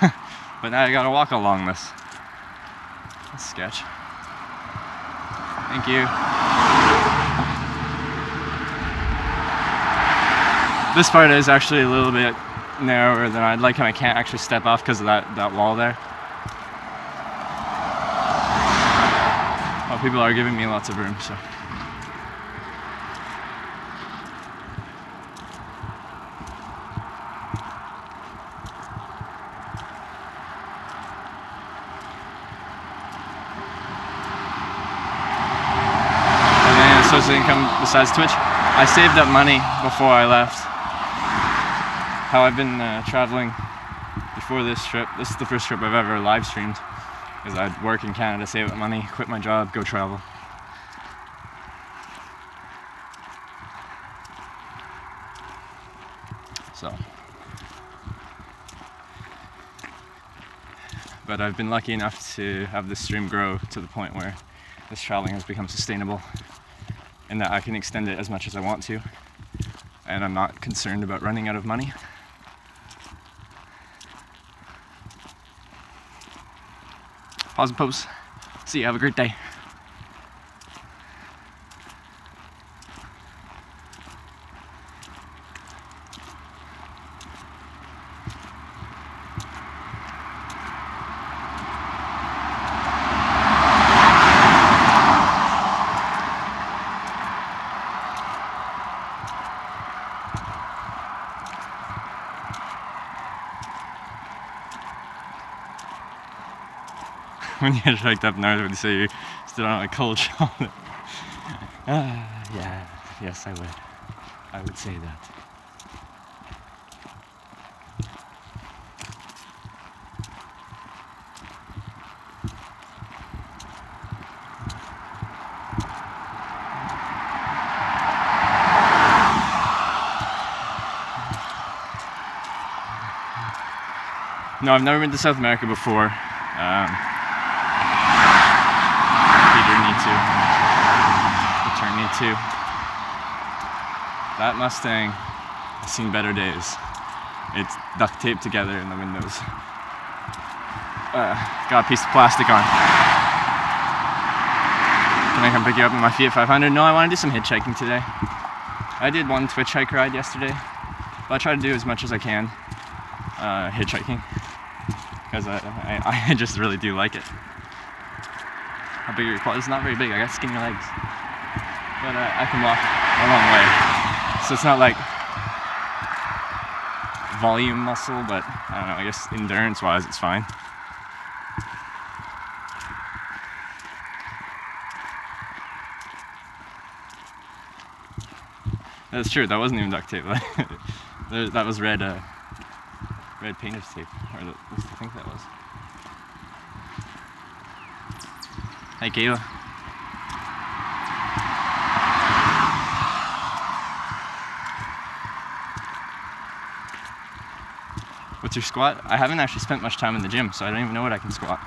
But now I gotta walk along this. That's sketch. Thank you. This part is actually a little bit narrower than I'd like, and I can't actually step off because of that wall there. Well, people are giving me lots of room, so. source of income besides Twitch. I saved up money before I left. How I've been traveling before this trip. This is the first trip I've ever live streamed, because I'd work in Canada, save up money, quit my job, go travel. So, but I've been lucky enough to have this stream grow to the point where this traveling has become sustainable and that I can extend it as much as I want to, and I'm not concerned about running out of money. Pause and pose. See you, have a great day. When you hiked up north, would you say you stood on a cold shoulder? Yeah, yes, I would. I would say that. No, I've never been to South America before. Need to. That Mustang has seen better days. It's duct taped together in the windows. Got a piece of plastic on. Can I come pick you up in my Fiat 500? No, I want to do some hitchhiking today. I did one Twitch hike ride yesterday, but I try to do as much as I can hitchhiking, because I just really do like it. How big are your quads? It's not very big. I got skinny legs. But I can walk a long way. So it's not like volume muscle, but I don't know, I guess endurance-wise it's fine. That's true, that wasn't even duct tape. That was red painter's tape, or at least I think that was. Hey, Kayla. What's your squat? I haven't actually spent much time in the gym, so I don't even know what I can squat.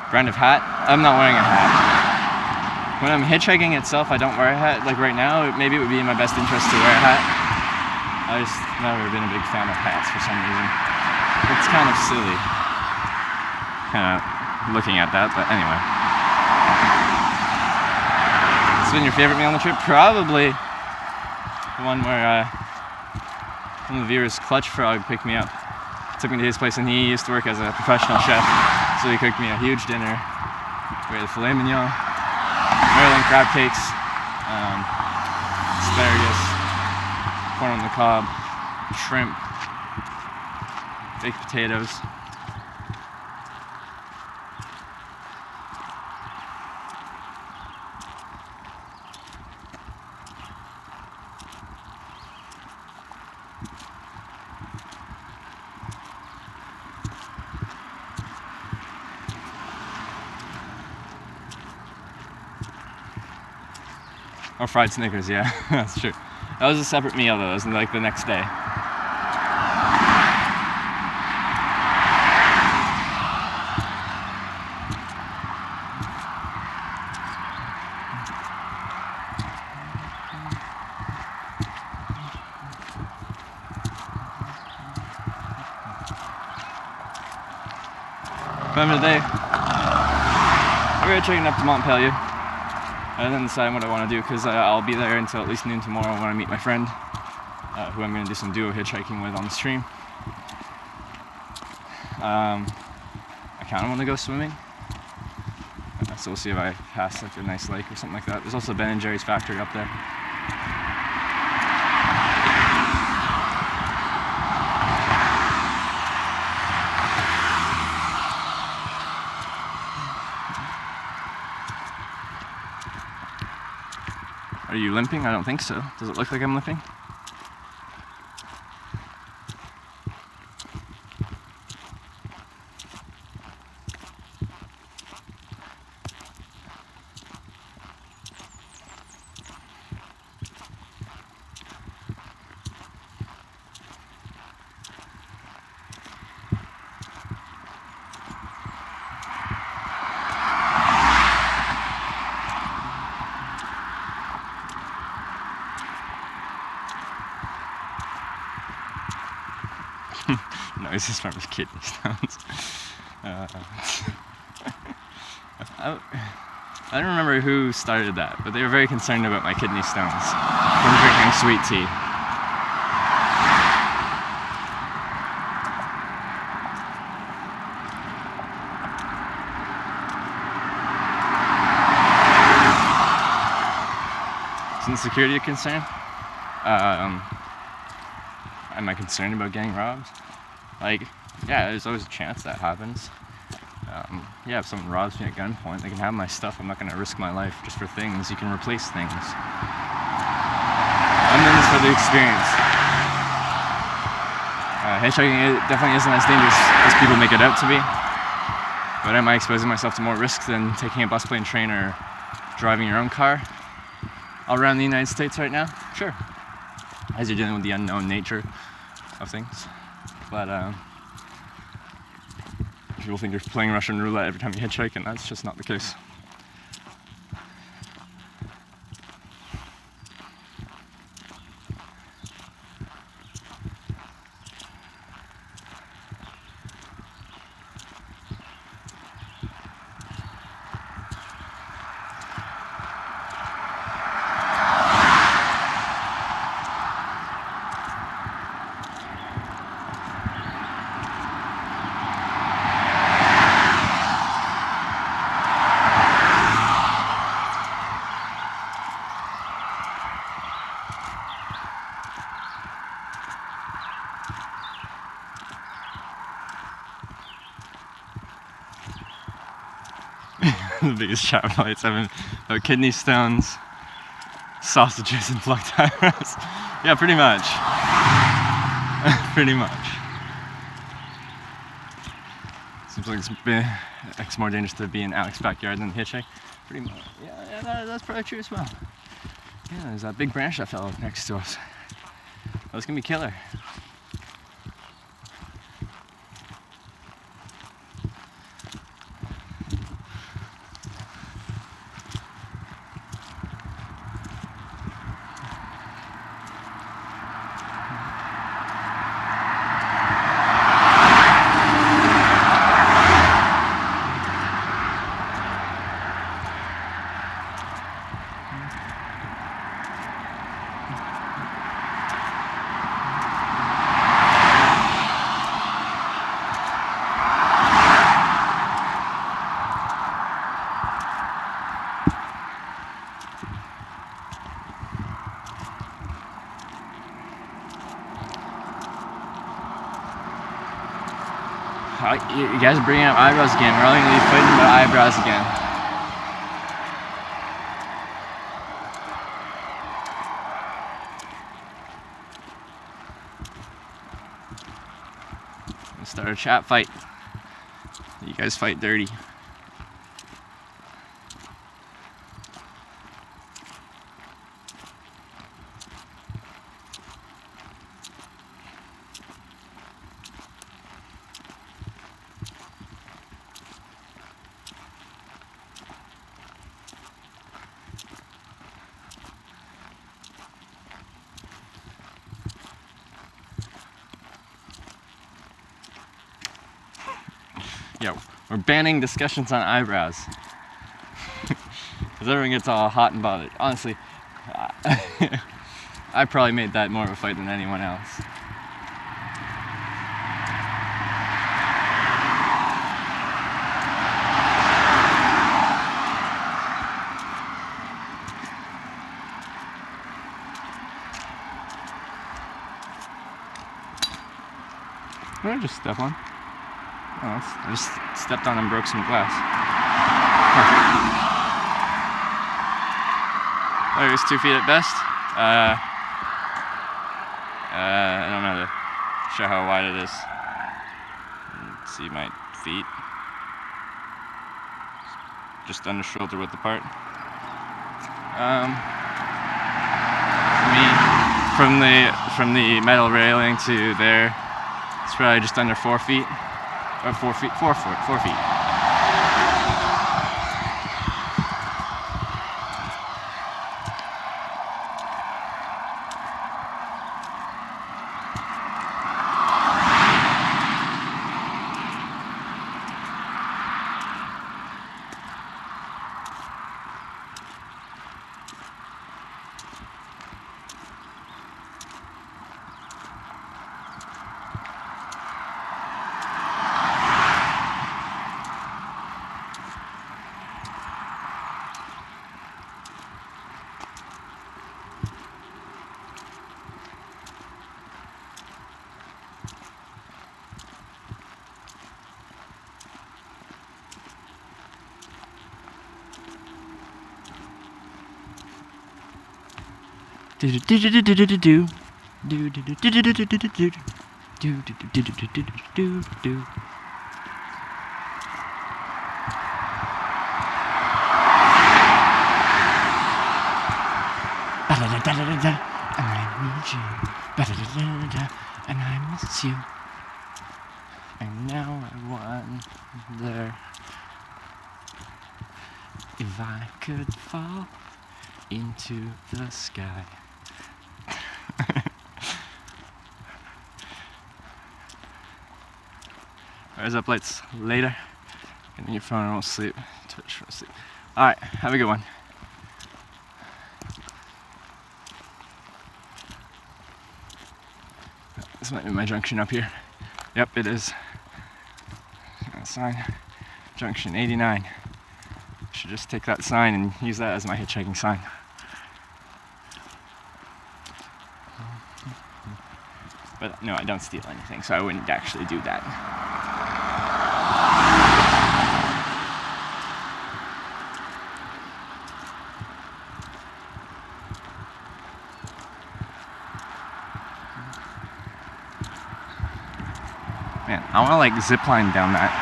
Brand of hat? I'm not wearing a hat. When I'm hitchhiking itself, I don't wear a hat. Like right now, maybe it would be in my best interest to wear a hat. I just never been a big fan of hats for some reason. It's kind of silly, kind of looking at that, but anyway. What's been your favorite meal on the trip? Probably the one where one of the viewers, Clutch Frog, picked me up. Took me to his place, and he used to work as a professional chef, so he cooked me a huge dinner. We had filet mignon, Maryland crab cakes, asparagus, corn on the cob, shrimp, baked potatoes. Or fried Snickers, yeah, that's true. That was a separate meal though, it was like the next day. Time of the day. We're checking up to Montpelier. And then decide what I want to do, because I'll be there until at least noon tomorrow when I meet my friend, who I'm going to do some duo hitchhiking with on the stream. I kind of want to go swimming, so we'll see if I pass like a nice lake or something like that. There's also Ben & Jerry's factory up there. Are you limping? I don't think so. Does it look like I'm limping? Noises from his kidney stones. I don't remember who started that, but they were very concerned about my kidney stones from drinking sweet tea. Isn't security a concern? Am I concerned about getting robbed? Like, yeah, there's always a chance that happens. Yeah, if someone robs me at gunpoint, they can have my stuff. I'm not going to risk my life just for things. You can replace things. I'm in this for the experience. Hitchhiking definitely isn't as dangerous as people make it out to be. But am I exposing myself to more risks than taking a bus, plane, train, or driving your own car all around the United States right now? Sure. As you're dealing with the unknown nature of things. But people think you're playing Russian roulette every time you hitchhike, and that's just not the case. The biggest chat fights I've been about kidney stones, sausages, and plucked eyebrows. Yeah, pretty much. Pretty much. Seems like it's more dangerous to be in Alex's backyard than hitchhike. Pretty much. Yeah, that's probably true as well. Yeah, there's that big branch that fell next to us. That's gonna be killer. You guys are bringing up eyebrows again. We're only going to be fighting about eyebrows again. Let's start a chat fight. You guys fight dirty. Yeah, we're banning discussions on eyebrows. Because everyone gets all hot and bothered. Honestly, I probably made that more of a fight than anyone else. What did I just step on? Oh, I just stepped on and broke some glass. Huh. There's 2 feet at best. I don't know how to show how wide it is. Let's see my feet. Just under shoulder width apart. From the metal railing to there, it's probably just under 4 feet, or 4 feet. And I need you, and I miss you, and now I wonder if I could fall into the sky. Rise up lights later. And your phone won't sleep. Twitch won't sleep. Alright, have a good one. This might be my junction up here. Yep, it is. Sign. Junction 89. Should just take that sign and use that as my hitchhiking sign. But no, I don't steal anything, so I wouldn't actually do that. Man, I want to like zip line down that.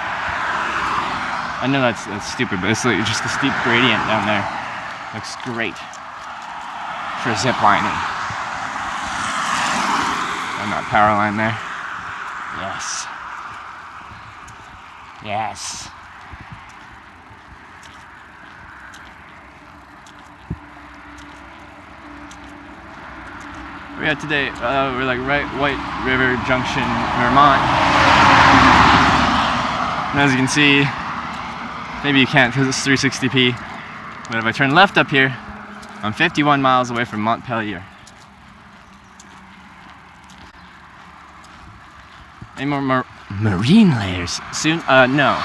I know that's stupid, but it's like just a steep gradient down there. Looks great for zip lining. And that power line there. Yes. Yes. We're at today, we're like right White River Junction, Vermont. And as you can see, maybe you can't because it's 360p, but if I turn left up here, I'm 51 miles away from Montpelier. Any more marine layers soon? No.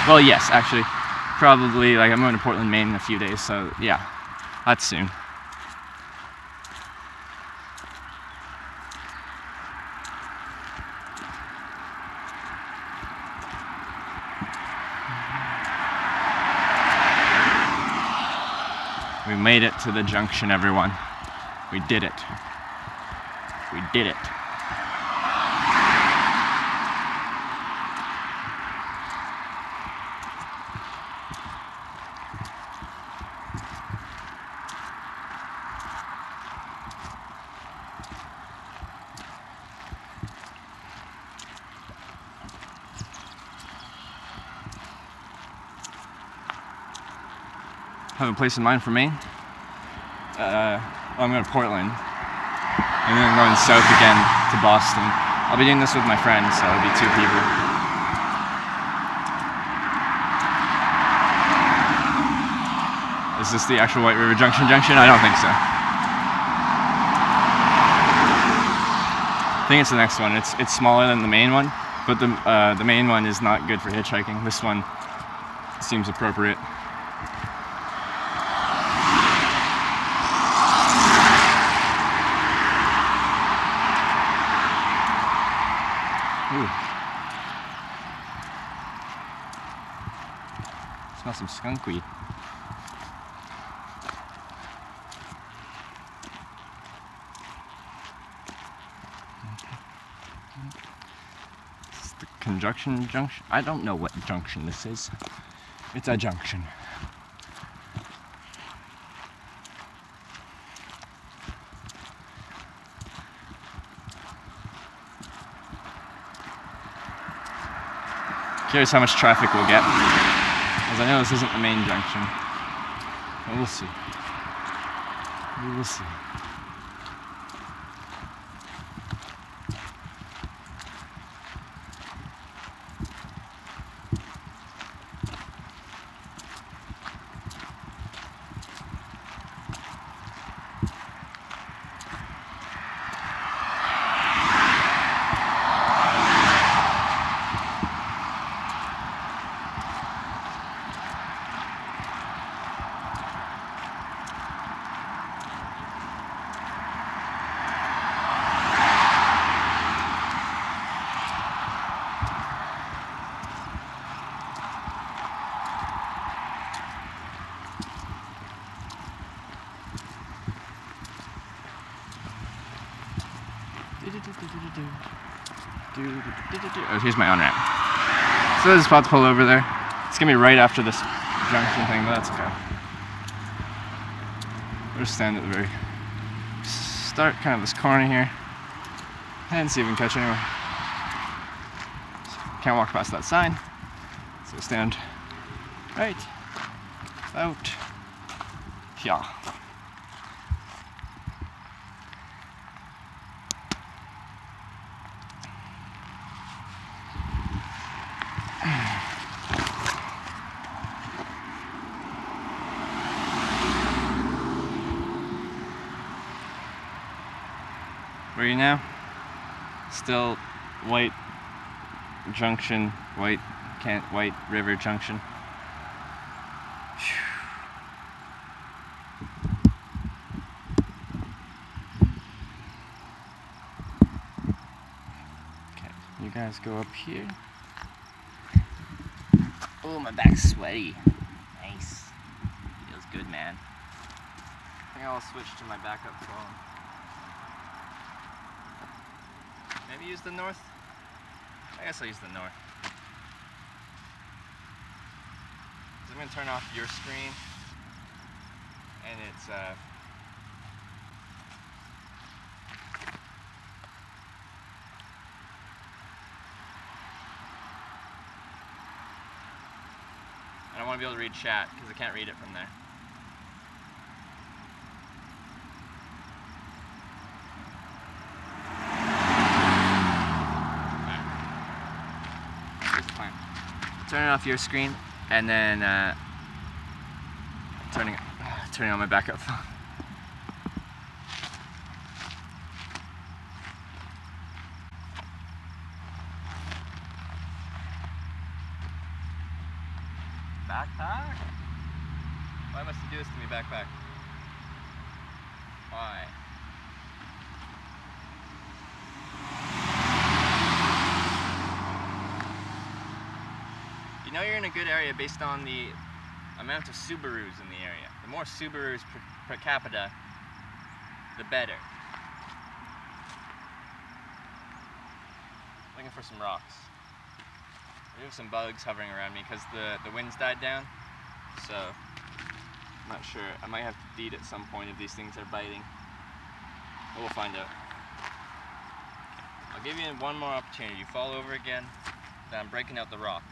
Well, yes, actually. Probably, like, I'm going to Portland, Maine in a few days, so yeah, that's soon. We made it to the junction, everyone. We did it. We did it. Have a place in mind for Maine. I'm going to Portland, and then I'm going south again to Boston. I'll be doing this with my friends, so it'll be 2 people. Is this the actual White River Junction? I don't think so. I think it's the next one. It's smaller than the main one, but the main one is not good for hitchhiking. This one seems appropriate. Ooh. Smell some skunk weed. It's the Junction. I don't know what junction this is. It's a junction. Curious how much traffic we'll get, as I know this isn't the main junction. But we'll see. We will see. Oh, here's my on-ramp. So there's a spot to pull over there. It's gonna be right after this junction thing, but that's okay. We'll just stand at the very start, kind of this corner here, and see if we can catch anyone. Can't walk past that sign, so we'll stand right out here. Where are you now? Still White Junction, White River Junction. Okay, you guys go up here.
Oh, my back's sweaty. Nice. Feels good, man.
I think I'll switch to my backup phone. Maybe use the north? I guess I'll use the north. I'm going to turn off your screen, and it's I don't want to be able to read chat because I can't read it from there. Turning off your screen, and then turning on my backup phone. Backpack? Why must you do this to me, backpack? Why? You know you're in a good area based on the amount of Subarus in the area. The more Subarus per capita, the better. Looking for some rocks. We have some bugs hovering around me because the wind's died down. So, I'm not sure. I might have to deed at some point if these things are biting. But we'll find out. I'll give you one more opportunity. You fall over again, then I'm breaking out the rocks.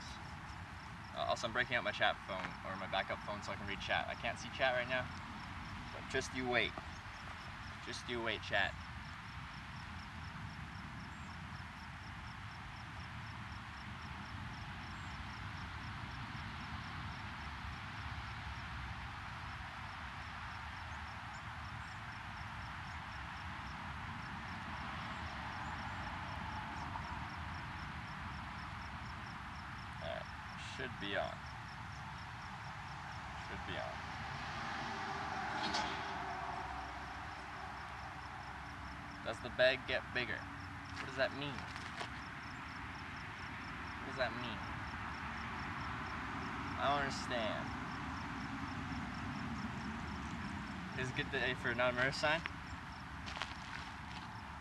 Also, I'm breaking out my chat phone, or my backup phone, so I can read chat. I can't see chat right now, but just you wait. Just you wait, chat. Should be on. Should be on. Does the bag get bigger? What does that mean? What does that mean? I don't understand. Is it a good day for not a mirror sign?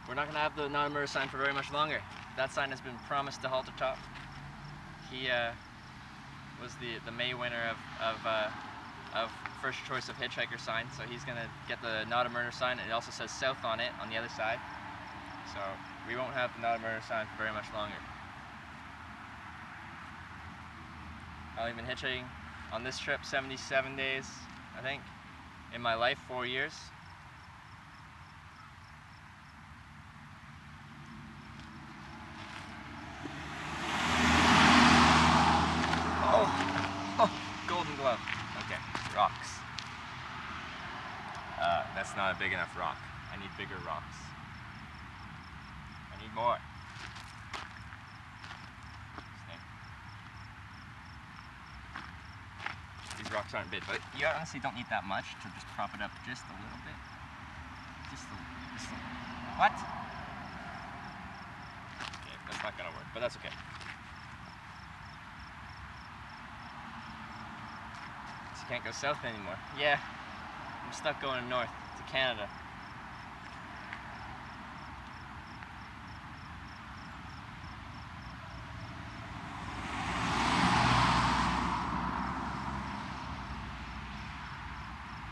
we're not gonna have the not a murder sign for very much longer. That sign has been promised to Halter Top. He was the May winner of first choice of hitchhiker sign, so he's gonna get the not a murder sign. It also says south on it on the other side, so we won't have the not a murder sign for very much longer. I've been hitchhiking on this trip 77 days, I think, in my life, 4 years. Oh, golden glove. Okay, rocks. That's not a big enough rock. I need bigger rocks. I need more. These rocks aren't big, but you honestly don't need that much to just prop it up just a little bit. Just a what? Okay, that's not gonna work, but that's okay. So you can't go south anymore. Yeah, I'm stuck going north to Canada.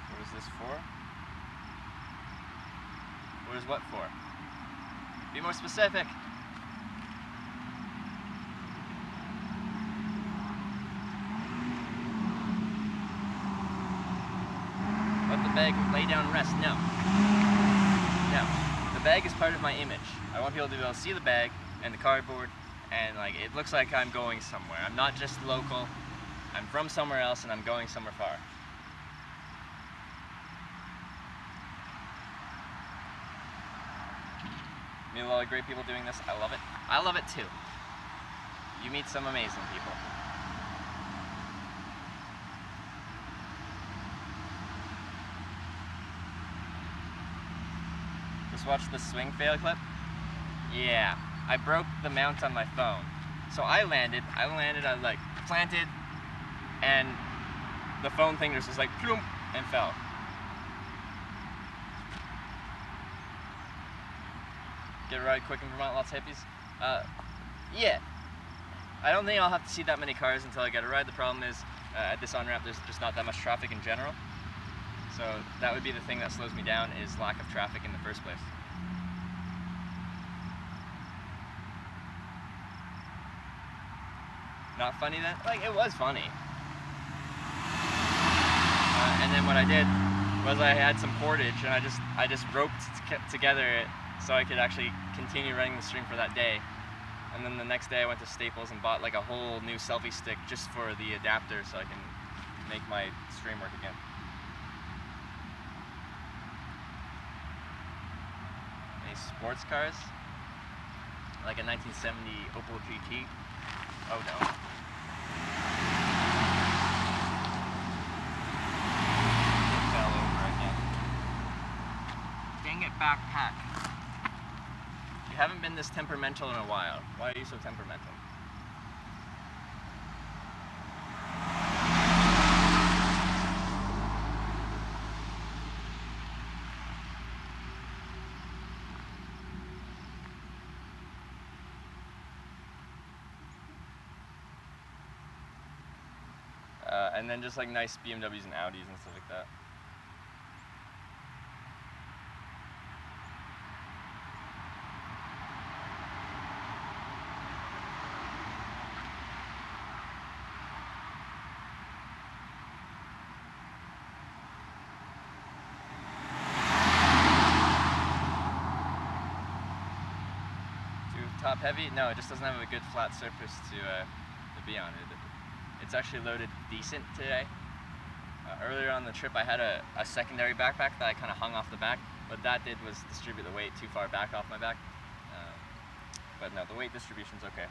What is this for? What is what for? Be more specific. Let the bag lay down and rest. No. No. The bag is part of my image. I want people to be able to see the bag and the cardboard, and like it looks like I'm going somewhere. I'm not just local. I'm from somewhere else and I'm going somewhere far. Meet a lot of great people doing this. I love it. I love it too. You meet some amazing people. Just watch the swing fail clip. Yeah, I broke the mount on my phone. So I landed, I like planted, and the phone thing just was like, ploom, and fell. Get a ride quick in Vermont, lots of hippies. Yeah. I don't think I'll have to see that many cars until I get a ride. The problem is, at this on-ramp, there's just not that much traffic in general. So that would be the thing that slows me down, is lack of traffic in the first place. Not funny then? Like, it was funny. And then what I did was I had some cordage, and I just roped together it so I could actually continue running the stream for that day. And then the next day I went to Staples and bought like a whole new selfie stick just for the adapter so I can make my stream work again. Any sports cars? Like a 1970 Opel GT? Oh no. It fell over again. Dang it, backpack. You haven't been this temperamental in a while. Why are you so temperamental? And then just like nice BMWs and Audis and stuff like that. Top heavy? No, it just doesn't have a good flat surface to be on it. It's actually loaded decent today. Earlier on the trip I had a secondary backpack that I kind of hung off the back. What that did was distribute the weight too far back off my back. But no, the weight distribution's okay.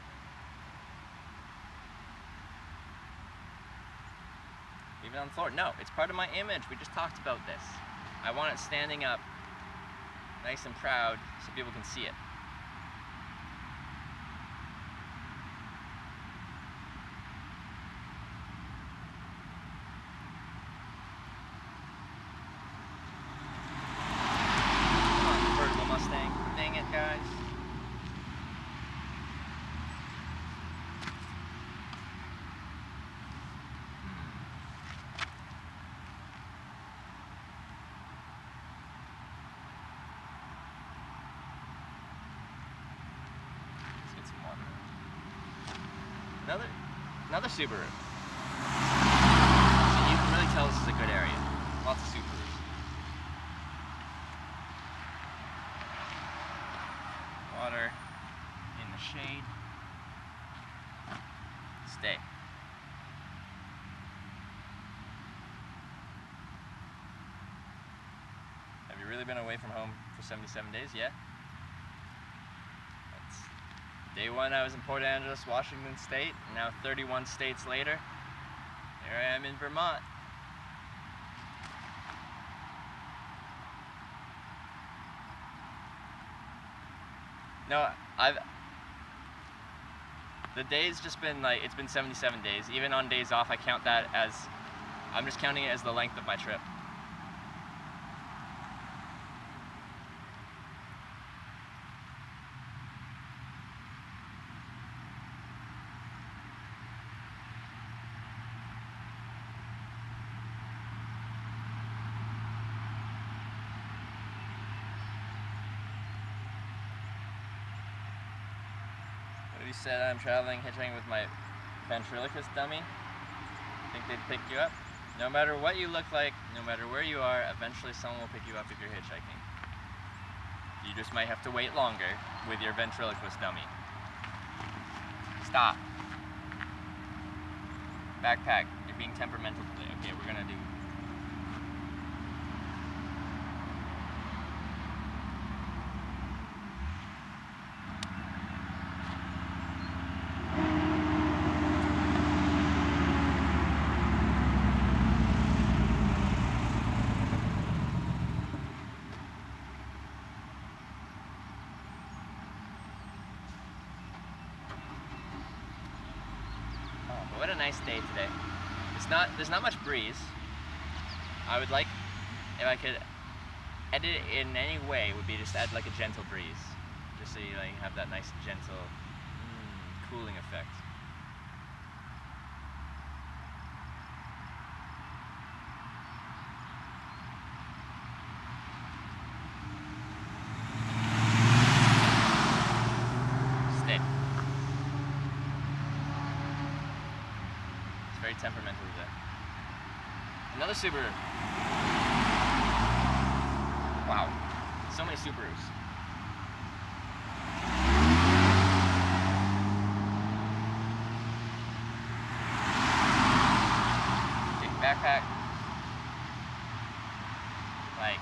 Even on the floor? No, it's part of my image. We just talked about this. I want it standing up, nice and proud, so people can see it. Dang it, guys. Another Subaru. So you can really tell this is a good area. Lots of Subarus. Water in the shade. Stay. Have you really been away from home for 77 days? Yeah? That's day one I was in Port Angeles, Washington State, and now 31 states later, here I am in Vermont. No, the day's just been like, it's been 77 days. Even on days off, I count that as, I'm just counting it as the length of my trip. You said I'm traveling, hitchhiking with my ventriloquist dummy. Think they'd pick you up? No matter what you look like, no matter where you are, eventually someone will pick you up if you're hitchhiking. You just might have to wait longer with your ventriloquist dummy. Stop. Backpack, you're being temperamental today. Okay, we're gonna do. What a nice day today. There's not much breeze. I would like, if I could edit it in any way, would be just add like a gentle breeze. Just so you like have that nice gentle cooling effect. Very temperamental today. Another Subaru. Wow, so many Subarus. Okay, backpack. Like,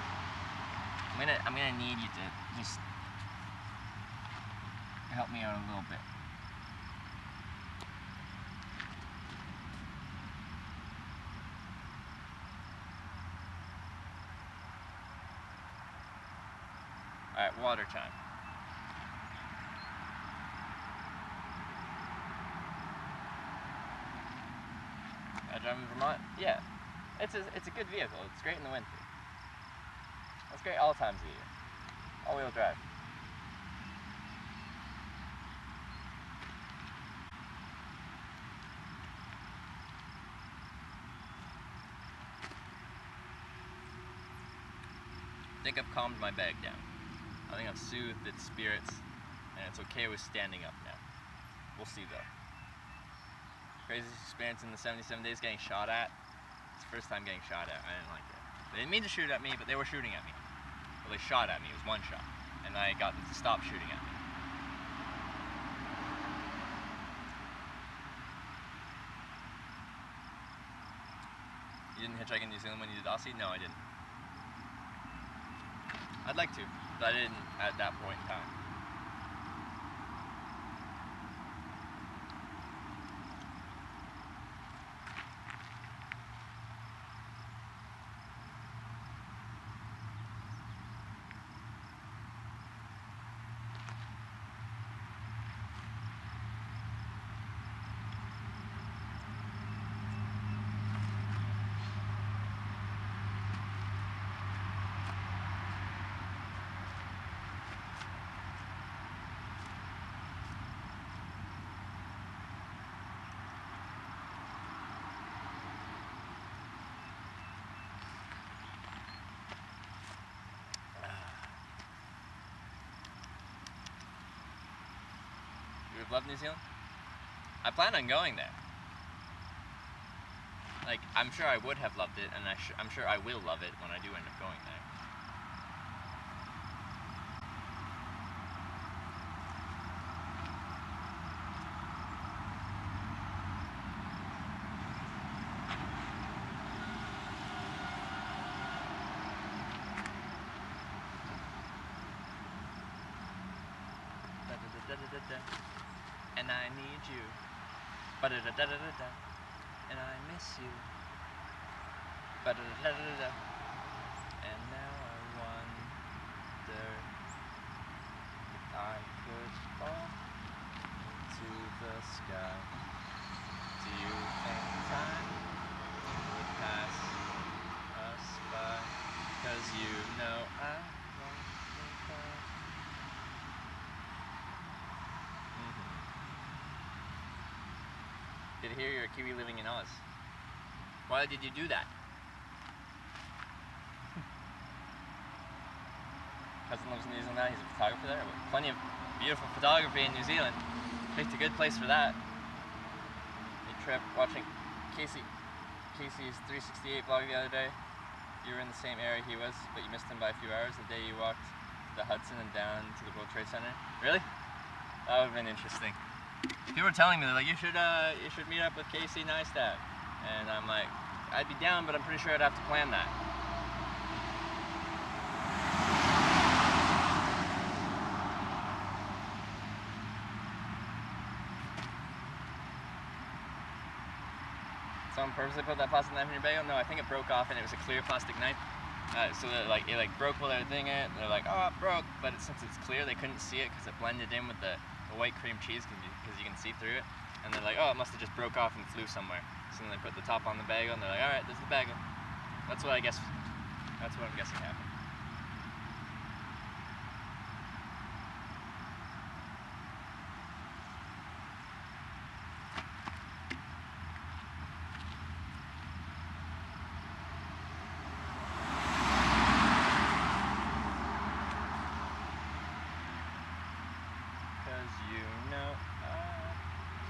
I'm gonna need you to just help me out a little bit. Alright, water time. I drive in Vermont? Yeah. It's a good vehicle. It's great in the winter. It's great all times of the year. All-wheel drive. I think I've calmed my bag down. I think I've soothed its spirits, and it's okay with standing up now. We'll see though. Craziest experience in the 77 days getting shot at. It's the first time getting shot at. I didn't like it. They didn't mean to shoot at me, but they were shooting at me. Well, they shot at me. It was one shot. And I got them to stop shooting at me. You didn't hitchhike in New Zealand when you did Aussie? No, I didn't. I'd like to, but I didn't at that point in time. You would love New Zealand? I plan on going there. Like, I'm sure I would have loved it, and I'm sure I will love it when I do end up going there. And I need you. Ba-da-da-da-da-da. And I miss you. Ba-da-da-da-da-da. And now I wonder if I could fall to the sky. Do you think time would pass us by? 'Cause you know I won't think of. Did hear you're a Kiwi living in Oz. Why did you do that? Cousin lives in New Zealand now, he's a photographer there. Plenty of beautiful photography in New Zealand. Picked a good place for that. A trip watching Casey's 368 vlog the other day. You were in the same area he was, but you missed him by a few hours the day you walked to the Hudson and down to the World Trade Center. Really? That would have been interesting. People were telling me, they're like, you should meet up with Casey Neistat. And I'm like, I'd be down, but I'm pretty sure I'd have to plan that. Someone purposely put that plastic knife in your bagel? No, I think it broke off and it was a clear plastic knife. So that it broke while they were doing it. They're like, oh, it broke, but since it's clear, they couldn't see it because it blended in with the white cream cheese because you can see through it. And they're like, oh, it must have just broke off and flew somewhere. So then they put the top on the bagel and they're like, all right, this is the bagel. That's what I'm guessing happened.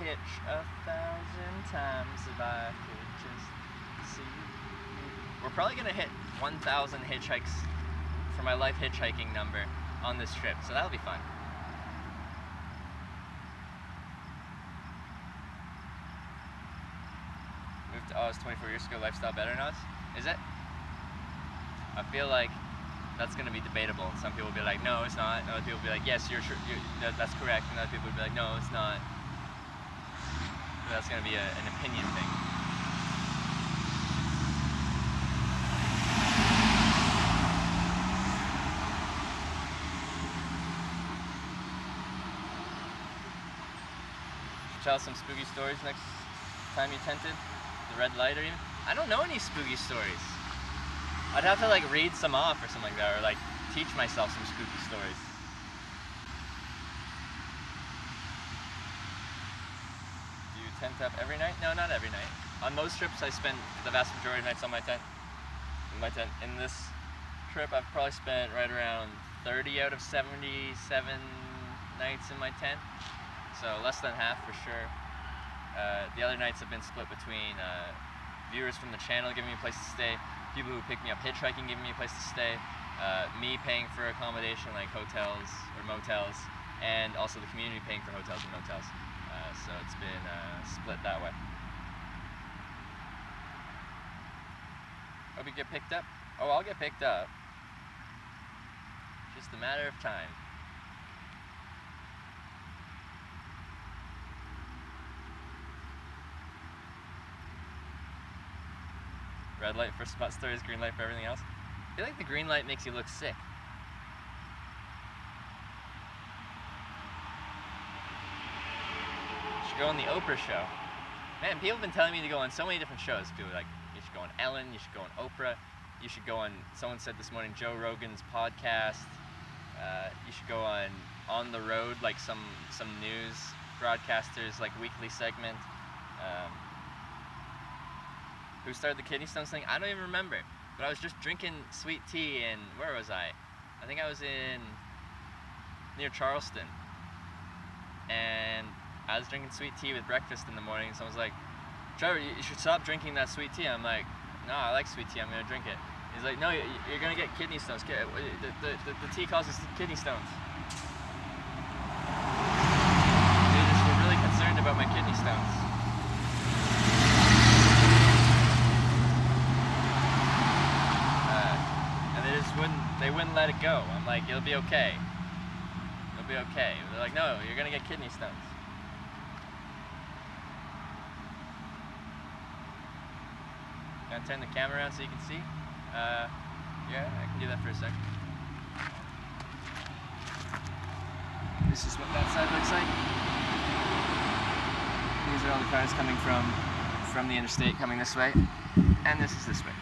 Hitch 1,000 times if I could just see you. We're probably gonna hit 1,000 hitchhikes for my life hitchhiking number on this trip, so that'll be fun. Moved to Oz 24 years ago, lifestyle better in Oz? Is it? I feel like that's gonna be debatable. Some people will be like, no, it's not. And other people will be like, yes, that's correct. And other people will be like, no, it's not. That's going to be an opinion thing. Should tell some spooky stories next time you tented? The red light or even? I don't know any spooky stories. I'd have to read some off or something like that, or teach myself some spooky stories. Tent up every night? No, not every night. On most trips, I spend the vast majority of nights on my tent. In this trip, I've probably spent right around 30 out of 77 nights in my tent. So less than half for sure. The other nights have been split between viewers from the channel giving me a place to stay, people who pick me up hitchhiking giving me a place to stay, me paying for accommodation like hotels or motels, and also the community paying for hotels and motels. So it's been split that way. Hope you get picked up. Oh, I'll get picked up. Just a matter of time. Red light for spot stories, green light for everything else. I feel like the green light makes you look sick. Go on the Oprah show. Man, people have been telling me to go on so many different shows. People are like, you should go on Ellen, you should go on Oprah, you should go on, someone said this morning, Joe Rogan's podcast. You should go on the road, like some news broadcasters, weekly segment. Who started the kidney stones thing? I don't even remember. But I was just drinking sweet tea in, where was I? I think I was near Charleston. And I was drinking sweet tea with breakfast in the morning, and someone's like, Trevor, you should stop drinking that sweet tea. I'm like, no, I like sweet tea, I'm gonna drink it. He's like, no, you're gonna get kidney stones. The tea causes kidney stones. They just were really concerned about my kidney stones. And they wouldn't let it go. I'm like, it'll be okay. It'll be okay. They're like, no, you're gonna get kidney stones. Gonna turn the camera around so you can see. Yeah, I can do that for a sec. This is what that side looks like. These are all the cars coming from the interstate coming this way, and this is this way.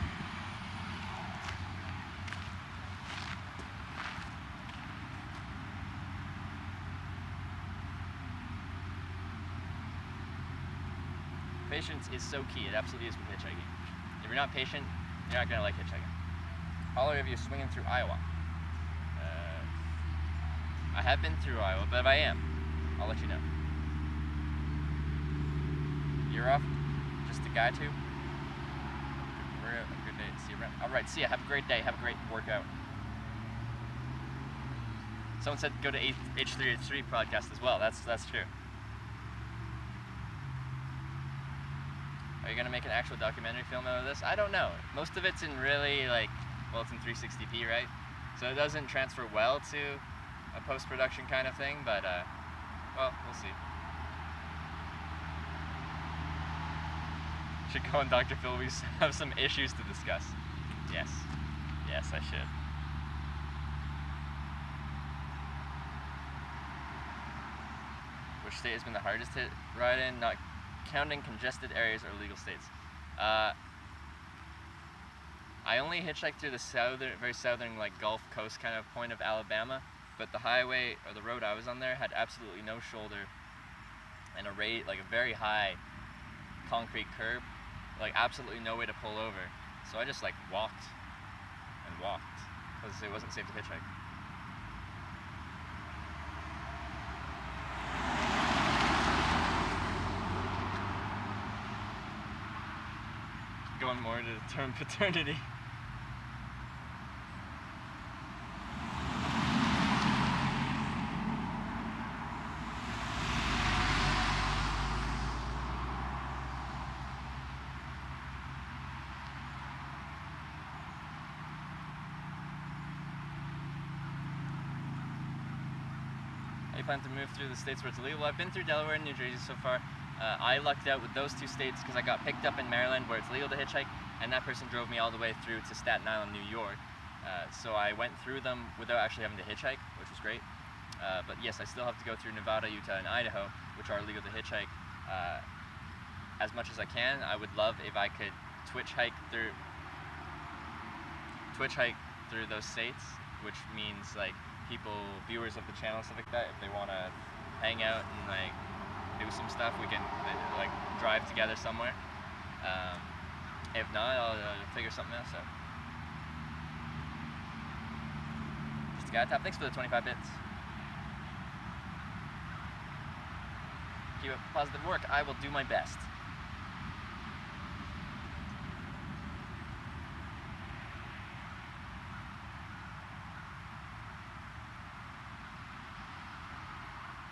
Patience is so key. It absolutely is with hitchhiking. If you're not patient, you're not gonna like hitchhiking. All of you swinging through Iowa. I have been through Iowa, but if I am, I'll let you know. You're off, just a guy too. A good day. See you around. All right, see ya. Have a great day. Have a great workout. Someone said go to H3H3 podcast as well. That's true. Are you gonna make an actual documentary film out of this? I don't know. Most of it's in really it's in 360p, right? So it doesn't transfer well to a post-production kind of thing, but well, we'll see. Should go on Dr. Phil. We have some issues to discuss. Yes, I should. Which state has been the hardest hit ride in? Not counting congested areas or legal states. I only hitchhiked through the very southern Gulf Coast kind of point of Alabama, but the highway or the road I was on there had absolutely no shoulder and a very high concrete curb, absolutely no way to pull over. So I just walked and walked because it wasn't safe to hitchhike. Going more to the term paternity. How do you plan to move through the states where it's illegal? Well, I've been through Delaware and New Jersey so far. I lucked out with those two states because I got picked up in Maryland where it's legal to hitchhike, and that person drove me all the way through to Staten Island, New York. So I went through them without actually having to hitchhike, which was great. But yes, I still have to go through Nevada, Utah, and Idaho, which are legal to hitchhike. As much as I can, I would love if I could twitch hike through those states, which means viewers of the channel, stuff like that, if they want to hang out and do some stuff, we can drive together somewhere. If not, I'll figure something else out. Just a guy top. Thanks for the 25 bits. Keep up positive work. I will do my best.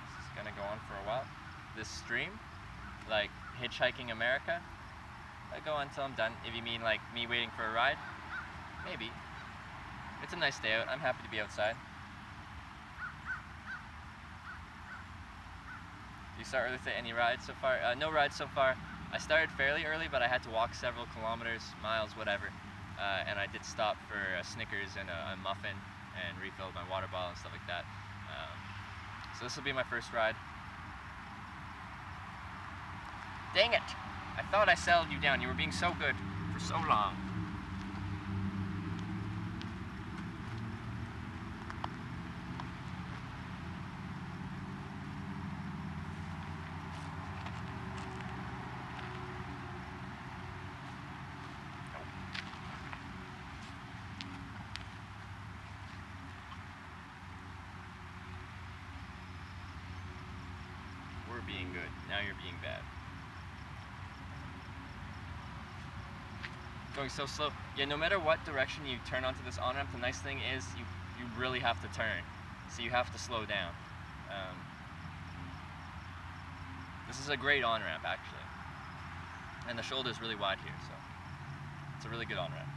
This is gonna go on for a while. This stream, Hitchhiking America, I go on until I'm done. If you mean me waiting for a ride, maybe. It's a nice day out. I'm happy to be outside. Do you start early to any rides so far? No rides so far. I started fairly early, but I had to walk several kilometers, miles, whatever. And I did stop for a Snickers and a muffin and refilled my water bottle and stuff like that. So this will be my first ride. Dang it! I thought I settled you down. You were being so good for so long. being good. Now you're being bad. Going so slow. Yeah, no matter what direction you turn onto this on-ramp, the nice thing is you really have to turn. So you have to slow down. This is a great on-ramp, actually. And the shoulder is really wide here, so it's a really good on-ramp.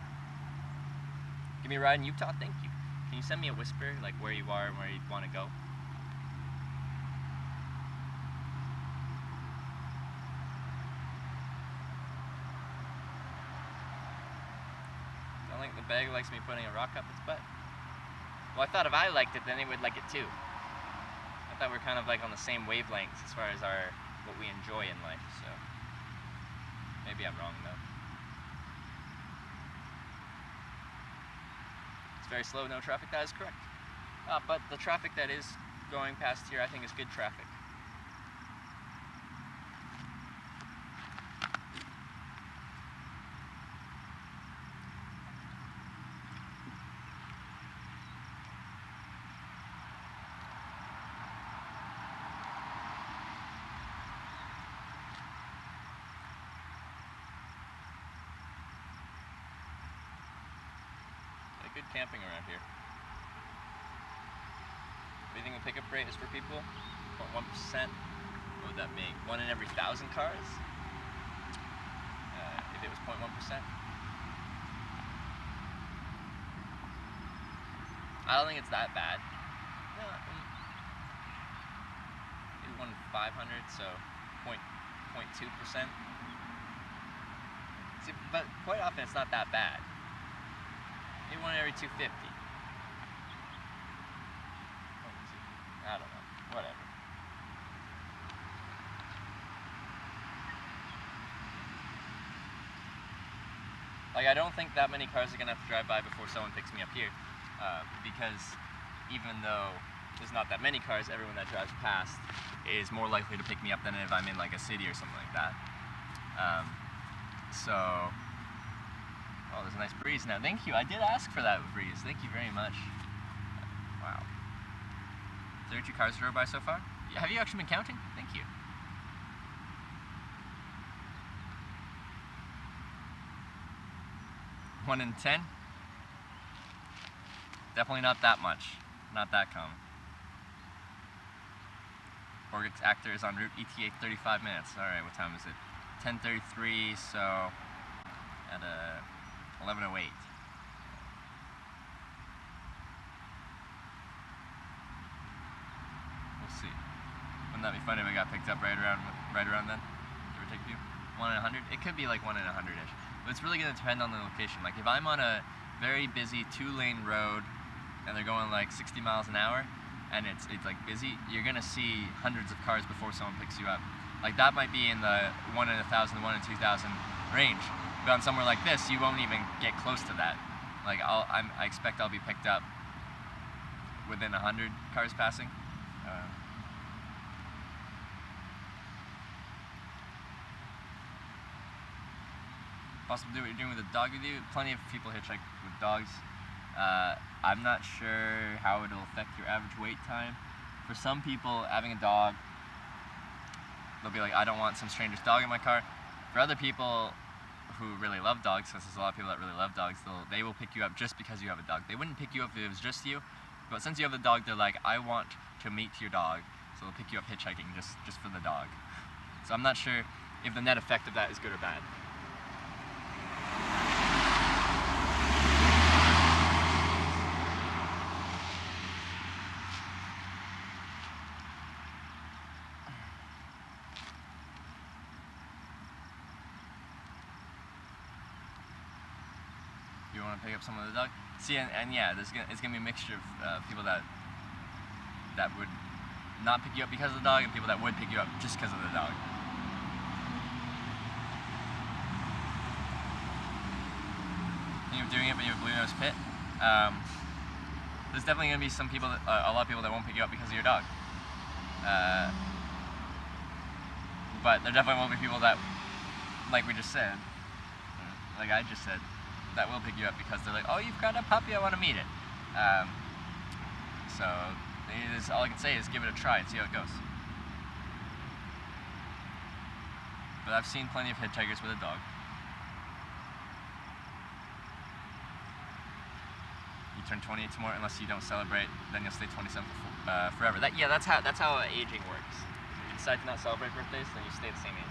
Give me a ride in Utah? Thank you. Can you send me a whisper, like where you are and where you want to go? I don't think the bag likes me putting a rock up its butt. Well, I thought if I liked it, then it would like it too. I thought we're kind of like on the same wavelengths as far as what we enjoy in life, so maybe I'm wrong though. It's very slow, no traffic, that is correct. But the traffic that is going past here, I think is good traffic. Good camping around here. What do you think the pickup rate is for people? 0.1%. What would that make? 1 in every 1,000 cars? If it was 0.1%. I don't think it's that bad. No, maybe 1 in 500, so 0.2%. See, but quite often it's not that bad. Maybe 1 every 250. I don't know. Whatever. Like, I don't think that many cars are gonna have to drive by before someone picks me up here, because even though there's not that many cars, everyone that drives past is more likely to pick me up than if I'm in like a city or something like that. Oh, there's a nice breeze now. Thank you. I did ask for that breeze. Thank you very much. Wow. 32 cars drove by so far? Yeah, have you actually been counting? Thank you. One in 10? Definitely not that much. Not that common. Borgix actor is en route, ETA 35 minutes. Alright, what time is it? 10:33, so at 11:08. We'll see. Wouldn't that be funny if I got picked up right around then? Give or take a few? 1 in 100? It could be like 1 in 100-ish. But it's really going to depend on the location. Like if I'm on a very busy 2-lane road and they're going like 60 miles an hour and it's like busy, you're going to see hundreds of cars before someone picks you up. Like that might be in the 1 in 1,000, 1 in 2,000 range. But on somewhere like this, you won't even get close to that. Like I expect I'll be picked up within 100 cars passing. Possible to do what you're doing with a dog with you. Plenty of people hitchhike with dogs. I'm not sure how it'll affect your average wait time. For some people, having a dog, they'll be like, I don't want some stranger's dog in my car. For other people who really love dogs, since there's a lot of people that really love dogs, they will pick you up just because you have a dog. They wouldn't pick you up if it was just you, but since you have the dog, they're like, I want to meet your dog, so they'll pick you up hitchhiking just for the dog. So I'm not sure if the net effect of that is good or bad. You want to pick up someone with a dog? See, and yeah, it's gonna be a mixture of people that would not pick you up because of the dog and people that would pick you up just because of the dog. Thinking of doing it, but you have a blue nose pit. There's definitely gonna be some people, a lot of people that won't pick you up because of your dog. But there definitely won't be people that, like we just said, like I just said, that will pick you up because they're like, oh, you've got a puppy, I want to meet it. So all I can say is give it a try and see how it goes. But I've seen plenty of hitchhikers with a dog. You turn 28 tomorrow, unless you don't celebrate, then you'll stay 27 forever. That's how aging works. If you decide to not celebrate birthdays, then you stay the same age.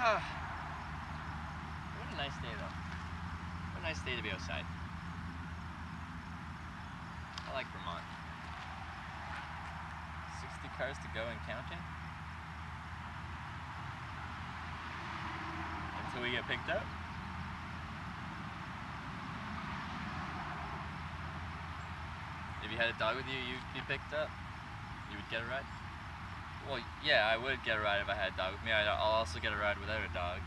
What a nice day, though. What a nice day to be outside. I like Vermont. 60 cars to go and counting. Until we get picked up. If you had a dog with you, you'd be picked up? You would get a ride? Well, yeah, I would get a ride if I had a dog with me. I'll also get a ride without a dog.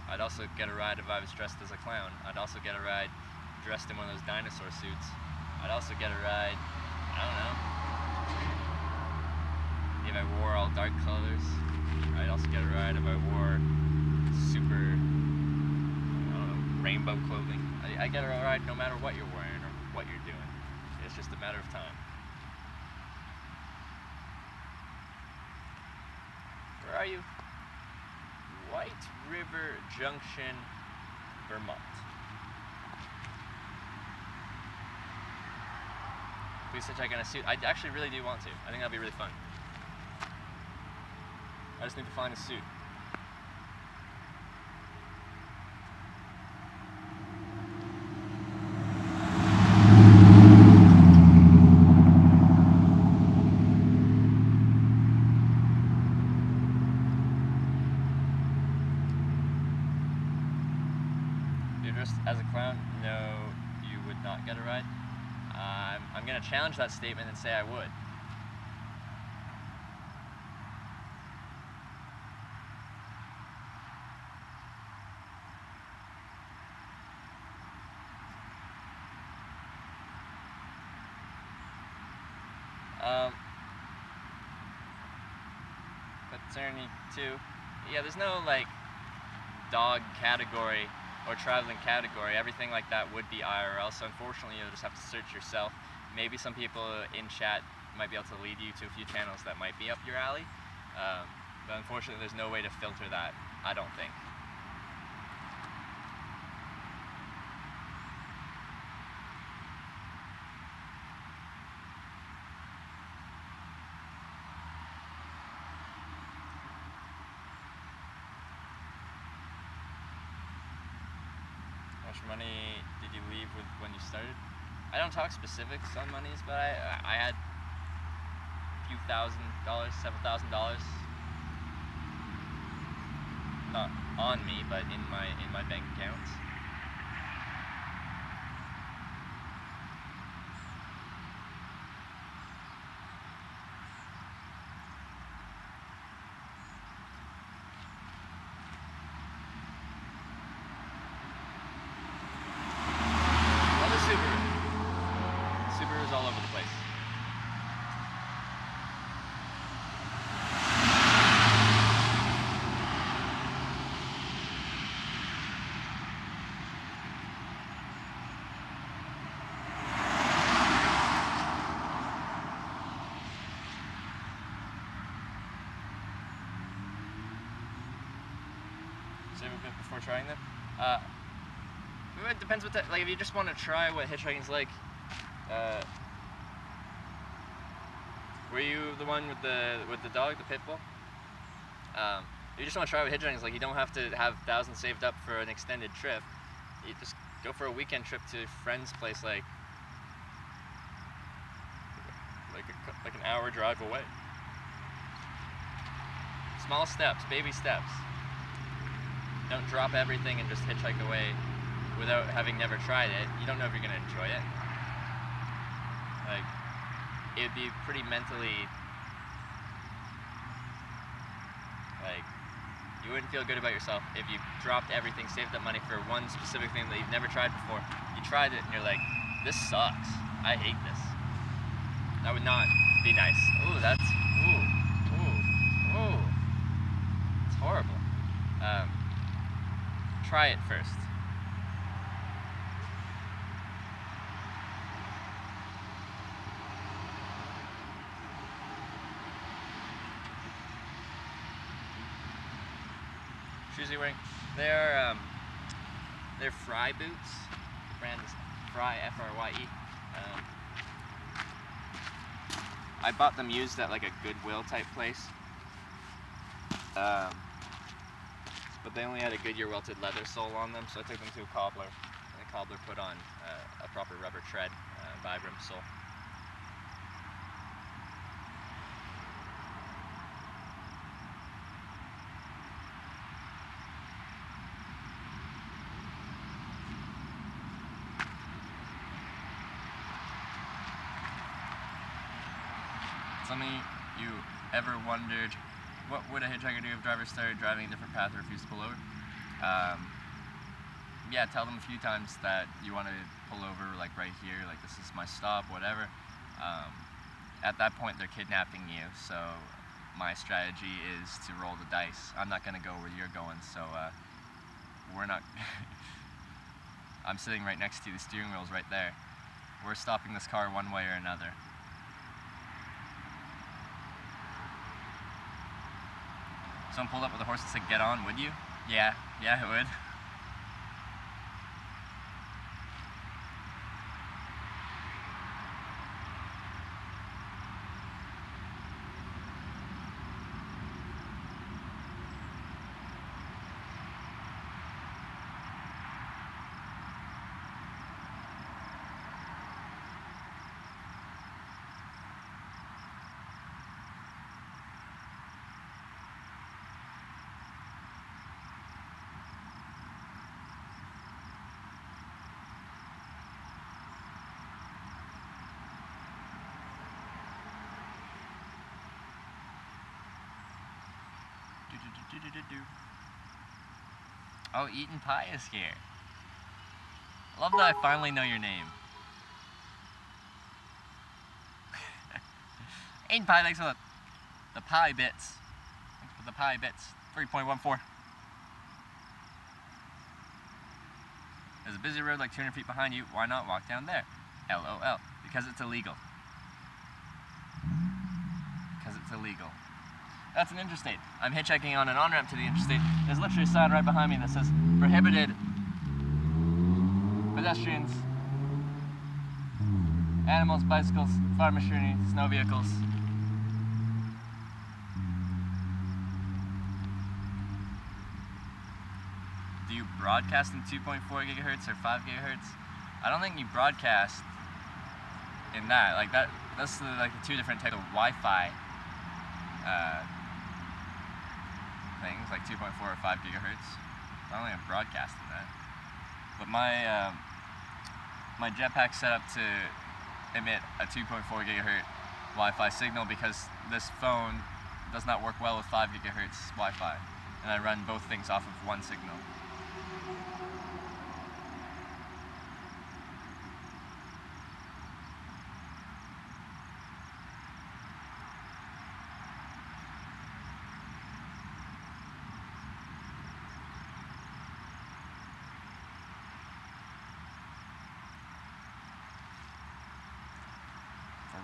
I'd also get a ride if I was dressed as a clown. I'd also get a ride dressed in one of those dinosaur suits. I'd also get a ride, I don't know, if I wore all dark colors. I'd also get a ride if I wore super, I don't know, rainbow clothing. I get a ride no matter what you're wearing or what you're doing. It's just a matter of time. Where are you? White River Junction, Vermont. Please hitchhike in a suit. I actually really do want to. I think that'd be really fun. I just need to find a suit. As a clown, no, you would not get a ride. I'm going to challenge that statement and say I would. Paternity 2. Yeah, there's no like dog category or traveling category. Everything like that would be IRL, so unfortunately you'll just have to search yourself. Maybe some people in chat might be able to lead you to a few channels that might be up your alley, but unfortunately there's no way to filter that, I don't think. How much money did you leave with when you started? I don't talk specifics on monies, but I had a few $1,000s, $7,000. Not on me, but in my bank accounts. Subarus all over the place. Save a bit before trying them. It depends what if you just want to try what hitchhiking's like. Were you the one with the dog, the pit bull? You just want to try what hitchhiking's like. You don't have to have thousands saved up for an extended trip. You just go for a weekend trip to a friend's place, like an hour drive away. Small steps, baby steps. Don't drop everything and just hitchhike away without having never tried it. You don't know if you're gonna enjoy it. Like, it'd be pretty mentally, like, you wouldn't feel good about yourself if you dropped everything, saved up money for one specific thing that you've never tried before. You tried it and you're like, this sucks. I hate this. That would not be nice. Ooh, that's, ooh. It's horrible. Try it first. Shoes you're wearing, they're Fry boots. The brand is Fry, F-R-Y-E. I bought them used at like a Goodwill type place, but they only had a Goodyear welted leather sole on them, so I took them to a cobbler, and the cobbler put on a proper rubber tread, Vibram sole. Some of you ever wondered, what would a hitchhiker do if drivers started driving a different path or refused to pull over? Yeah, tell them a few times that you want to pull over, like right here, like this is my stop, whatever. At that point, they're kidnapping you, so my strategy is to roll the dice. I'm not going to go where you're going, so we're not... I'm sitting right next to you, the steering wheel's right there. We're stopping this car one way or another. Someone pulled up with a horse and said, "Get on, would you?" Yeah, it would. Oh, Eaton Pie is here. I love that I finally know your name. Eaton Pie, thanks for the pie bits. Thanks for the pie bits. 3.14. There's a busy road like 200 feet behind you. Why not walk down there? LOL. Because it's illegal. Because it's illegal. That's an interstate. I'm hitchhiking on an on-ramp to the interstate. There's literally a sign right behind me that says, prohibited pedestrians, animals, bicycles, farm machinery, snow vehicles. Do you broadcast in 2.4 gigahertz or 5 gigahertz? I don't think you broadcast in that. Like that's like the two different types of Wi-Fi things, like 2.4 or 5 gigahertz. I don't think I'm broadcasting that. But my my jetpack's set up to emit a 2.4 gigahertz Wi-Fi signal because this phone does not work well with 5 gigahertz Wi-Fi, and I run both things off of one signal.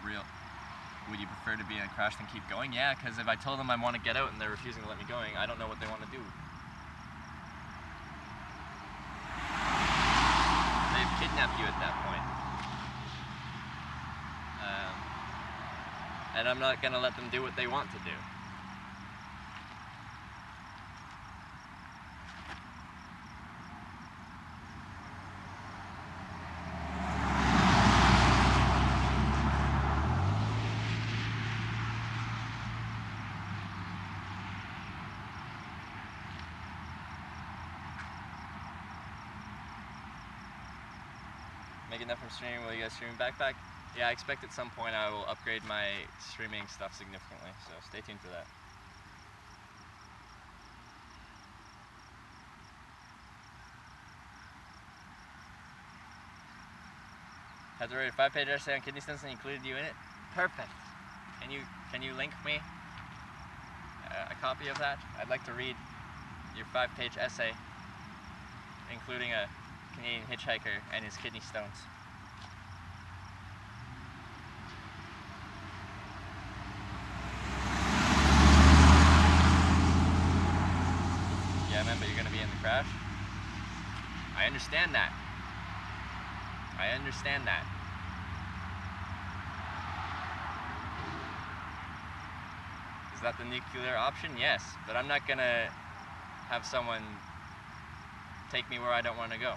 Real. Would you prefer to be in a crash than keep going? Yeah, because if I told them I want to get out and they're refusing to let me going, I don't know what they want to do. They've kidnapped you at that point. And I'm not going to let them do what they want to do. Making enough from streaming. Will you guys stream backpack? Yeah, I expect at some point I will upgrade my streaming stuff significantly, so stay tuned for that. Had to write a 5-page essay on kidney stones and included you in it? Perfect. Can you link me a copy of that? I'd like to read your 5-page essay, including a Canadian hitchhiker and his kidney stones. Yeah, man, but you're gonna be in the crash? I understand that. I understand that. Is that the nuclear option? Yes, but I'm not gonna have someone take me where I don't want to go.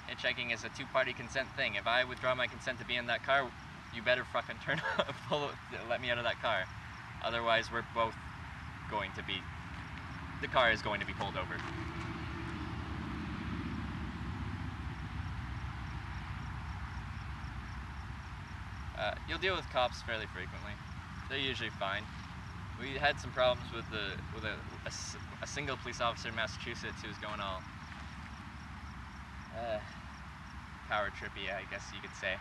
Hitchhiking is a two-party consent thing. If I withdraw my consent to be in that car, you better fucking let me out of that car. Otherwise, we're both going to be, the car is going to be pulled over. You'll deal with cops fairly frequently. They're usually fine. We had some problems with a single police officer in Massachusetts who was going all power trippy, I guess you could say.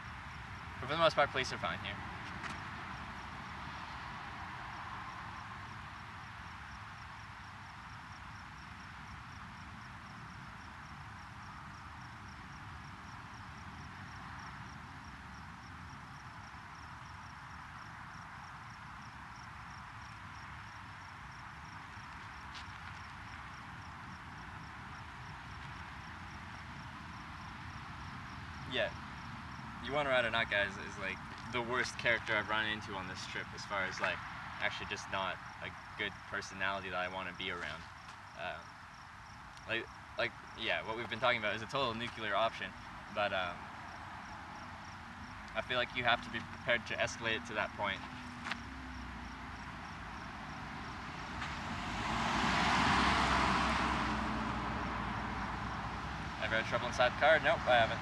But for the most part, police are fine here. Yeah, you want to ride or not, guys, is like the worst character I've run into on this trip as far as like actually just not a good personality that I want to be around. Yeah, what we've been talking about is a total nuclear option, but I feel like you have to be prepared to escalate it to that point. Ever had trouble inside the car? Nope, I haven't.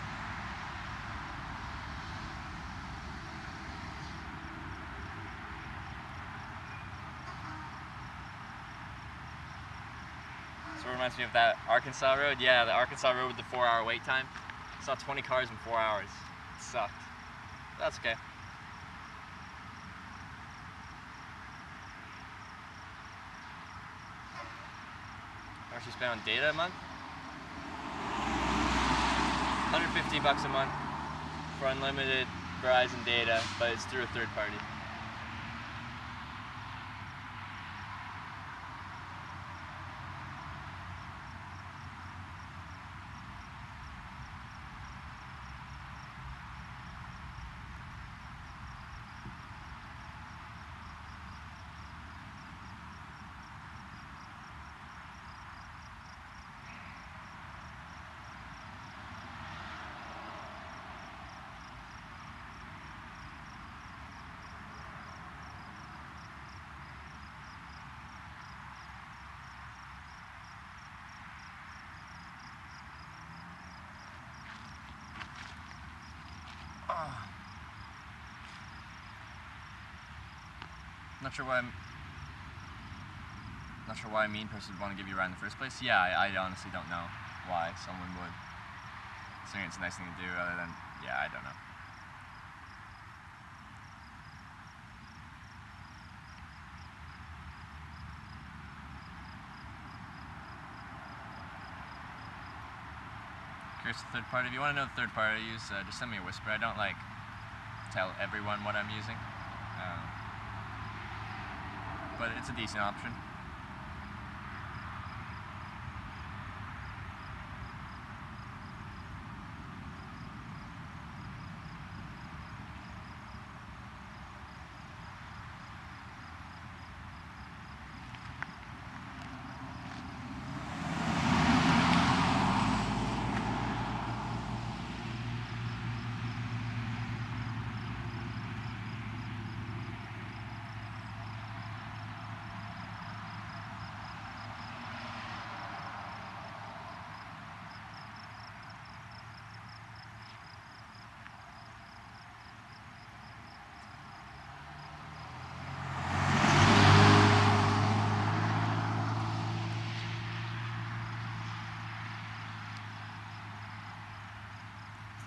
So it reminds me of that Arkansas road. Yeah, the Arkansas road with the 4-hour wait time. I saw 20 cars in 4 hours. It sucked. But that's okay. How much you spend on data a month? $150 a month for unlimited Verizon data, but it's through a third party. Not sure why a mean person would want to give you a ride in the first place. Yeah, I honestly don't know why someone would. Considering it's a nice thing to do, other than, yeah, I don't know. Curious the third party. If you want to know the third party I use, just send me a whisper. I don't like tell everyone what I'm using. But it's a decent option.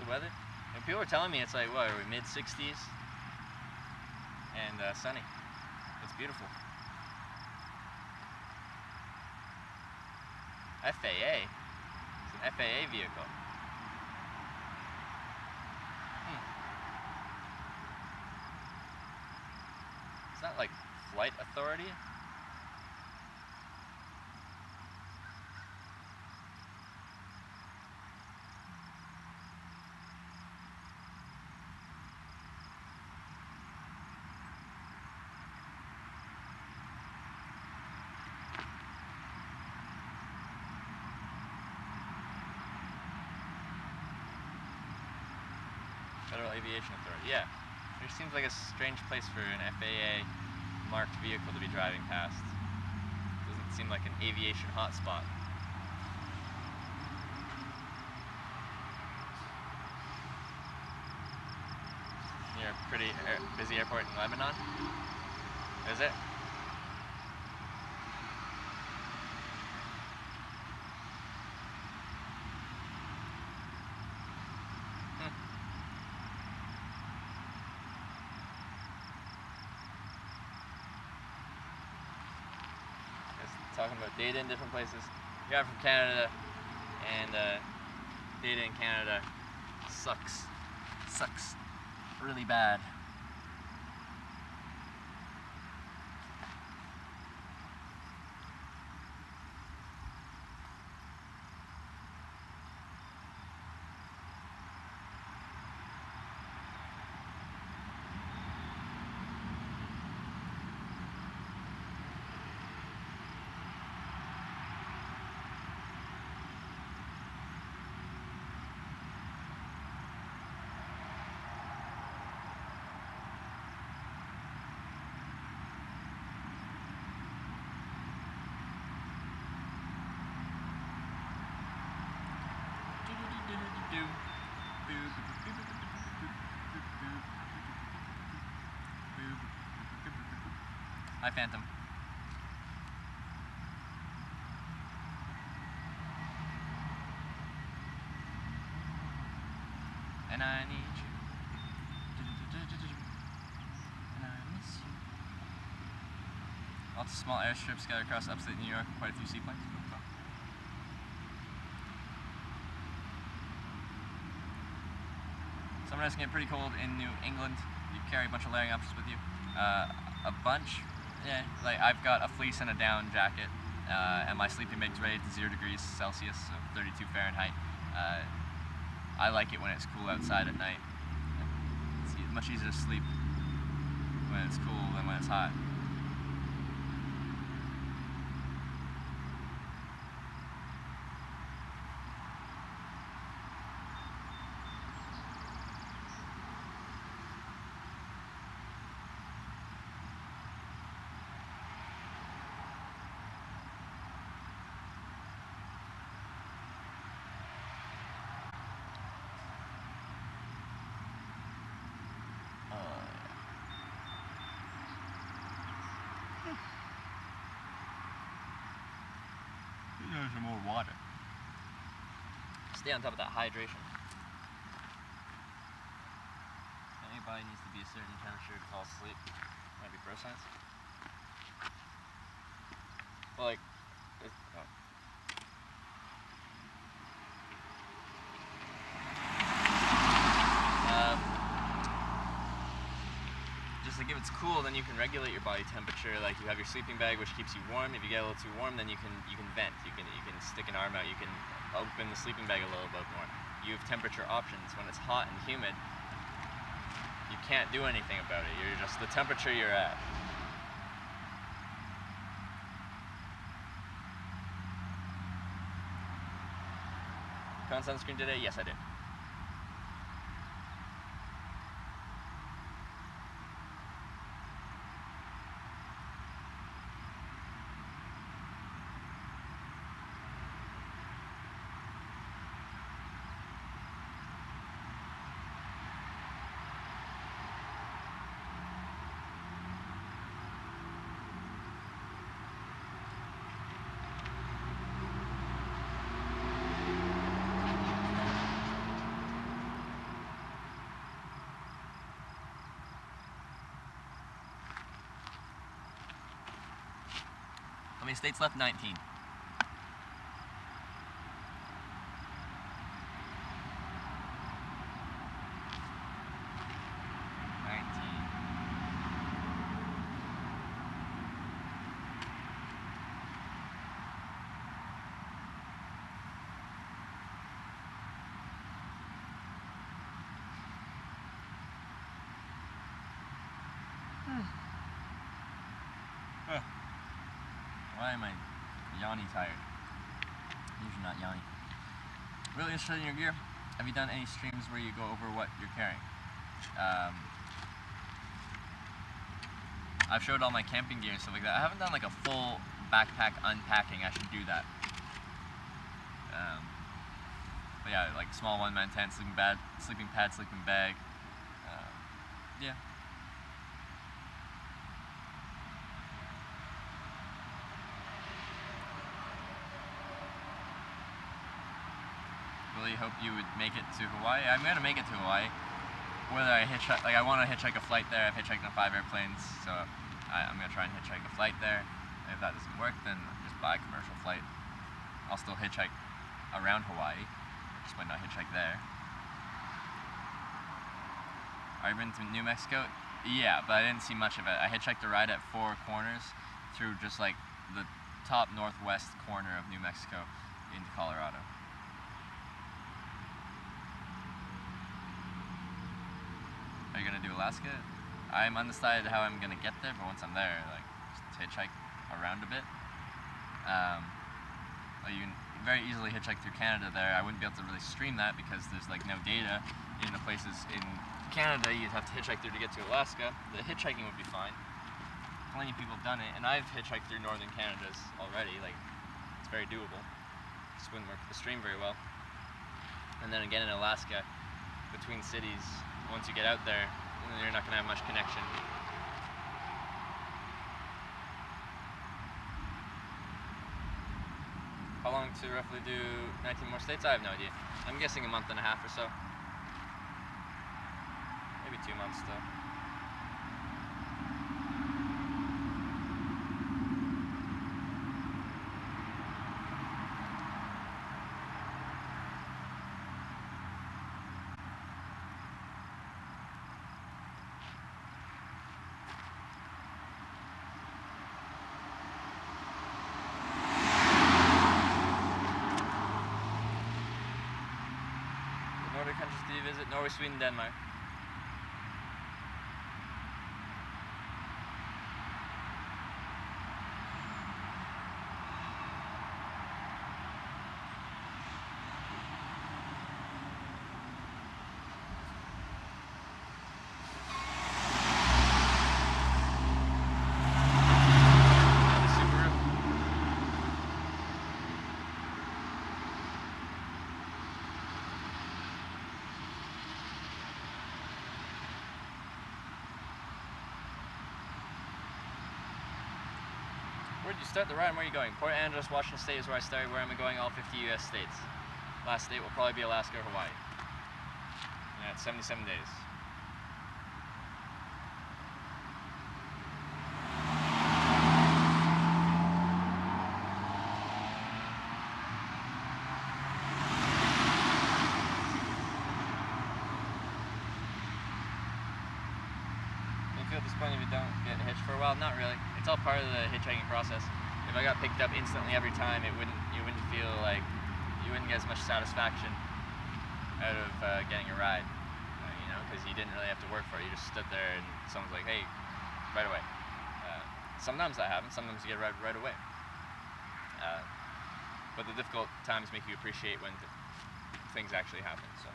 the weather. And people were telling me it's like, what, are we mid-60s? And sunny. It's beautiful. FAA. It's an FAA vehicle. Is that like Flight Authority? Federal Aviation Authority, yeah. It seems like a strange place for an FAA marked vehicle to be driving past. Doesn't seem like an aviation hotspot. Near a pretty busy airport in Lebanon? Is it? Talking about data in different places. Yeah, I'm from Canada, and data in Canada sucks. Sucks really bad. Hi, Phantom. And I need you. And I miss you. Lots of small airstrips scattered across upstate New York, quite a few seaplanes. Summer nights can get pretty cold in New England. You carry a bunch of layering options with you. A bunch, yeah. Like I've got a fleece and a down jacket, and my sleeping bag's rated to 0 degrees Celsius, so 32 Fahrenheit. I like it when it's cool outside at night. It's much easier to sleep when it's cool than when it's hot. There's some more water. Stay on top of that hydration. Anybody needs to be a certain temperature to fall asleep. Might be bro science. Well, like, just like if it's cool, then you can regulate your body temperature. Like you have your sleeping bag, which keeps you warm. If you get a little too warm, then you can vent. You can stick an arm out. You can open the sleeping bag a little bit more. You have temperature options. When it's hot and humid, you can't do anything about it. You're just the temperature you're at. Put on sunscreen today? Yes, I did. How many states left? 19. Why am I yawny tired? Usually not yawny. Really interested in your gear? Have you done any streams where you go over what you're carrying? I've showed all my camping gear and stuff like that. I haven't done like a full backpack unpacking. I should do that. But yeah, like small one-man tent, sleeping pad, sleeping bag. Yeah. Really hope you would make it to Hawaii. I'm gonna make it to Hawaii. Whether I hitchhike, like I want to hitchhike a flight there. I've hitchhiked on 5 airplanes, so I'm gonna try and hitchhike a flight there. If that doesn't work, then just buy a commercial flight. I'll still hitchhike around Hawaii. Just might not hitchhike there. Are you been to New Mexico? Yeah, but I didn't see much of it. I hitchhiked a ride at 4 Corners through just like the top northwest corner of New Mexico into Colorado. Are you gonna do Alaska? I'm undecided how I'm gonna get there, but once I'm there, like, just hitchhike around a bit. Like you can very easily hitchhike through Canada there. I wouldn't be able to really stream that because there's like no data in the places in Canada you'd have to hitchhike through to get to Alaska. The hitchhiking would be fine. Plenty of people have done it, and I've hitchhiked through northern Canada's already. Like, it's very doable. Just wouldn't work with the stream very well. And then again in Alaska, between cities, once you get out there, you're not going to have much connection. How long to roughly do 19 more states? I have no idea. I'm guessing a month and a half or so. Maybe 2 months still. Nordic countries do you visit? Norway, Sweden, Denmark. Where did you start the ride and where are you going? Port Angeles, Washington State is where I started. Where am I going? All 50 US states. Last state will probably be Alaska or Hawaii. Yeah, it's 77 days. Feel disappointed if you don't get hitched for a while? Not really. It's all part of the hitchhiking process. If I got picked up instantly every time, you wouldn't feel like you wouldn't get as much satisfaction out of getting a ride, you know, because you didn't really have to work for it. You just stood there and someone's like, hey, right away. Sometimes that happens. Sometimes you get a ride right away. But the difficult times make you appreciate when things actually happen. So.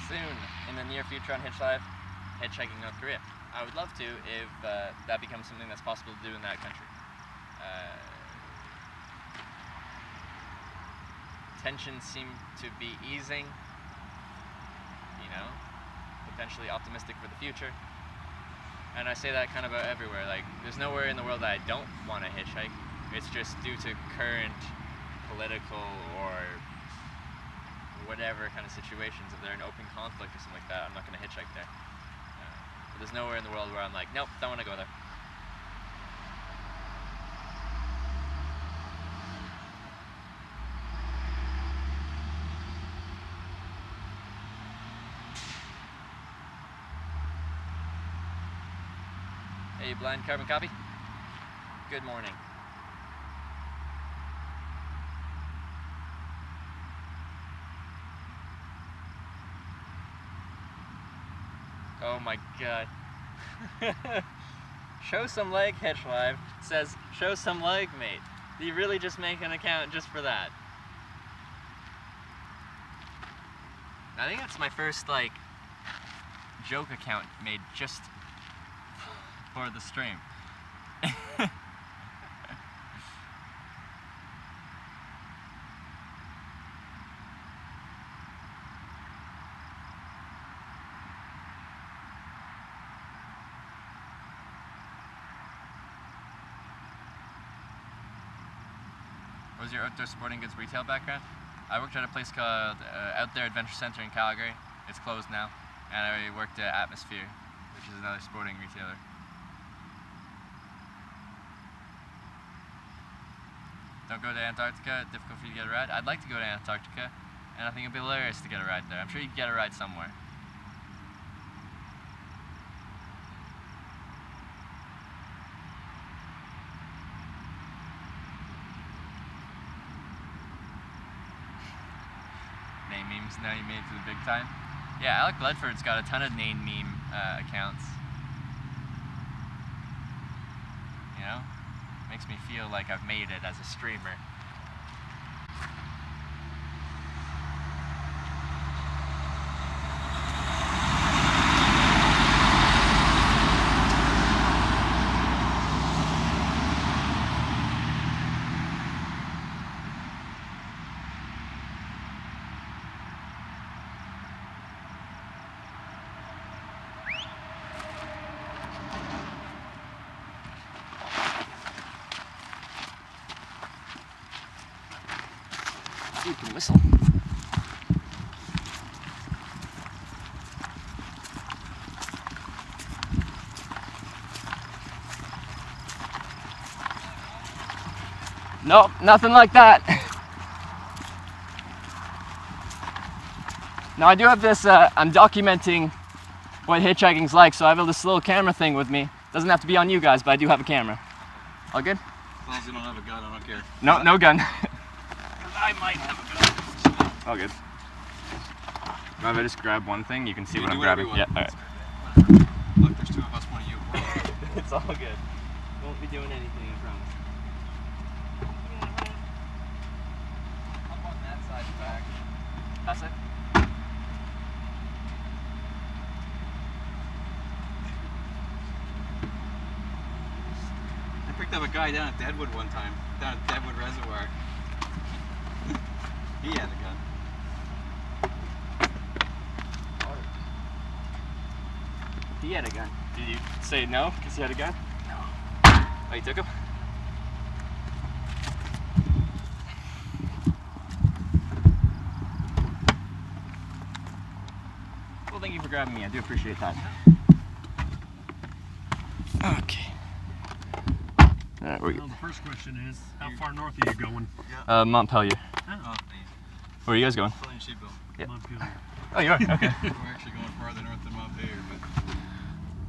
Soon, in the near future on Hitch Live, hitchhiking North Korea. I would love to if that becomes something that's possible to do in that country. Tensions seem to be easing, you know, potentially optimistic for the future. And I say that kind of everywhere. Like, there's nowhere in the world that I don't want to hitchhike. It's just due to current political or whatever kind of situations. If they're in open conflict or something like that, I'm not going to hitchhike there. But there's nowhere in the world where I'm like, nope, don't want to go there. Hey, blind carbon copy. Good morning. Oh my god. Show some leg hitch live says show some leg mate. Do you really just make an account just for that? I think that's my first like joke account made just for the stream. What was your outdoor sporting goods retail background? I worked at a place called Out There Adventure Center in Calgary. It's closed now. And I worked at Atmosphere, which is another sporting retailer. Don't go to Antarctica, difficult for you to get a ride? I'd like to go to Antarctica, and I think it'd be hilarious to get a ride there. I'm sure you could get a ride somewhere. Name memes, now you made it to the big time. Yeah, Alec Ledford's got a ton of name meme accounts. You know? Makes me feel like I've made it as a streamer. You can whistle. Nope, nothing like that. Now I do have this, I'm documenting what hitchhiking's like, so I have this little camera thing with me. Doesn't have to be on you guys, but I do have a camera. All good?
As long as you don't have a gun, I don't care.
No, no gun.
I might have a gun.
All good. If I just grab one thing, you can see
You
what
do
I'm
whatever
grabbing.
you want.
Yeah, alright.
Look, there's two of us, one of you.
It's all good. Won't be doing anything, I promise.
Up on that side back.
That's it?
I picked up a guy down at Deadwood one time, down at Deadwood Reservoir. He had a gun.
He had a gun. Did you say no because he had a gun?
No.
Oh, you took him? Well, thank you for grabbing me. I do appreciate that. Okay. Alright, we're
Well, the first question is, how far north are you going?
Montpelier.
Oh,
Where are you guys going?
Pulling Sheepville.
Yep.
Montpelier.
Oh, you are? Okay.
We're actually going farther north than Montpelier, but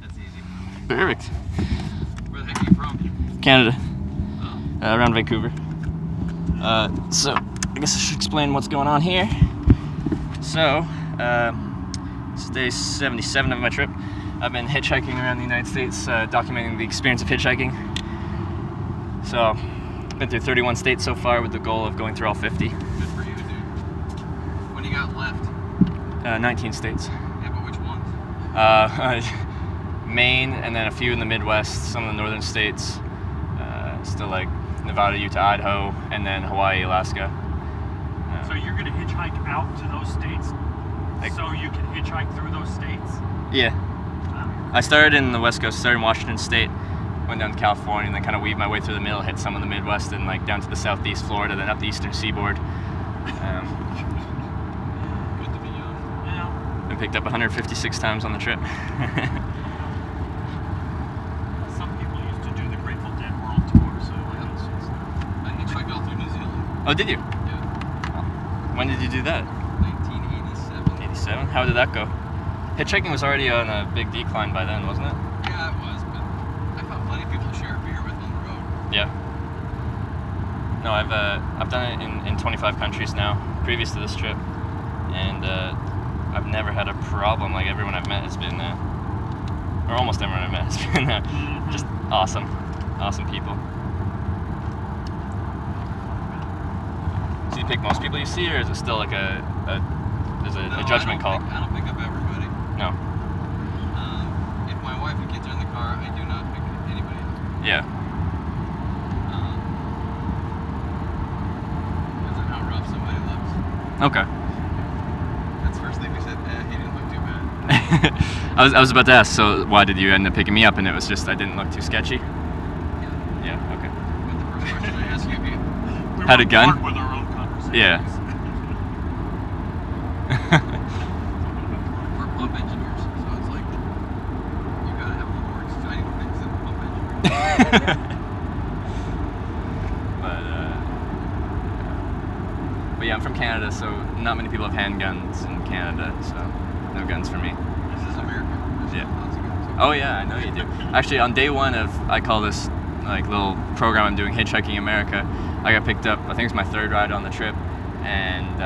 that's easy.
Perfect.
Where the heck are you from?
Canada.
Oh.
Around Vancouver. So, I guess I should explain what's going on here. So, this is day 77 of my trip. I've been hitchhiking around the United States, documenting the experience of hitchhiking. So, been through 31 states so far with the goal of going through all 50.
Good for you, dude. What do you got left?
19 states.
Yeah, but which ones?
Maine, and then a few in the Midwest, some of the northern states, still like Nevada, Utah, Idaho, and then Hawaii, Alaska.
So you're gonna hitchhike out to those states, so you can hitchhike through those states?
Yeah. I started in the West Coast, started in Washington State, went down to California, and then kind of weaved my way through the middle, hit some of the Midwest, and like down to the Southeast Florida, then up the Eastern Seaboard.
Good to be young.
Yeah.
And picked up 156 times on the trip.
Some people used to do the Grateful Dead World Tour, so
I hitchhiked all through New Zealand.
Oh, did you?
Yeah.
When did you do that?
1987.
87? How did that go? Hitchhiking was already on a big decline by then, wasn't it?
Yeah, it was, but I found plenty of people to share a beer with on the road.
Yeah. No, I've done it in 25 countries now, previous to this trip, and I've never had a problem. Like everyone I've met has been, or almost everyone I've met has been just awesome people. So you pick most people you see, or is it still like a judgment call?
I don't pick up everybody.
No.
If my wife and kids are in the car, I do not pick anybody up.
Yeah.
Depends on how rough somebody looks.
Okay.
That's the first thing we said. He didn't look too bad.
I was about to ask. So why did you end up picking me up? And it was just I didn't look too sketchy.
Yeah.
Yeah. Okay.
But the first question I asked you if you
we
Had a
were
gun?
bored with our own conversations.
Yeah.
we're pump engineers, so it's like you gotta have a little more exciting things than pump engineers.
But yeah, I'm from Canada, so not many people have handguns in Canada, so no guns for me.
This is America. There's
Yeah.
lots of guns.
Oh yeah, I know you do. Actually, on day one of, I call this like little program I'm doing, Hitchhiking America, I got picked up, I think it's my third ride on the trip, and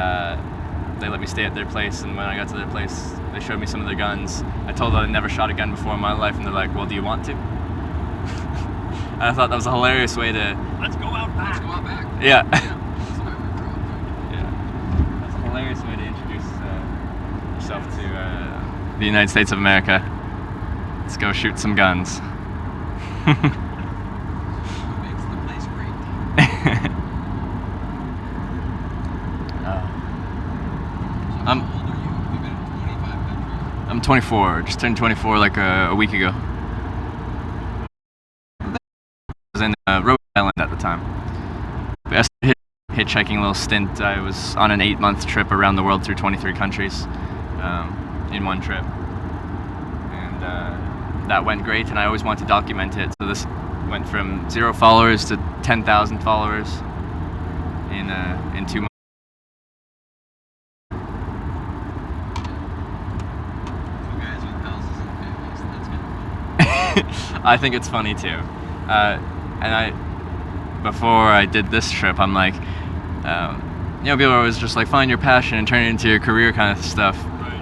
they let me stay at their place, and when I got to their place, they showed me some of their guns. I told them I'd never shot a gun before in my life, and they're like, well, do you want to? And I thought that was a hilarious way to,
Let's go out back.
Let's go out back.
yeah.
Yeah, that's the way we grew up.
Yeah, that's a hilarious way to introduce yourself to the United States of America. Let's go shoot some guns.
What makes the place great. So
I'm-
how old are you? You've been in 25 countries.
I'm 24, just turned 24 like a week ago. I was in Rhode Island at the time. But I hitchhiking little stint. I was on an 8-month trip around the world through 23 countries in one trip. And that went great, and I always wanted to document it. So this went from 0 followers to 10,000 followers in 2 months.
Two guys with houses and families. That's kind of fun.
I think it's funny too. And before I did this trip, I'm like, people are always just like, find your passion and turn it into your career kind of stuff,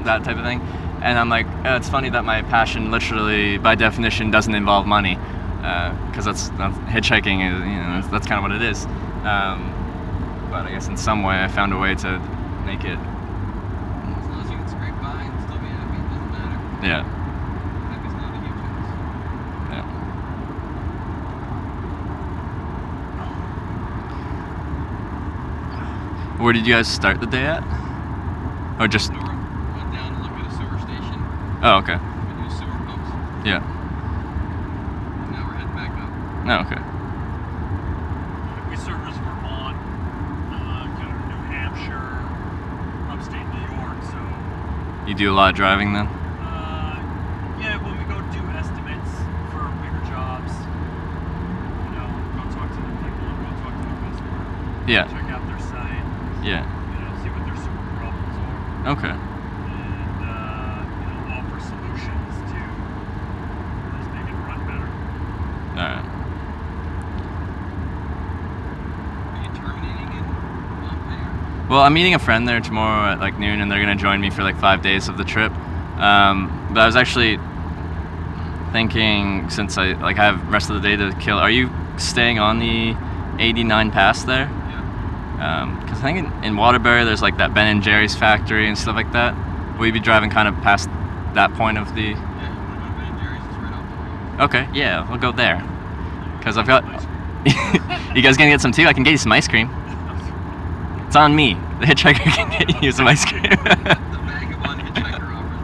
that type of thing. And I'm like, it's funny that my passion literally, by definition, doesn't involve money, because that's hitchhiking is, that's kind of what it is. But I guess in some way I found a way to make it,
As long as you can scrape by and still be happy, it doesn't matter.
yeah.
Happy's not a huge difference.
Yeah. Where did you guys start the day at? Or just?
Nora went down to look at a sewer station.
Oh, okay.
We do sewer pumps.
Yeah.
And now we're heading back up.
Oh, okay.
We service Vermont, kind of New Hampshire, upstate New York. So
You do a lot of driving then?
yeah, when we go do estimates for bigger jobs, go talk to the people, go talk to the customer,
Yeah.
check out their site,
Yeah.
see what their super problems are,
Okay.
and offer solutions to just make it run better.
Alright.
Are you terminating in Montpellier?
Well, I'm meeting a friend there tomorrow at like noon, and they're gonna join me for like 5 days of the trip. But I was actually thinking, since I have the rest of the day to kill, are you staying on the 89 pass there?
Yeah.
Because I think in Waterbury there's like that Ben and Jerry's factory and stuff like that. Will you be driving kind of past that point of the.
Yeah, you want to go to Ben and Jerry's? It's right off the road.
Okay, yeah, we'll go there. Cause I've got.
Ice cream.
You guys gonna get some too? I can get you some ice cream. It's on me. The hitchhiker can get you some ice cream.
The vagabond hitchhiker offers.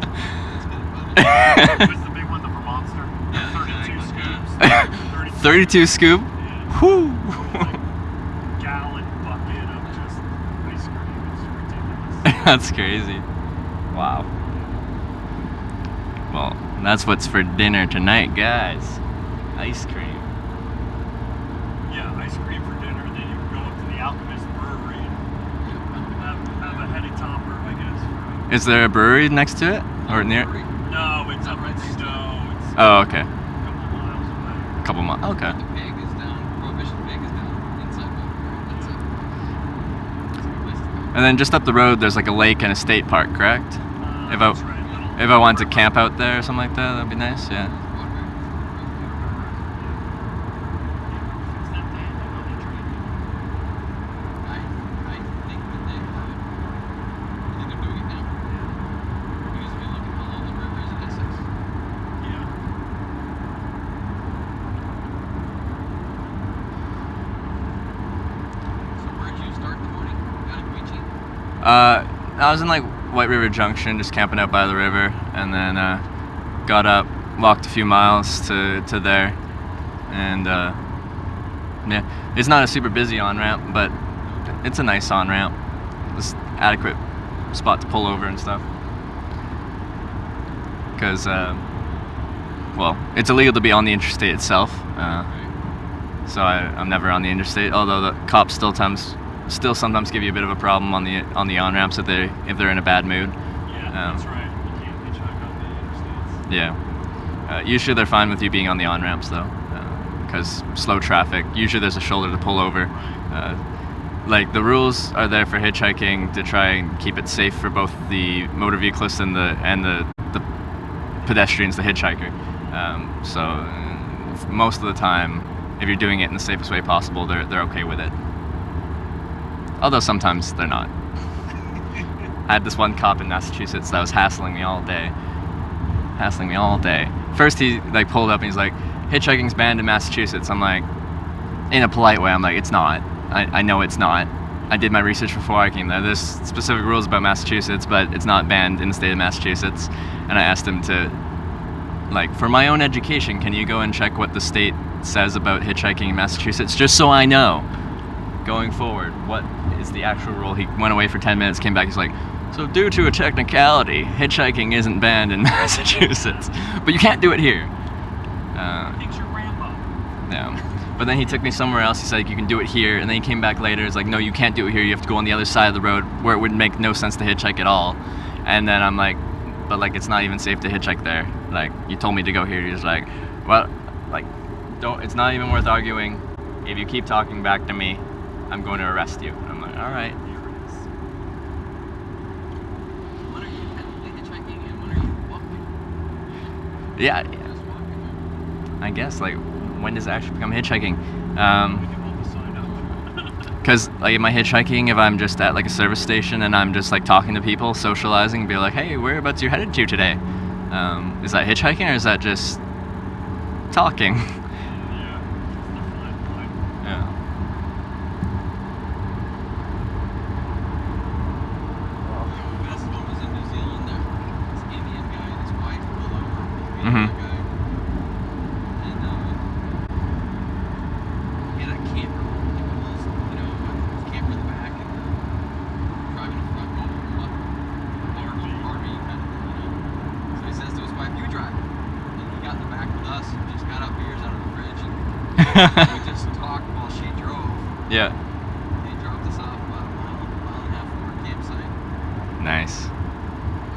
That's good, buddy.
What's the big one? The Vermonster?
Yeah,
32
exactly.
scoops.
32 scoop.
Yeah.
Whoo!
Like gallon bucket of just ice cream. It's ridiculous.
That's crazy. Wow. Well, that's what's for dinner tonight, guys. Ice cream.
Yeah, ice cream for dinner, and then you can go up to the Alchemist Brewery and have a heady topper, I guess.
Is there a brewery next to it? Or near?
No, it's up in Stowe. It's
Oh, okay.
a couple miles away.
A couple miles. Okay.
The pig is down. Prohibition pig is down inside Boulder. That's it. That's a good place to go.
And then just up the road, there's like a lake and a state park, correct? If I-
That's right, little-
If I wanted to camp out there or something like that, that'd be nice. Yeah.
Fix that thing, I know they tried to.
I think that they are. I think they're doing it now. Because if you look at how long the river is in Essex,
Yeah.
so where'd you start the morning? Out of Queechee?
I was in like White River Junction, just camping out by the river, and then got up, walked a few miles to there, and yeah, it's not a super busy on ramp, but it's a nice on ramp. It's adequate spot to pull over and stuff. Because well, it's illegal to be on the interstate itself, so I'm never on the interstate. Although the cops still sometimes give you a bit of a problem on the on ramps if they're in a bad mood.
Yeah, that's right. You can't hitchhike on the interstates.
Yeah. Usually they're fine with you being on the on ramps though, because slow traffic. Usually there's a shoulder to pull over. Like the rules are there for hitchhiking to try and keep it safe for both the motor vehiclist and the pedestrians, the hitchhiker. So most of the time, if you're doing it in the safest way possible, they're okay with it. Although sometimes they're not. I had this one cop in Massachusetts that was hassling me all day. First he like pulled up and he's like, hitchhiking's banned in Massachusetts. I'm like, in a polite way, I'm like, it's not. I know it's not. I did my research before I came there. There's specific rules about Massachusetts, but it's not banned in the state of Massachusetts. And I asked him to, like, for my own education, can you go and check what the state says about hitchhiking in Massachusetts, just so I know, going forward, what is the actual rule? He went away for 10 minutes, came back, he's like, so due to a technicality, hitchhiking isn't banned in Massachusetts, but you can't do it here.
Thanks, your Rambo.
Yeah. But then he took me somewhere else. He's like, you can do it here. And then he came back later. He's like, no, you can't do it here. You have to go on the other side of the road where it would make no sense to hitchhike at all. And then I'm like, but like, it's not even safe to hitchhike there. Like, you told me to go here. He's like, well, like, it's not even worth arguing. If you keep talking back to me, I'm going to arrest you. And I'm like, all right.
When are you technically hitchhiking and when are you walking?
Yeah,
Just walking.
I guess, like, when does it actually become hitchhiking?
We can hold the sign up.
Because, like, am I hitchhiking if I'm just at, like, a service station and I'm just, like, talking to people, socializing, be like, hey, whereabouts you headed to today? Is that hitchhiking or is that just talking?
Yeah, it's the fine line.
Yeah.
The best one was in New Zealand. This Indian guy and his wife pulled over. This
Mhm.
Indian guy. And he had a camper. Like a little, a camper in the back and driving in front, going from a RV kind of thing, So he says to his wife, "You drive." And he got in the back with us and just got our beers out of the fridge and we just talked while she drove.
Yeah.
He dropped us off about a mile and a half from our campsite.
Nice.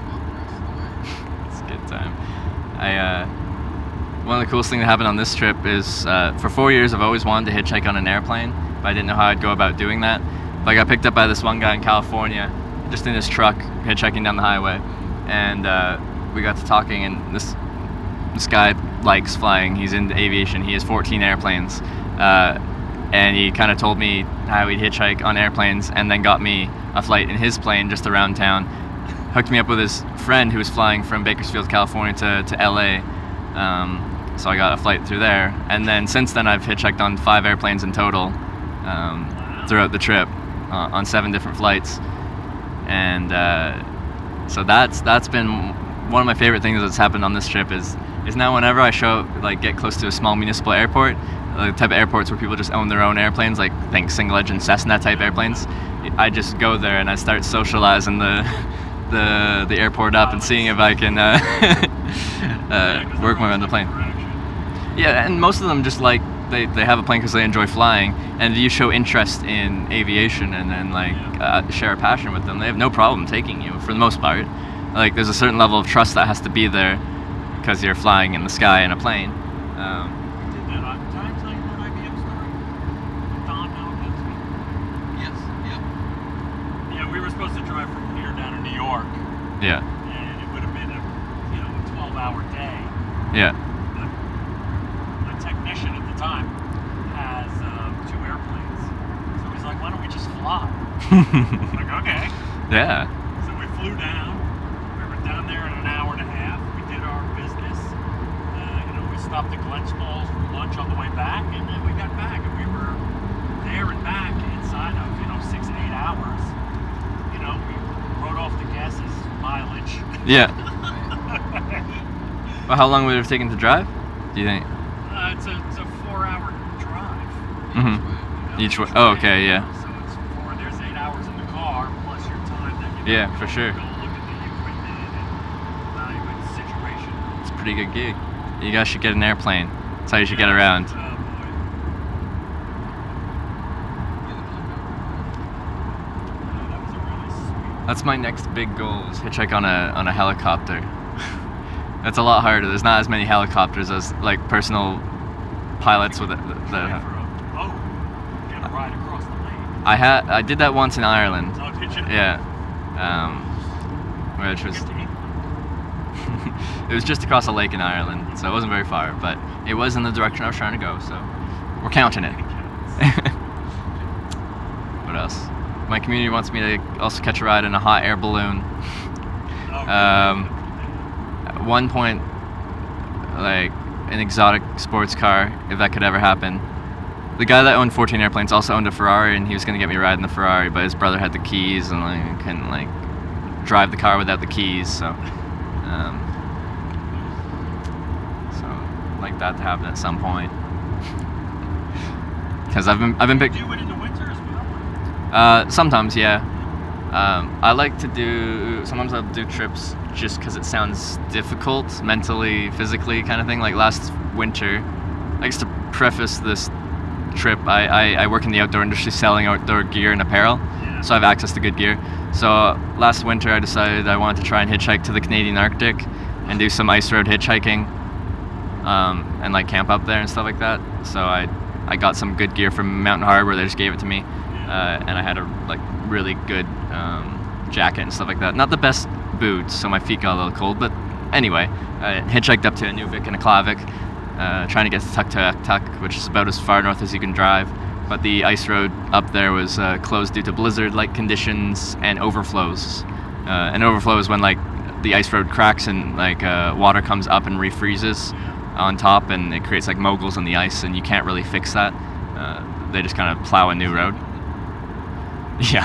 Walked the rest of the way.
It's a good time. One of the coolest things that happened on this trip is for 4 years I've always wanted to hitchhike on an airplane, but I didn't know how I'd go about doing that. But I got picked up by this one guy in California, just in his truck, hitchhiking down the highway, and we got to talking, and this guy likes flying. He's into aviation. He has 14 airplanes, and he kind of told me how he'd hitchhike on airplanes, and then got me a flight in his plane just around town. hooked me up with his friend who was flying from Bakersfield, California to LA. So I got a flight through there. And then since then I've hitchhiked on 5 airplanes in total throughout the trip on 7 different flights. And so that's been one of my favorite things that's happened on this trip is now whenever I get close to a small municipal airport, the type of airports where people just own their own airplanes, like think single engine Cessna type airplanes, I just go there and I start socializing the airport up and seeing if I can work my way on the plane. Yeah, and most of them just like they have a plane because they enjoy flying, and if you show interest in aviation and then share a passion with them, they have no problem taking you for the most part. Like there's a certain level of trust that has to be there because you're flying in the sky in a plane.
Did I tell you that IBM story? Don Malachowski?
Yes. Yep.
Yeah, we were supposed to drive from here down to New York,
Yeah.
and it would have been a 12-hour day.
Yeah.
But my technician at the time has 2 airplanes, so he's like, "Why don't we just fly?" I'm like, okay.
Yeah.
So we flew down. We were down there in an hour and a half. We did our business. We stopped at Glens Falls for lunch on the way back, and then we got back, and we were there and back inside of 6 to 8 hours. We wrote off the gas's mileage.
Yeah. Well, how long would it have taken to drive, do you think?
It's a 4-hour drive.
Mm-hmm. Each way. Oh, okay, yeah.
So it's there's 8 hours in the car plus your time that you
Yeah, for sure.
go look at the equipment and evaluate the situation.
It's a pretty good gig. You guys should get an airplane. That's how you should get around.
Oh boy. That was a really sweet.
That's my next big goal is hitchhike on a helicopter. That's a lot harder. There's not as many helicopters as like personal pilots with
Get a ride across the lake.
I did that once in Ireland.
Oh, did you?
Yeah. Which was it was just across a lake in Ireland, so it wasn't very far, but it was in the direction I was trying to go, so we're counting it. What else? My community wants me to also catch a ride in a hot air balloon. At one point, like an exotic sports car, if that could ever happen. The guy that owned 14 airplanes also owned a Ferrari, and he was gonna get me a ride in the Ferrari, but his brother had the keys, and I couldn't drive the car without the keys, so I'd like that to happen at some point. Because I've been picked.
Do it in the winter as well?
Sometimes, yeah. I like to do. Sometimes I'll do trips just because it sounds difficult, mentally, physically, kind of thing. Like last winter, I guess to preface this trip, I work in the outdoor industry selling outdoor gear and apparel, so I have access to good gear. So last winter I decided I wanted to try and hitchhike to the Canadian Arctic and do some ice road hitchhiking and camp up there and stuff like that. So I got some good gear from Mountain Harbor. They just gave it to me, and I had a really good jacket and stuff like that. Not the best boots, so my feet got a little cold, but anyway, I hitchhiked up to Inuvik and Aklavik, trying to get to Tuktoyaktuk, which is about as far north as you can drive. But the ice road up there was closed due to blizzard-like conditions and overflows. An overflow is when the ice road cracks and water comes up and refreezes on top, and it creates moguls in the ice, and you can't really fix that. They just kind of plow a new road. Yeah.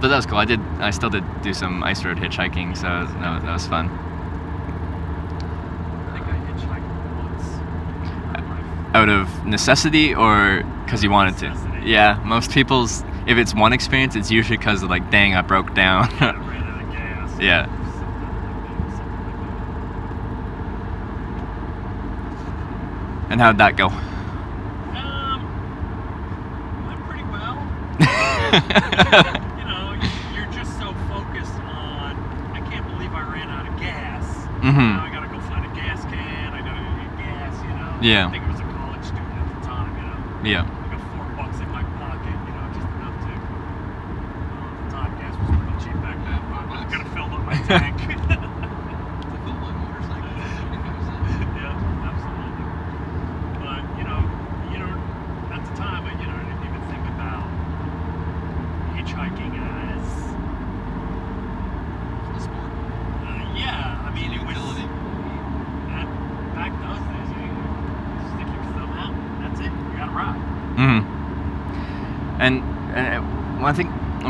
But that was cool. I still did do some ice road hitchhiking, so that was fun.
I think I hitchhiked once.
Out of necessity or because you wanted to?
Necessity.
Yeah, most people's, if it's one experience, it's usually because of dang, I broke down.
I ran out of gas.
Yeah. And how'd that go?
Went pretty well. You're just so focused on, I can't believe I ran out of gas.
Mm-hmm.
I gotta go find a gas can, I gotta go get gas,
Yeah.
I think I was a college student at the time,
Yeah.
I got $4 in my pocket, just enough to, at the time gas was pretty cheap back then. I could have filled up my tank. Yeah, absolutely. But, at the time, I didn't even think about hitchhiking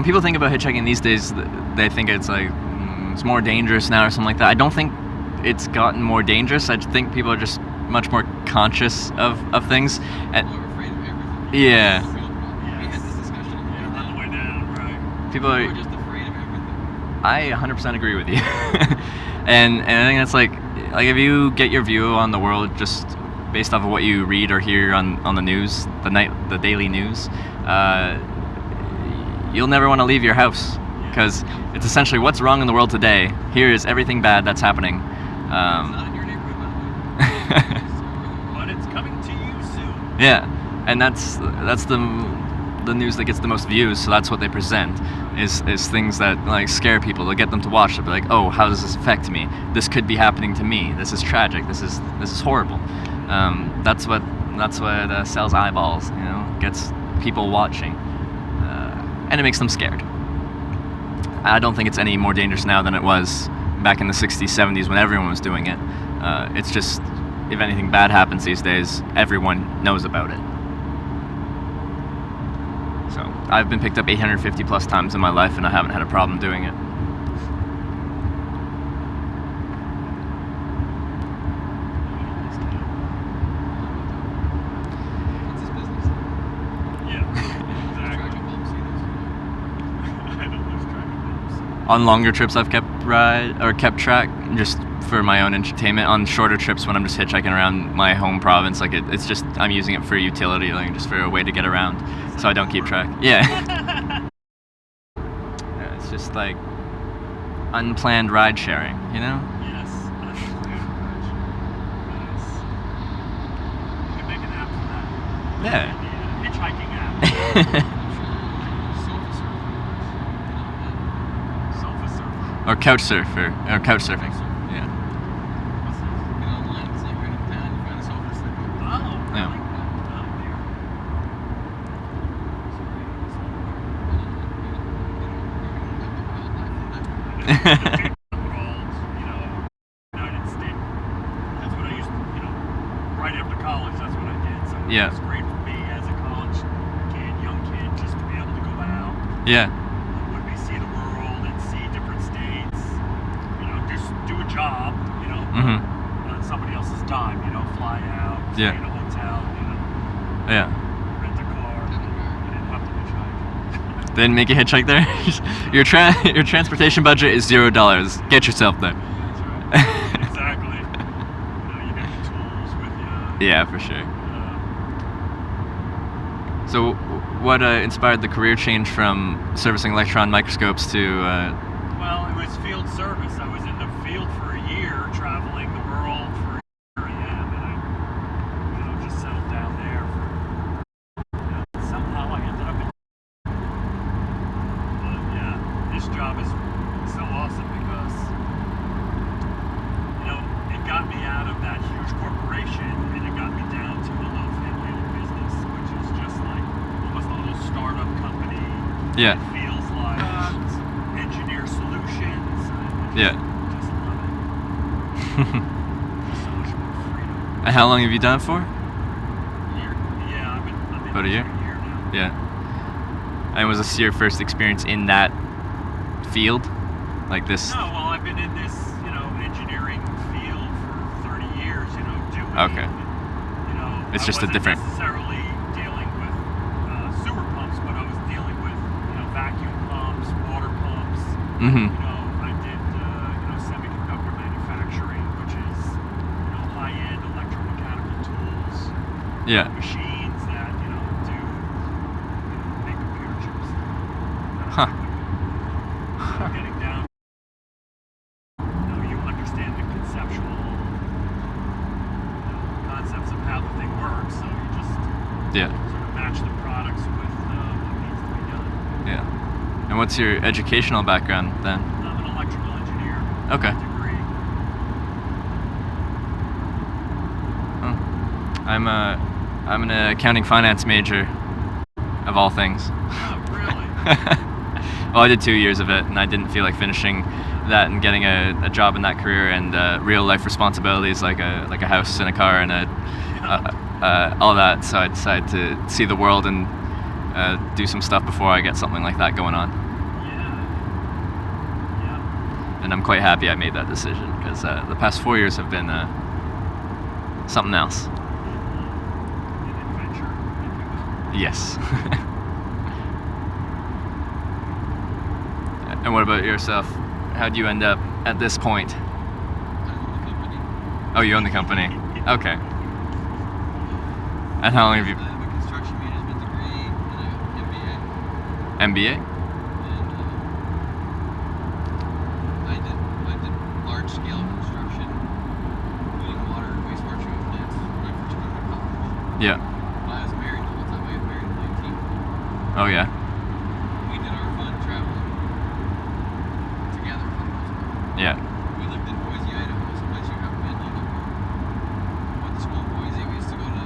when people think about hitchhiking these days, they think it's like it's more dangerous now or something like that. I don't think it's gotten more dangerous. I just think people are just much more conscious of things. And
People are afraid of everything.
yeah,
That's the real problem. We had this discussion on the way
On
down.
the way down, right?
people
People
are.
are just afraid of everything.
I 100% agree with you. and I think that's like if you get your view on the world just based off of what you read or hear on the news, the daily news, you'll never want to leave your house because it's essentially what's wrong in the world today. Here is everything bad that's happening.
It's not in your neighborhood, by the way.
But it's coming to you soon.
Yeah, and that's the news that gets the most views. So that's what they present is things that like scare people. They'll get them to watch. They'll be like, oh, how does this affect me? This could be happening to me. This is tragic. This is horrible. That's what sells eyeballs. You know, gets people watching, and it makes them scared. I don't think it's any more dangerous now than it was back in the 60s, 70s when everyone was doing it. It's just, if anything bad happens these days, everyone knows about it. So, I've been picked up 850 plus times in my life and I haven't had a problem doing it.
It's his business.
Yeah,
Track
exactly.
of bulbs, he knows.
I don't lose track of those.
On longer trips I've kept track just for my own entertainment. On shorter trips when I'm just hitchhiking around my home province, like it's just I'm using it for utility, like just for a way to get around, so I don't keep track. Yeah. Yeah, it's just like unplanned ride sharing, you know?
Yes, that's nice. You can make an app for that.
Yeah.
The hitchhiking app.
Sofa surfer.
Sofa surfer.
Or couch surfing. Yeah.
Get online, it's like right uptown, you find a sofa surfer.
Oh,
Yeah.
really? Oh, dear. United States. That's what I used to, right after college, that's what I did. So
Yeah.
it was great for me as a college kid, young kid, just to be able to go out,
Yeah.
would be see the world and see different states, just do a job,
Mhm.
on somebody else's dime, fly out,
Yeah.
stay in a hotel,
Yeah.
rent a car, you didn't have to hitchhike.
Then make a hitchhike there. your transportation budget is $0. Get yourself there.
That's right. Exactly. You got your tools with you.
Yeah, for sure. So, what inspired the career change from servicing electron microscopes to?
Well, it was field service. I was in the field for a year, traveling the world for a year, and I, just settled down there. Somehow I ended up in. But yeah, this job is so awesome because, it got me out of that huge corporation and it got me down to a little family-owned business, which is just like almost a little startup company.
Yeah.
It feels like engineer solutions.
Yeah.
Just love it. Just so much more freedom.
And how long have you done it for?
Year. Yeah, I've been
About a year?
for a year now.
Yeah. And was this your first experience in that field, like this?
No, well, I've been in this, engineering field for 30 years, doing.
Okay. It's
I
just a
wasn't
different-
necessarily dealing with sewer pumps, but I was dealing with, vacuum pumps, water pumps.
Mm-hmm.
I did, semiconductor manufacturing, which is, high-end electromechanical tools,
Yeah.
machines that, do, make computer chips.
Huh.
Getting down, you understand the conceptual, concepts of how the thing works, so you just
Yeah.
sort of match the products with what needs to be done.
Yeah. And what's your educational background then?
I'm an electrical engineer.
Okay.
Degree.
I'm an accounting finance major, of all things.
Oh, really?
Well, I did 2 years of it, and I didn't feel like finishing that and getting a job in that career and real life responsibilities like a house and a car and all that. So I decided to see the world and do some stuff before I get something like that going on. and I'm quite happy I made that decision because the past 4 years have been something else.
An adventure, if you will.
Yes. And what about yourself? How'd you end up at this point?
I own the company.
Oh, you own the company. Okay. And how long have you?
I have a construction management degree and an MBA.
MBA?
And I did large scale construction, including water and wastewater treatment plants when I first started college.
Yeah.
I was married the whole time. I was married at 19.
Oh yeah.
We did our fun traveling together for the most part.
Yeah.
We lived in Boise, Idaho, someplace you haven't been either. Went to school in Boise. We used to go to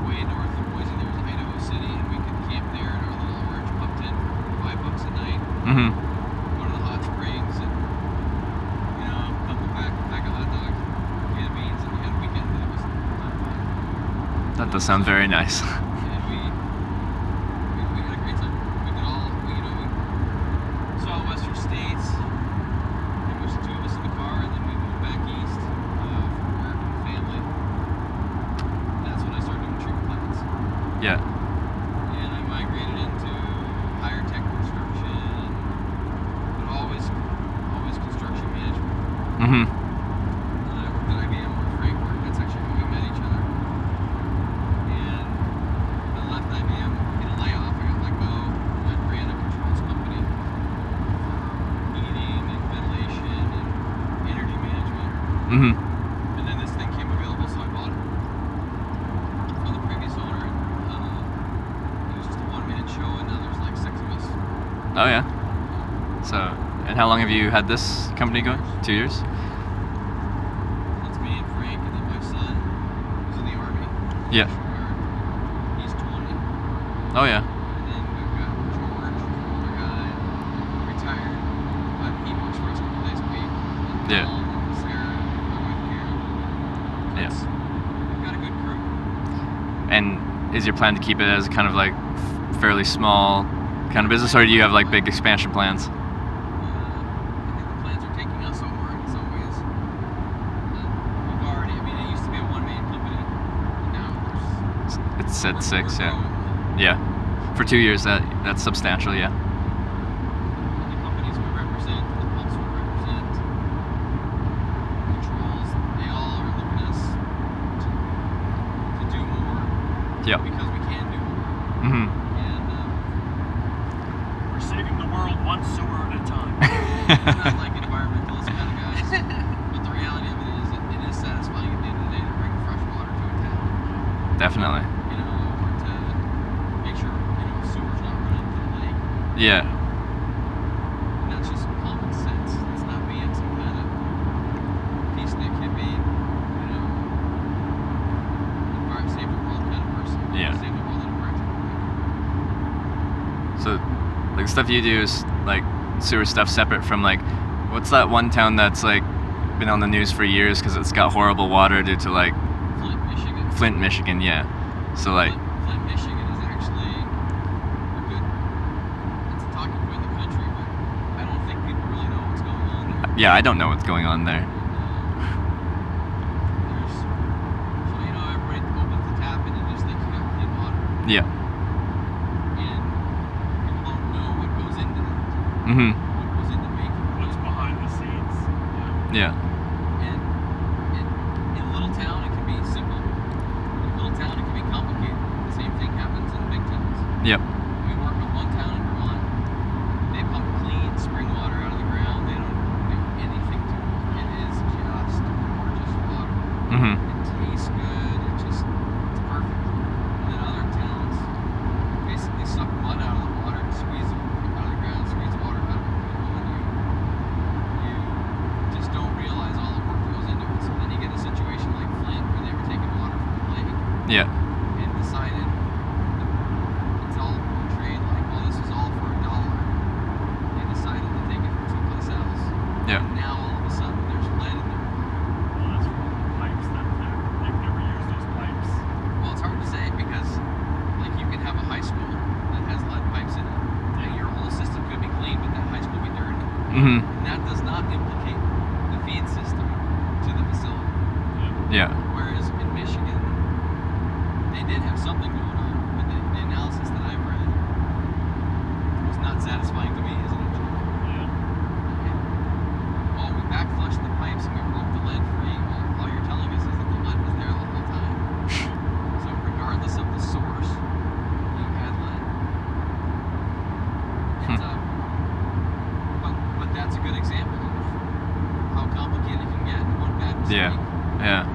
way north of Boise. There was Idaho City, and we could camp there in our little orange pup tent for $5 a night.
Mhm.
Go to the hot springs and come back with a pack of hot dogs, a can of beans, and we had a weekend. And it was a lot of fun.
That does sound very nice.
And we had a great time. We did all we saw western states. There was 2 of us in the car, and then we moved back east for work and family. That's when I started doing treatment plants.
Yeah.
And I migrated into higher tech construction, but always construction management.
Mhm.
And I worked at IBM where Frank worked. That's actually how we met each other. And I left IBM in a layoff. I got let go. I ran a controls company for heating and ventilation and energy management.
Mhm.
And then this thing came available, so I bought it from the previous owner. And it was just a 1-minute show, and now there's like 6 of us.
Oh yeah. So, and how long have you had this company going? 2 years?
It's me and Frank, and then my son, who's in the Army.
Yeah.
National Guard. He's 20.
Oh yeah.
And then we've got George, older guy, retired, but he works for us a couple days a week. And
Yeah.
Tom and Sarah, and my wife Karen. So
Yeah.
we've got a good crew.
And is your plan to keep it as kind of like fairly small kind of business, or do you have like big expansion plans?
I think the plans are taking us over in some ways. We've already, it used to be a 1-man company, and now
It's at
we're
6, yeah.
growing.
Yeah. For 2 years, that's substantial, yeah.
And the companies we represent, the pumps we represent, controls, they all are looking at us to do more.
Yeah.
Because we can do more.
Mhm.
And
We're saving the world one sewer at a time.
we're not like environmentalist kind of guys. But the reality of it is, it is satisfying at the end of the day to bring fresh water to a town.
Definitely.
Or to make sure, sewer's not running to the lake.
Yeah.
And that's just common sense. It's not being some kind of peacenik hippie, save the world kind of person.
Yeah.
Save the world in a practical way.
So, like, the stuff you do is like sewer stuff separate from like, what's that one town that's like been on the news for years because it's got horrible water due to like
Flint, Michigan.
Flint, Michigan, yeah. So like,
Flint, Michigan is actually a good. It's a talking point in the country, but I don't think people really know what's going on there.
yeah, I don't know what's going on there.
Everybody opens the tap and you just think you got clean water,
Yeah.
and people don't know what goes into that.
Mhm.
What goes into making it.
What's behind the scenes?
Yeah.
And in a little town, it can be simple. In a little town, it can be complicated. The same thing happens in big towns.
Yep.
We work with one town in Vermont. They pump clean spring water out of the ground. They don't do anything to it. It is just gorgeous water.
Mhm.
It tastes good. It's perfect. And then other towns basically suck mud out of the water and squeeze it out of the ground, squeeze water out of it. And you just don't realize all the work that goes into it. So then you get a situation like Flint where they were taking water from the lake
Yeah.
and decided it's all portrayed like, well, this is all for $1. They decided to take it from someplace else.
Yeah.
And now all of a sudden there's lead in their water.
Well, that's from the pipes they've never used those pipes.
Well, it's hard to say because, like, you can have a high school that has lead pipes in it, and your whole system could be clean, but that high school be dirty.
Mhm.
And that does not implicate
Yeah.
Whereas in Michigan, they did have something going on, but the analysis that I've read was not satisfying to me as an engineer.
Yeah.
Well, we back flushed the pipes and we broke the lead free. Well, all you're telling us is that the lead was there the whole time. So regardless of the source, you had lead. It's but that's a good example of how complicated it can get. One bad mistake.
Yeah. Yeah.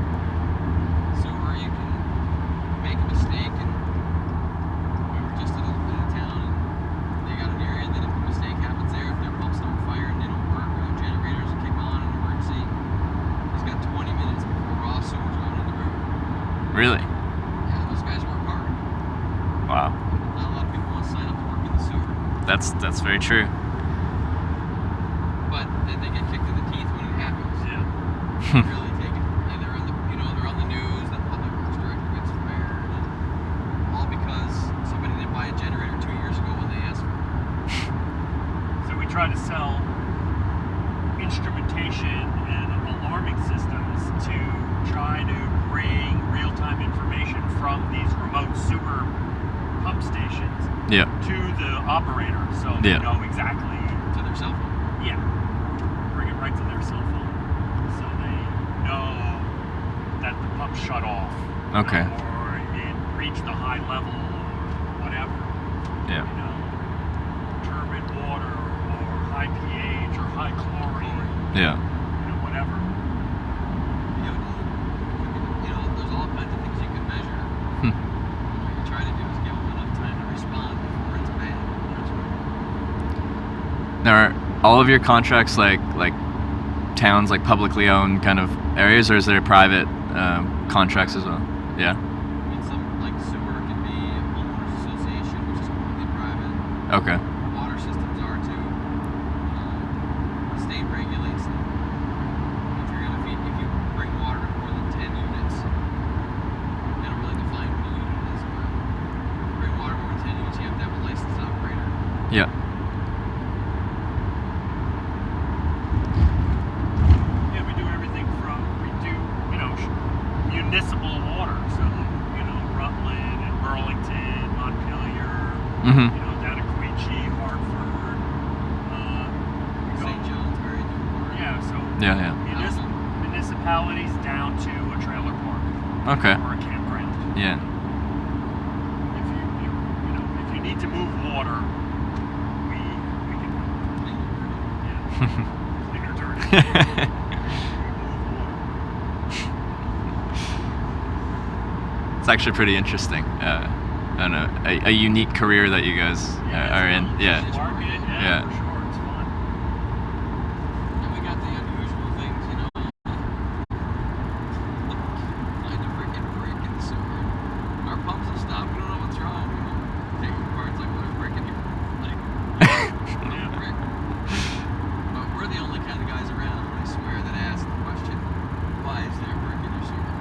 Sewer, you can make a mistake, and we were just in a town, and they got an area that if a mistake happens there, if their pumps don't fire and they don't work, or the generators kick on in an emergency, he's got 20 minutes before raw sewer's going in the river.
Really?
Yeah, those guys work hard.
Wow.
Not a lot of people want to sign up to work in the sewer,
That's very true.
but then they get kicked in the teeth when it happens.
Yeah.
Really take it. And they're on the, they're on the news. The public works director gets fired, and all because somebody didn't buy a generator 2 years ago when they asked for it.
So we try to sell instrumentation and alarming systems to try to bring real-time information from these remote sewer pump stations
Yeah.
to the operator, so they
Yeah.
know exactly.
To their cell phone.
Yeah, bring it right to their cell phone, so they know that the pump shut off.
Okay.
Or it reached the high level, or whatever.
Yeah.
You know, turbid water, or high pH, or high chlorine.
Yeah.
You know, whatever.
There's all kinds of things you can measure. What you try to do is give them enough time to respond before it's bad.
Now, are all of your contracts like towns, like publicly owned kind of areas, or is there private contracts as well? Yeah.
Some, like sewer, can be a homeowners association, which is completely private.
Okay.
Water systems are too. The state regulates them. If you bring water to more than 10 units, they don't really define what a unit is, but if you bring water more than 10 units, you have to have a licensed operator.
Yeah.
Yeah, we do everything from, municipal water, so, Rutland and Burlington, Montpelier,
Mm-hmm.
down at Queechee, Hartford, we go-
St. John's, very new water.
yeah, so
Yeah.
municipalities down to a trailer park
Okay.
or a campground.
Yeah.
If you need to move water, we can, clean or dirty. We move water.
It's actually pretty interesting. I don't know, a unique career that you guys are in. Yeah.
Market,
Yeah.
for sure, it's fun.
And we got the unusual things, find a freaking brick in the sewer. Our pumps will stop, we don't know what's wrong. Take it apart, it's like, what a brick in here? Like, a brick. But we're the only kind of guys around, I swear, that ask the question, why is there a brick in your sewer?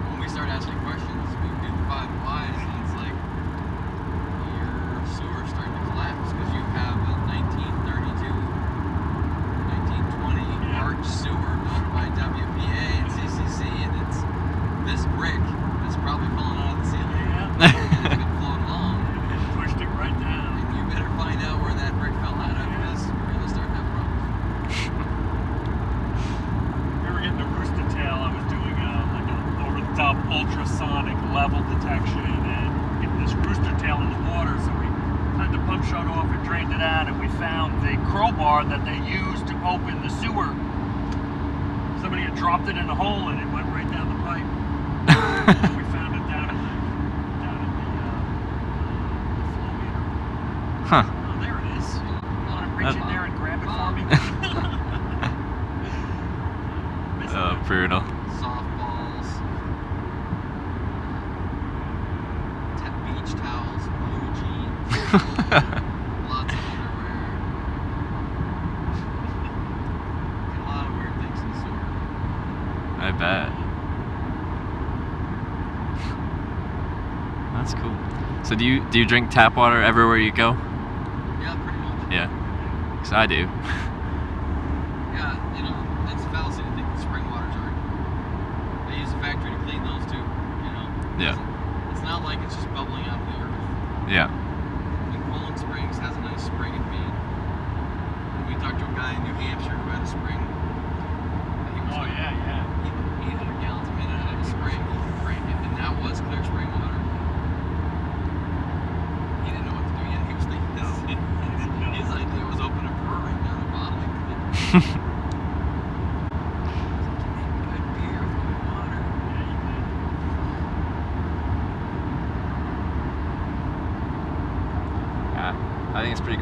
When we start asking questions, we do the 5 whys, and it's like, your sewer's starting to collapse because you have a 1932, 1920 arch sewer built by WPA and CCC, and it's this brick that's probably fallen out of the ceiling.
Yeah.
And it's been flown along.
And pushed it right down.
And you better find out where that brick fell out of, because we're going to start having problems.
We were getting a rooster tail. I was doing like an over-the-top ultrasonic level detection, and getting this rooster tail in the water. So we had the pump shut off and drained it out, and we found the crowbar that they used to open the sewer. Somebody had dropped it in a hole, and it went right down the pipe. And we found it down at the flow meter.
Huh.
Oh, there it is. Want to reach in there and grab it for me? Missing it.
Brutal.
Softballs, beach towels, blue jeans, lots of underwear. Get a lot of weird things in the sewer.
I bet. That's cool. So do you drink tap water everywhere you go?
Yeah, pretty much.
Yeah. 'Cause I do.
Yeah, it's a fallacy to think that spring water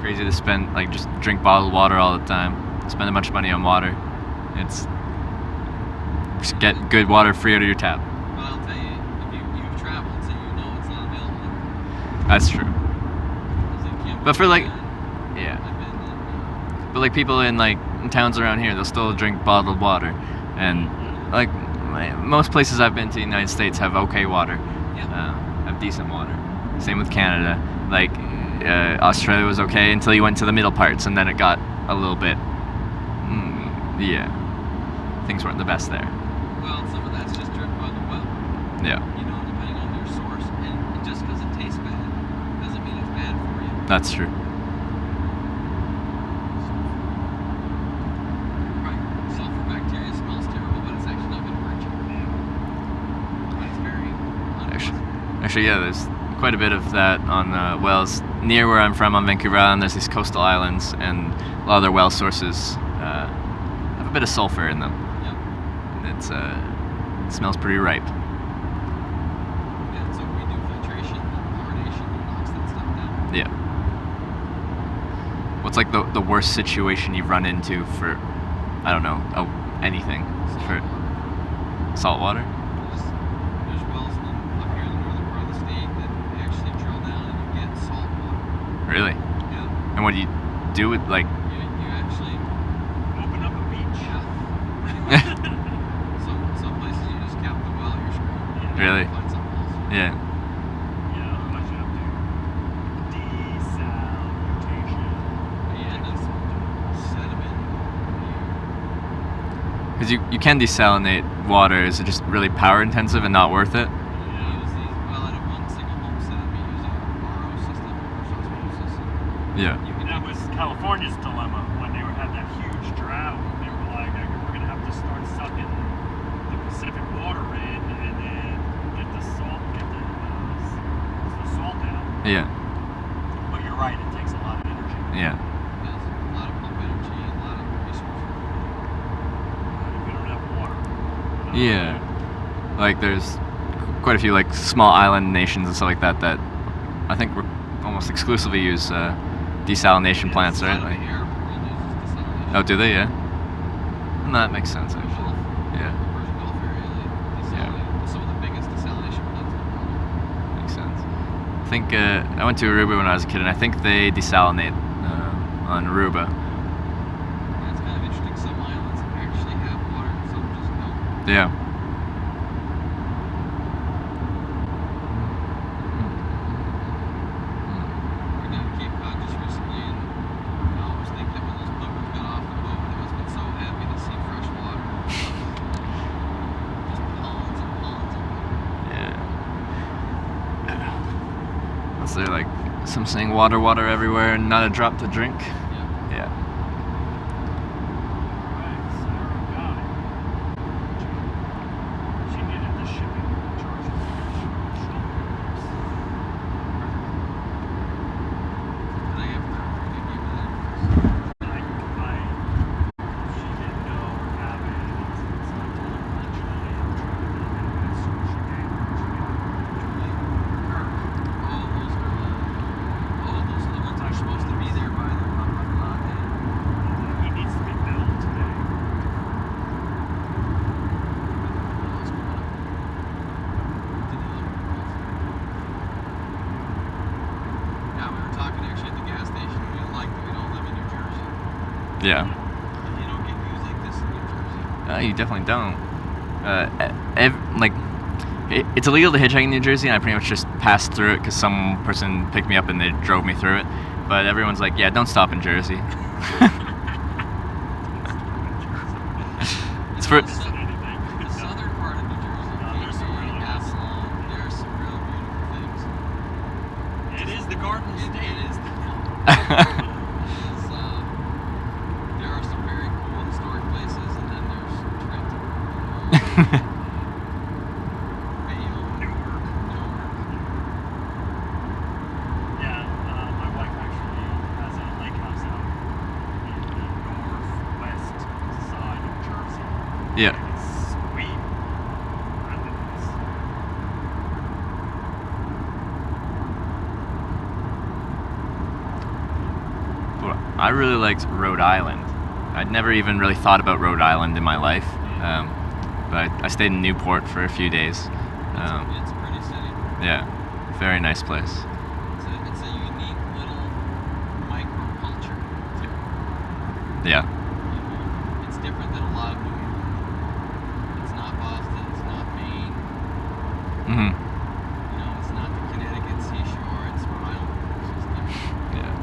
crazy to spend, like, just drink bottled water all the time. Spend a bunch of money on water. It's just get good water free out of your tap.
Well, I'll tell you, if you've traveled, so you know it's not available.
That's true.
'Cause it can't
But
be
for, like,
bad.
yeah.
I've been
But like people in like in towns around here, they'll still drink bottled water, and like most places I've been to in the United States have okay water, have decent water. Same with Canada. Like Australia was okay until you went to the middle parts, and then it got a little bit, yeah, things weren't the best there.
well, some of that's just driven by the well.
Yeah,
You know, depending on your source, and just because it tastes bad doesn't mean it's bad for you.
that's true.
Right. Sulfur bacteria smells terrible, but it's actually not going to hurt you. But it's very unpleasant.
Actually, yeah, there's quite a bit of that on wells near where I'm from on Vancouver Island. There's these coastal islands, and a lot of their well sources have a bit of sulfur in them.
Yep.
And it smells pretty ripe.
Yeah, so we do filtration and chlorination and knocks that stuff down.
Yeah. What's like the worst situation you've run into for, I don't know, anything? For salt water?
There's wells up here in the northern part of the state that they actually drill down and you get salt water.
Really?
Yeah.
And what do you do with like?
You actually,
Open up a beach.
yeah. Some places you just cap the well, you're screwed.
Really?
Find something else.
Yeah.
Yeah, how much you have to desalination.
You end up sediment.
Because you can desalinate water. Is it just really power intensive and not worth it?
You use these, well, at a one single home setup, you use a RO system, reverse osmosis.
Yeah.
You can
That was California's dilemma when they had that huge drought. They were like, we're going to have to start sucking the Pacific water in and then get the salt out.
Yeah.
But you're right, it takes a lot of energy.
Yeah.
there's a lot of pump energy and a lot of resources.
If we don't have water.
Yeah. Like there's quite a few like small island nations and stuff like that that I think we're almost exclusively use desalination plants, right?
A lot of
Like,
the Arab world uses desalination.
oh, do they? Yeah. And that makes sense
The
actually.
Gulf,
Yeah.
the Persian Gulf area, they desalinate some of the biggest desalination plants in the world.
Makes sense. I think I went to Aruba when I was a kid, and I think they desalinate on Aruba.
And it's kind of interesting. Some islands actually have water, and some just don't.
Yeah.
We're down in Cape Cod just recently, and I always think that when those boats got off the boat, they must have been so happy to see fresh water. Just ponds and ponds of water.
Yeah. What's there like some saying water everywhere and not a drop to drink?
Yeah.
Yeah.
Right, Sarah got it. She needed the shipping charge.
Did I have her? I gave you that.
She didn't know or have it. So I told her eventually I'm trying to build it with so she gave her.
Oh, those are the ones that are supposed to be there by the latte.
He needs to be built today.
Yeah, we were talking actually at the gas station. We like that we don't live in New Jersey.
Yeah.
You don't get views like this in New Jersey.
You definitely don't. Like, it's illegal to hitchhike in New Jersey, and I pretty much just passed through it because some person picked me up and they drove me through it. But everyone's like, yeah, don't stop in Jersey. It's for.
The southern part of New Jersey, Cape, Avalon, there's some real beautiful things.
It is the Garden State.
It is the there are some very cool historic places, and then there's Trent.
Yeah, my wife actually has a lake house out in the northwest side of Jersey.
Yeah.
And it's sweet. I think it's
I really liked Rhode Island. I'd never even really thought about Rhode Island in my life, but I stayed in Newport for a few days.
It's a pretty city.
Yeah, very nice place.
It's a unique little microculture too.
Yeah.
It's different than a lot of New England. It's not Boston. It's not Maine.
Mhm.
It's not the Connecticut seashore. It's Rhode Island. It's just different.
Yeah.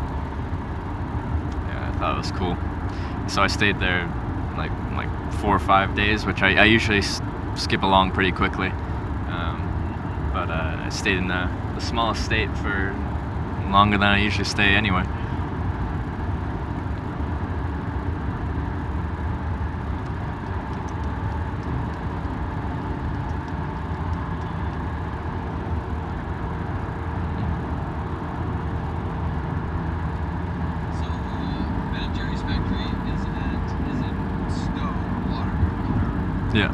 Yeah, I thought it was cool. So I stayed there like 4 or 5 days, which I usually skip along pretty quickly. But I stayed in the smallest state for longer than I usually stay anyway.
So Ben and Jerry's factory is in Stowe, Waterbury.
Yeah.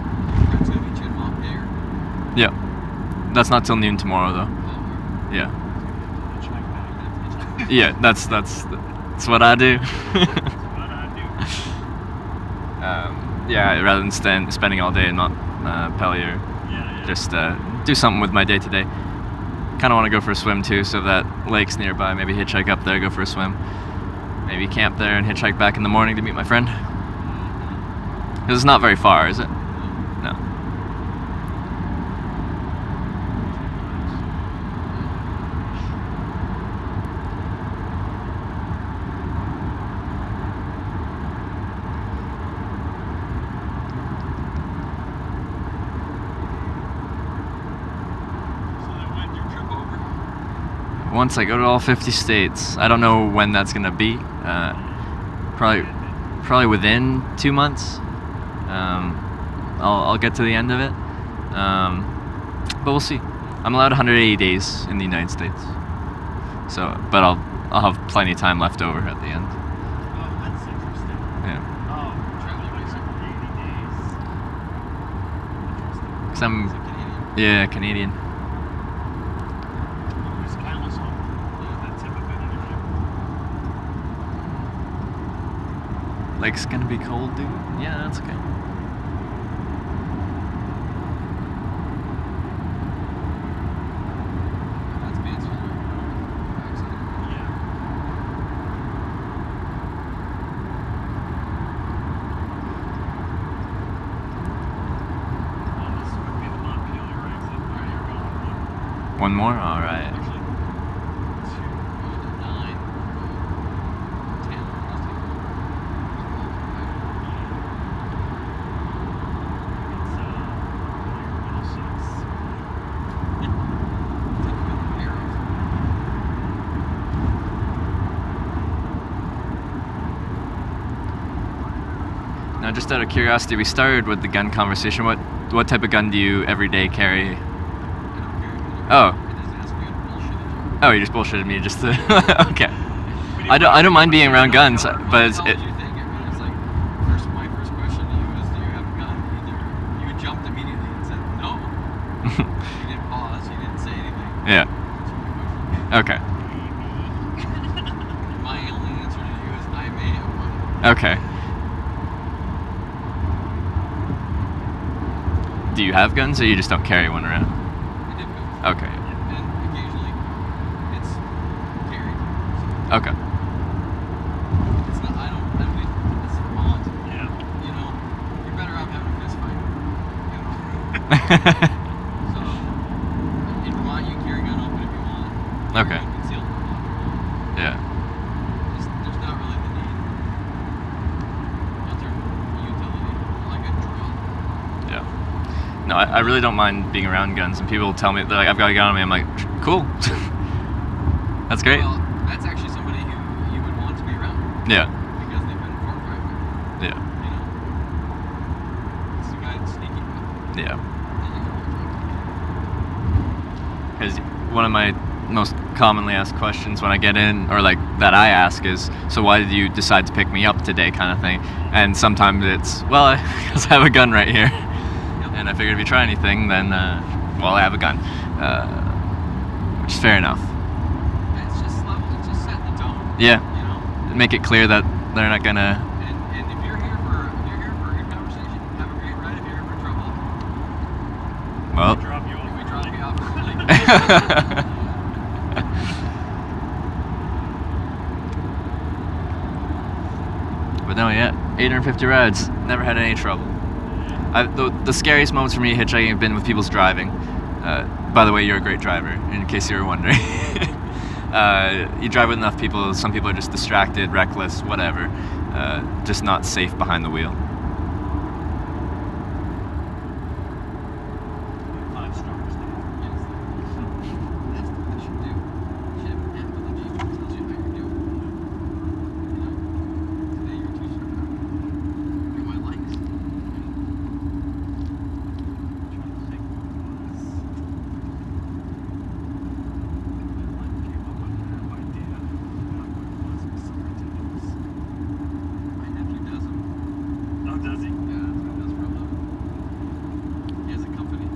Friends gonna meet you in Montpelier.
Yeah. That's not till noon tomorrow though.
Oh,
Yeah.
we're
Yeah, that's what I do.
What I do.
Yeah, rather than spending all day in Montpelier,
Yeah.
just do something with my day to day. Kind of want to go for a swim too, so that lake's nearby. Maybe hitchhike up there, go for a swim. Maybe camp there and hitchhike back in the morning to meet my friend. 'Cause it's not very far, is it? No.
So then when's your trip over?
Once I go to all 50 states, I don't know when that's gonna be. Probably within 2 months. I'll get to the end of it. But we'll see. I'm allowed 180 days in the United States. So, but I'll have plenty of time left over at the end.
Oh, that's interesting.
Yeah.
Oh,
Travel visa.
80 days. Interesting.
'Cause I'm,
Is it Canadian?
yeah, Canadian.
Who's countless on that tip of it anyway.
Like, it's gonna be cold, dude. Yeah, that's okay.
That's Mansfield.
Yeah. Well, this would be the Montpelier exit. Where you're going.
One more? Alright.
Actually, 9, 10.
It's 106.
Now, just out of curiosity, we started with the gun conversation. What type of gun do you every day carry? Oh. Oh, you just bullshitted me just to... Okay. I don't mind being around guns, but it's...
How did you think? I mean, it's like, my first question to you is, do you have a gun? You jumped immediately and said no. You didn't pause. You didn't say anything.
Yeah.
That's
Okay.
my only answer to you is I may have one.
Okay. Do you have guns, or you just don't carry one around?
I did both.
Okay.
And occasionally it's carried.
Okay.
It's not, I don't think it's a want.
Yeah.
You're better off having a fist fight. So, if you want, you can carry a gun open if you want.
Okay.
You can conceal it.
Yeah.
There's not really the need. Other utility, like a drill.
Yeah. No, I really don't mind being around guns, and people tell me, they're like, I've got a gun on me. I'm like, cool. That's great.
Well, that's actually somebody who you would want to be around.
Yeah.
Because they've been forthright with you.
Yeah.
It's the guy that's sneaky with.
Yeah. Because one of my most commonly asked questions when I get in, or like that I ask, is, so why did you decide to pick me up today, kind of thing. And sometimes it's, well, because I have a gun right here. And I figured if you try anything, then, well, I have a gun. Which is fair enough.
It's just level, it's just setting the tone.
Yeah. make it clear that they're not gonna.
And if you're here for a good conversation, have a great ride. If you're here for trouble,
Well.
We drop you off.
we drop you off early.
But no, yeah, 850 rides. Never had any trouble. The scariest moments for me hitchhiking have been with people's driving. By the way, you're a great driver, in case you were wondering. You drive with enough people, some people are just distracted, reckless, whatever. Just not safe behind the wheel.
5 stars.
That's what they should do. They should have an app on the Jeep that tells you how you're doing. You know, today you're 2-star. Look at my likes. My nephew does them.
Oh, does he?
Yeah, that's what he does for a living. He has a company.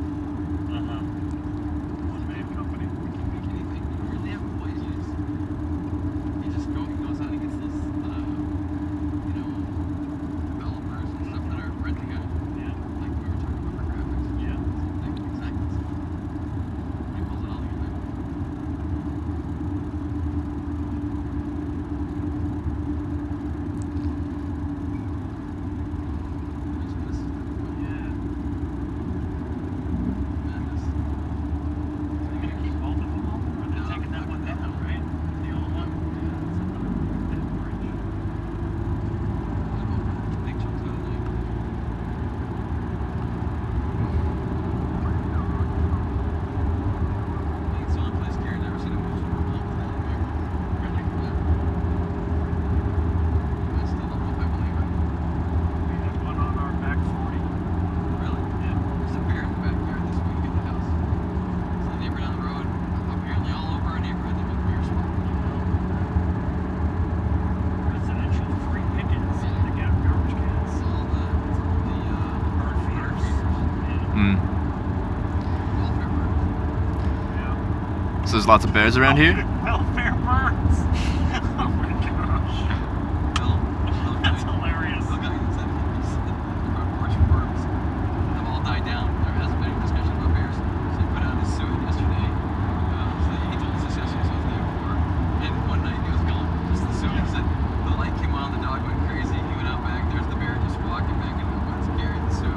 One-man company.
He can make anything. He don't really have employees. He just goes out and gets those, developers and stuff that are renting out.
Yeah.
Like we were talking about for graphics.
Yeah.
Same thing, exactly. He pulls it all together. This is
Yeah.
madness.
They're gonna keep both of them open, or they're taking that one down, right? The old one. That bridge.
Big chunks out of the lake. I think it's the only place Gary's ever seen a moose over a long time.
Really?
Yeah. I still don't know if I believe it.
We had one on our back 40.
Really?
Yeah.
There's a bear in the backyard this week at the house. So the neighbor down the road, apparently all over our neighborhood, they've been bear spotted.
Residential free pickets. They got garbage cans.
It's all the
Bird feeders. Yeah.
Mm.
welfare birds.
Yeah.
So there's lots of bears around here?
Welfare birds. Oh my gosh.
Bill,
That's hilarious.
Bill got said the front porch worms have all died down. There hasn't been any discussion about bears. So he put out his suit yesterday. So he told us this yesterday, so it was the day before. And one night he was gone. Just the suit. He said the light came on, the dog went crazy. He went out back. There's the bear just walking back into the woods, carrying the suit.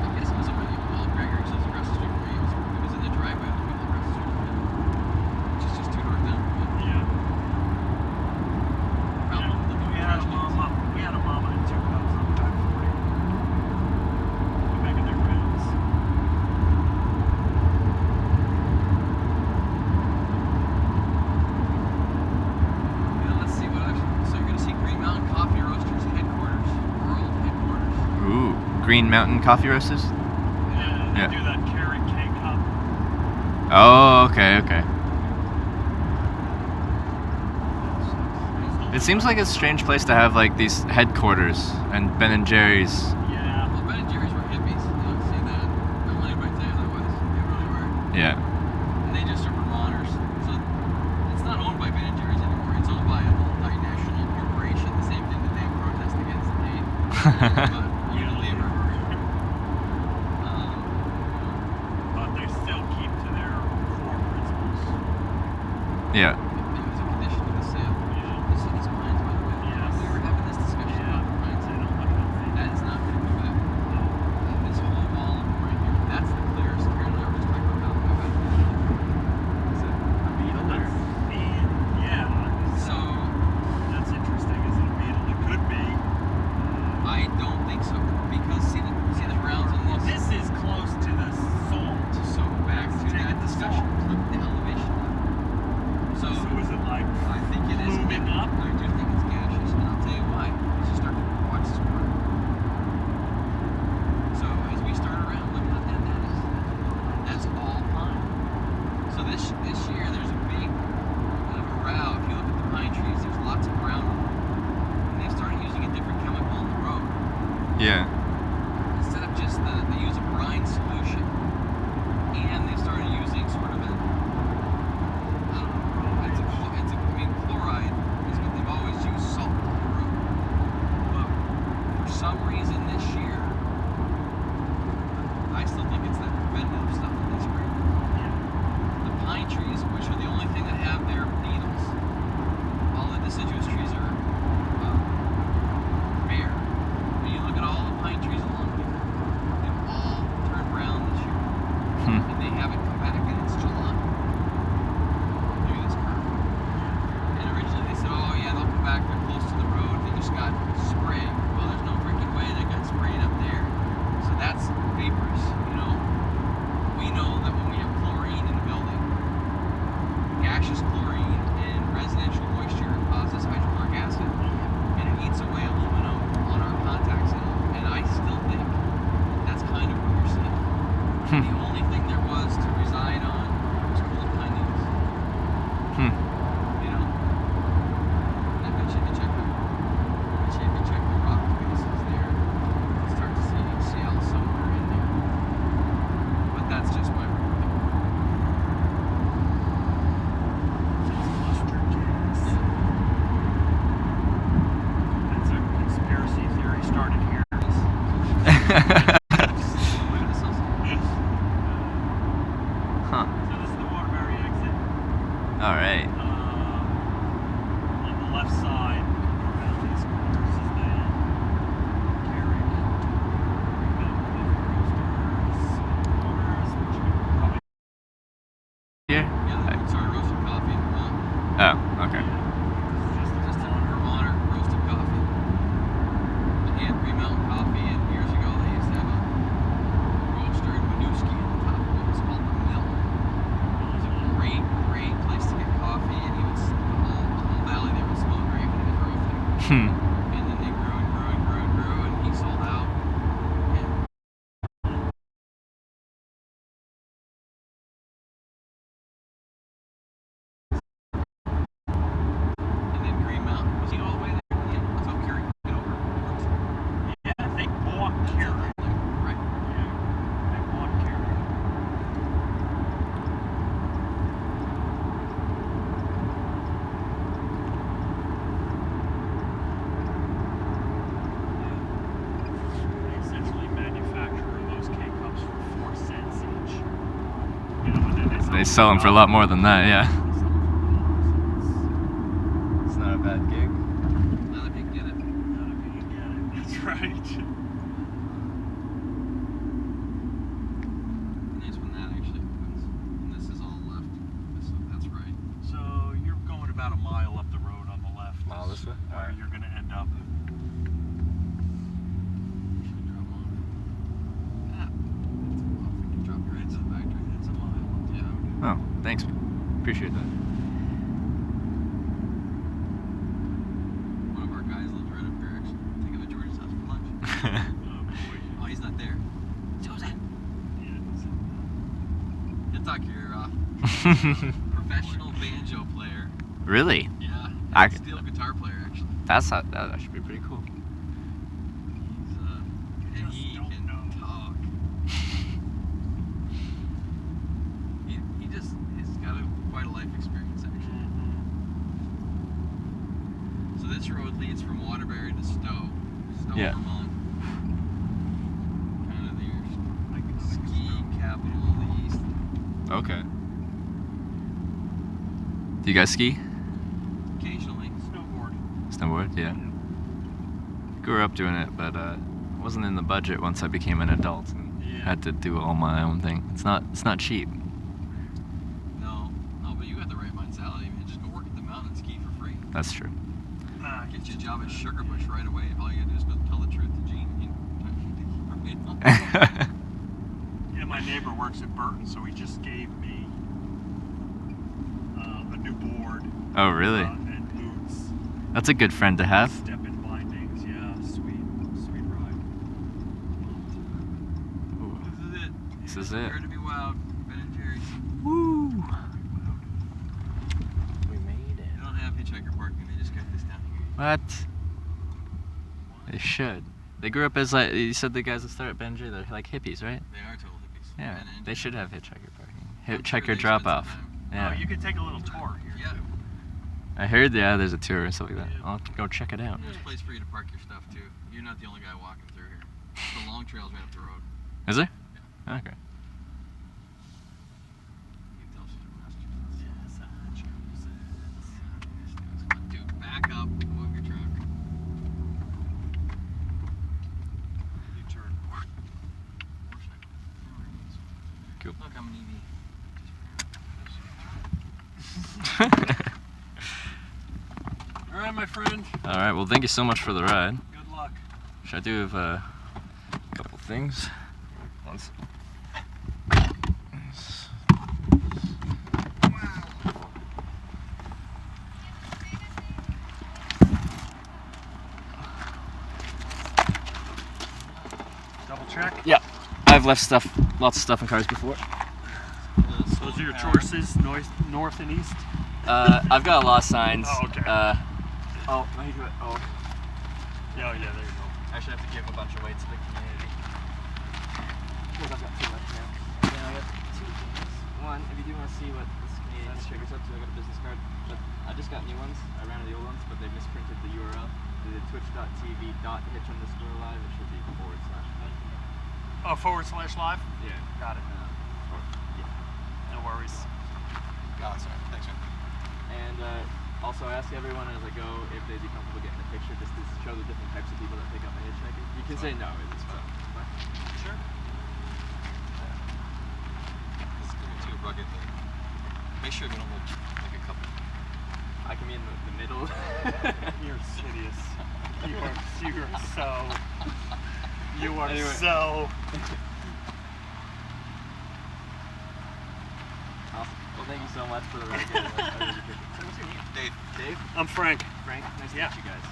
I guess it was somebody. Well, Gregory lives across the street from me. He was in the driveway of the people across the street from him, which is just 2 doors down from me.
Yeah.
Found them living
We
in
had
trash
a
cans.
mama. We had a mama and 2 cubs on the back 40. They're making their rounds.
Yeah, let's see what else. So you're gonna see Green Mountain Coffee Roasters headquarters, world headquarters.
Ooh, Green Mountain Coffee Roasters?
Yeah. They
Yeah.
do that carrot cake cup.
Oh, okay, okay. It seems like a strange place to have like these headquarters and Ben & Jerry's.
Yeah.
Well, Ben and Jerry's were hippies. You don't see that. Don't let anybody tell you otherwise. They really were.
Yeah.
And they just are Vermonters. So it's not owned by Ben and Jerry's anymore. It's owned by a multinational corporation. The same thing that they protest against and hate. But Unilever.
But they still keep to their core principles.
Yeah.
It was a condition of the sale.
Yeah.
The city's pines, by the way.
Yes.
We were having this discussion
Yeah.
about the pines.
They don't look healthy.
That is not going to go back. This whole wall of them right here, that's the clearest. Karen and I were just talking about how bad it is. Is it a beetle or?
Yeah.
So,
That's interesting. Is it a beetle? It could be.
I don't think so. Because see the rounds on
Well,
this?
this is close to the salt.
So back to
Take
that
it to
discussion,
salt.
the elevation level. So And then they grew and grew and grew and grew, and he sold out. And then Green Mountain, was he all the way there? Yeah, I thought Kerry get over.
Yeah, they bought Kerry.
Right.
Yeah, they bought Kerry. They essentially manufacture those K-Cups for 4 cents each. You know, and then
They sell them for a lot more than that, yeah.
They sell them for a lot, so
It's not a bad gig.
Not if you can get it.
not if you can get it. That's right.
Nice when that actually happens. And this is all left. That's right.
So you're going about a mile up the road on the left.
Mile this way?
Where
Alright.
you're going to end up.
Should drop off. Ah, we can drop you right to the factory.
It's a mile.
Yeah.
Oh, thanks. Appreciate that.
One of our guys lives right up here actually. Take him to George's house for lunch.
Oh boy.
Oh, he's not there. Joseph!
Yeah,
He'll talk your ear off. Professional banjo player.
Really?
Yeah.
I-
Steel guitar player actually.
That should be pretty cool.
He's and he
Just don't
can
know.
talk. He just he's got quite a life experience actually. So this road leads from Waterbury to Stowe,
Yeah.
Vermont. Kind of the ski capital of the East.
Okay. Do you guys ski?
Occasionally.
Snowboard.
Snowboard? Yeah. Grew up doing it, but wasn't in the budget once I became an adult and
Yeah.
had to do all my own thing. It's not cheap.
No, but you got the right mentality, man. Just go work at the mountain and ski for free.
That's true.
Get you a job at Sugarbush right away. All you gotta do is go tell the truth to Gene.
Yeah, my neighbor works at Burton, so he just gave me a new board.
Oh, really?
And boots.
That's a good friend to have.
Step-in bindings. Yeah, sweet ride.
Ooh.
This is it.
This is it.
Prepare to be wild. Ben and Jerry's.
Woo! We made
They
it.
don't have hitchhiker parking. They just got this down here.
What? They should. They grew up as like you said. The guys that start at Benji, they're like hippies, right?
They are total hippies.
Yeah.
Ben and
They
Jerry.
should have hitchhiker parking.
I'm sure
Hitchhiker
they
drop
spend
off.
some time.
Yeah.
Oh, you could take a little tour here.
Yeah.
Too.
I heard. Yeah, there's a tour or something like that.
Yeah.
I'll have to go check it out.
There's a place for you to park your stuff too. You're not the only guy walking through here. The long trail's right up the road.
Is there? Okay.
You can tell she's from Massachusetts. Come on, dude, back up. Move your truck.
You turn.
Cool.
Look, I'm an EV.
All right, my friend.
All right. Well, thank you so much for the ride.
Good luck.
Should I do have a couple things? Once.
Double check.
Yeah, I've left lots of stuff in cars before.
Those are your choices, north and east.
I've got a lot of signs.
Oh, okay.
Oh,
Yeah, there you go.
I should have to give a bunch of weight to the community. Because I've got 2 left now. Yeah, I got 2 things. One, if you do want to see what this Canadian Hitchhiker's up to, I got a business card. But I just got new ones. I ran out of the old ones, but they misprinted the URL. They did twitch.tv.hitch_live. It should be /.
Oh, /live?
Yeah.
Got it. No worries.
Oh, that's all right. Thanks, man.
And also, I ask everyone as I go if they'd be comfortable getting a picture just to show the different types of people that pick up a hitchhiker. You can say no, it's fine.
Sure.
Let's give it to a rugged thing. Make sure we don't look like a couple.
I can be in the middle.
You're insidious. You are so. You are
Anyway.
so.
Awesome. Well, thank you so much for the ride, guys. I really appreciate it. So what's your name?
Dave.
Dave?
I'm Frank.
Frank? Nice to
Yeah.
meet you guys.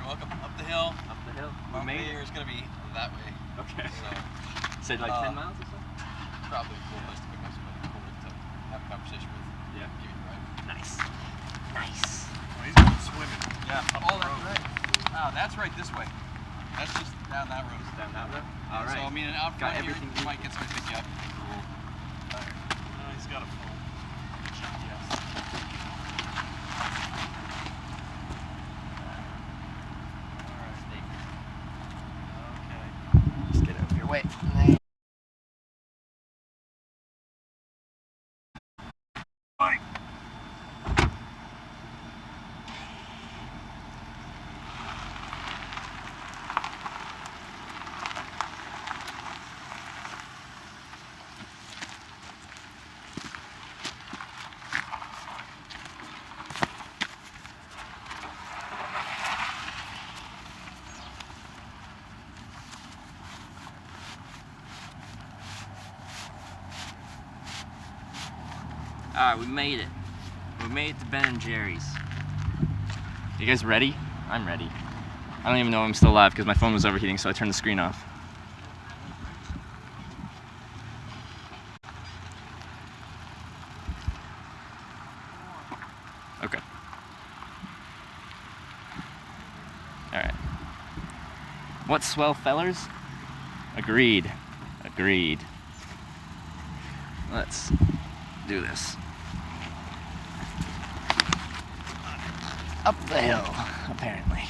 welcome up the hill.
Up the hill. We
Mount
made
Bayer is gonna be that way.
Okay.
So
Said like 10 miles or so?
probably a cool place to pick up somebody cool to have a conversation with.
Yeah.
Give you a ride.
Nice. Nice.
Well, he's going swimming.
Yeah.
Up
Oh,
the
that's
road.
right. Oh, that's right this way. That's just down that road.
Down that road?
Yeah,
All right.
So I mean, out
Got
front here,
everything.
Mike gets gonna pick you up.
He's got a full GPS. Okay.
Just get over your way.
Bye.
Alright, we made it. We made it to Ben & Jerry's. You guys ready? I'm ready. I don't even know if I'm still alive because my phone was overheating, so I turned the screen off. Okay. Alright. What swell fellers? Agreed. Agreed. Let's do this. Up the hill, apparently.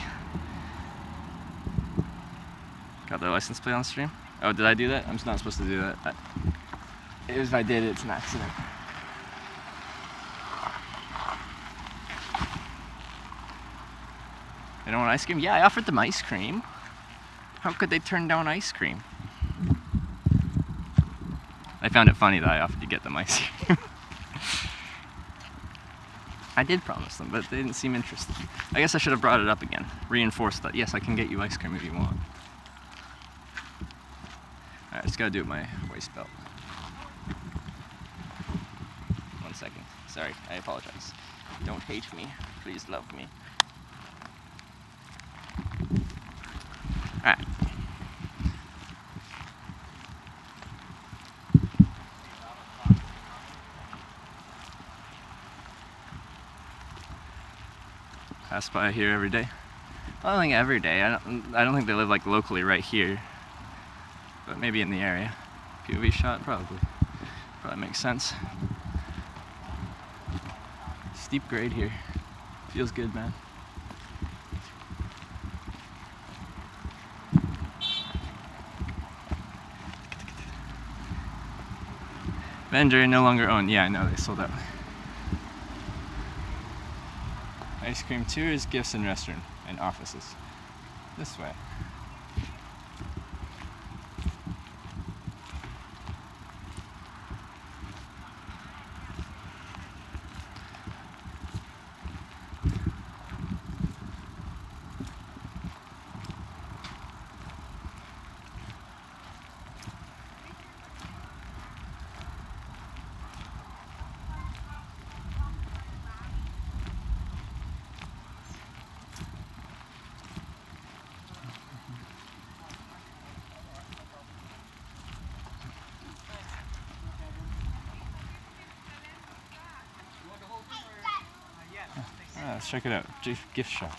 Got their license plate on the stream? Oh, did I do that? I'm not supposed to do that. If I did, it's an accident. They don't want ice cream? Yeah, I offered them ice cream. How could they turn down ice cream? I found it funny that I offered to get them ice cream. I did promise them, but they didn't seem interested. I guess I should have brought it up again. Reinforced that, yes, I can get you ice cream if you want. Alright, I just gotta do it with my waist belt. 1 second. Sorry, I apologize. Don't hate me. Please love me. Alright. Pass by here every day. I don't think every day. I don't think they live like locally right here, but maybe in the area. POV shot, probably makes sense. Steep grade here. Feels good, man. Ben & Jerry no longer owned. Yeah, I know, they sold out. Ice cream tours, gifts, and restaurant and offices. This way. Let's check it out. Gift shop.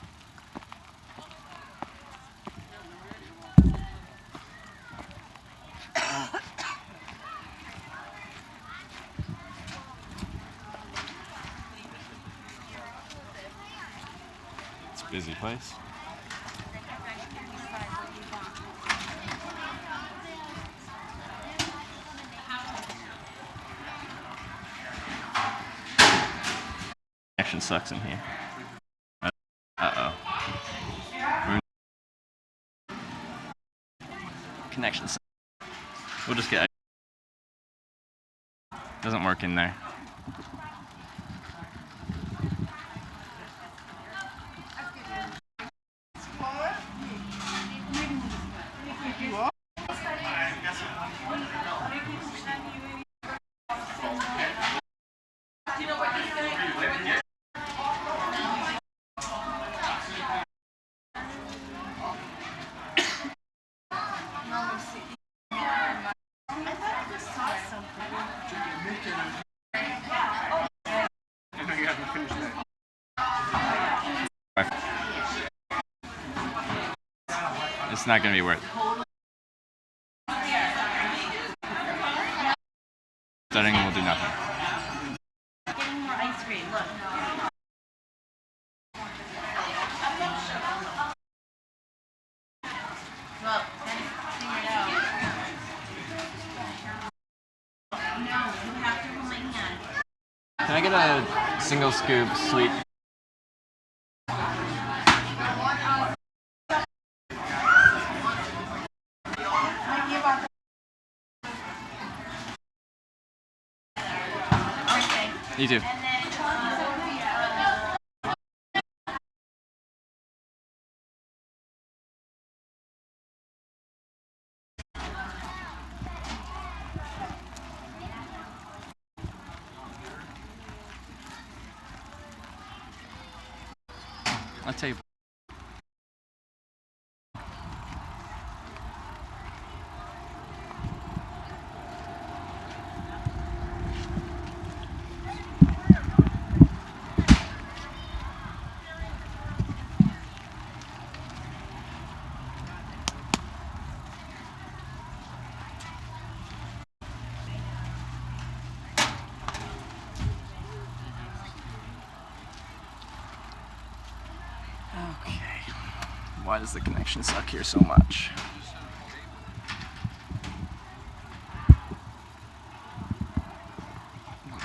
It's a busy place. Connection sucks in here. Uh-oh. Connection sucks. We'll just get... Doesn't work in there. It's not gonna be worth it. Studying will do nothing.
Getting more ice cream, look. Well, then figure it out. No, you have to hold my hand.
Can I get a single scoop sweet?
Okay.
You too.
And then,
I'll tell you. Okay. Why does the connection suck here so much?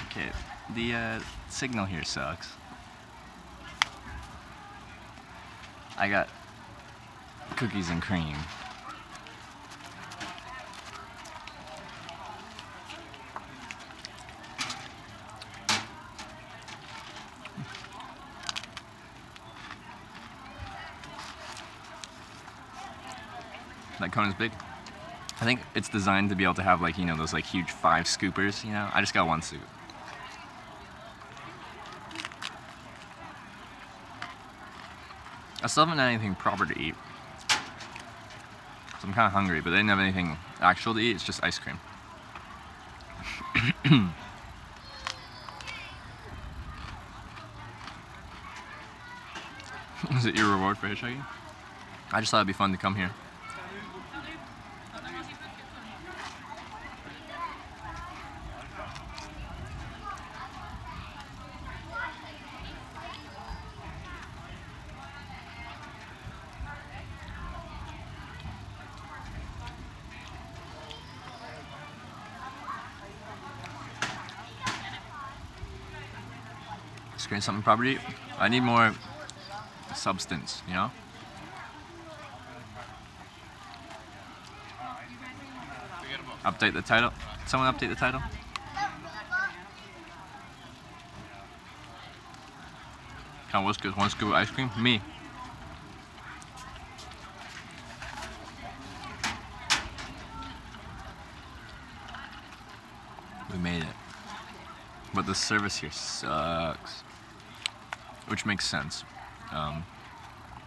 Okay, the signal here sucks. I got cookies and cream. That cone is big. I think it's designed to be able to have, like, you know, those like huge 5 scoopers, you know? I just got 1 scoop. I still haven't had anything proper to eat. So I'm kind of hungry, but they didn't have anything actual to eat, it's just ice cream. Is it your reward for hitchhiking? I just thought it'd be fun to come here. Screen something proper to eat. I need more substance, you know? Update the title. Someone update the title? Count what's good? 1 scoop of ice cream? Me. We made it. But the service here sucks. Which makes sense.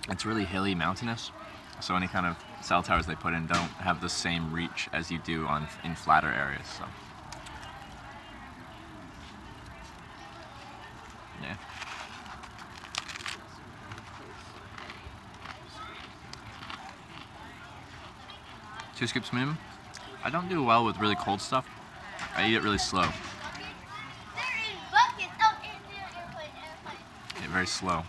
It's really hilly, mountainous, so any kind of cell towers they put in don't have the same reach as you do in flatter areas. So, yeah. Two scoops minimum. I don't do well with really cold stuff. I eat it really slow. Yeah, very slow.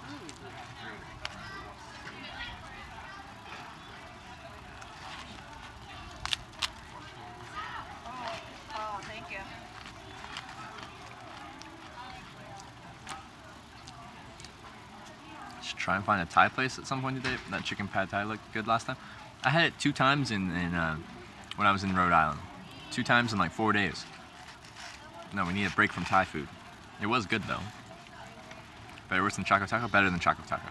Oh, thank you.
Should try and find a Thai place at some point today. That chicken pad Thai looked good last time. I had it 2 times in when I was in Rhode Island. 2 times in like 4 days. No, we need a break from Thai food. It was good though. Better worse than Choco Taco? Better than Choco Taco.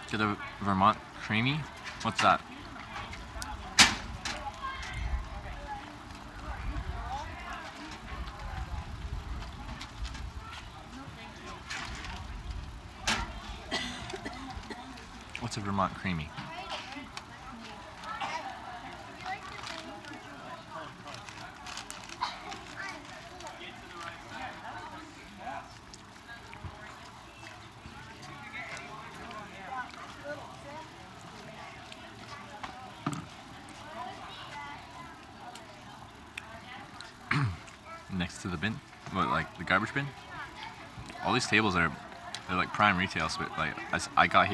Get a Vermont creamy? What's that? What's a Vermont creamy? Next to the bin, what, like the garbage bin. All these tables they're like prime retail. So like I got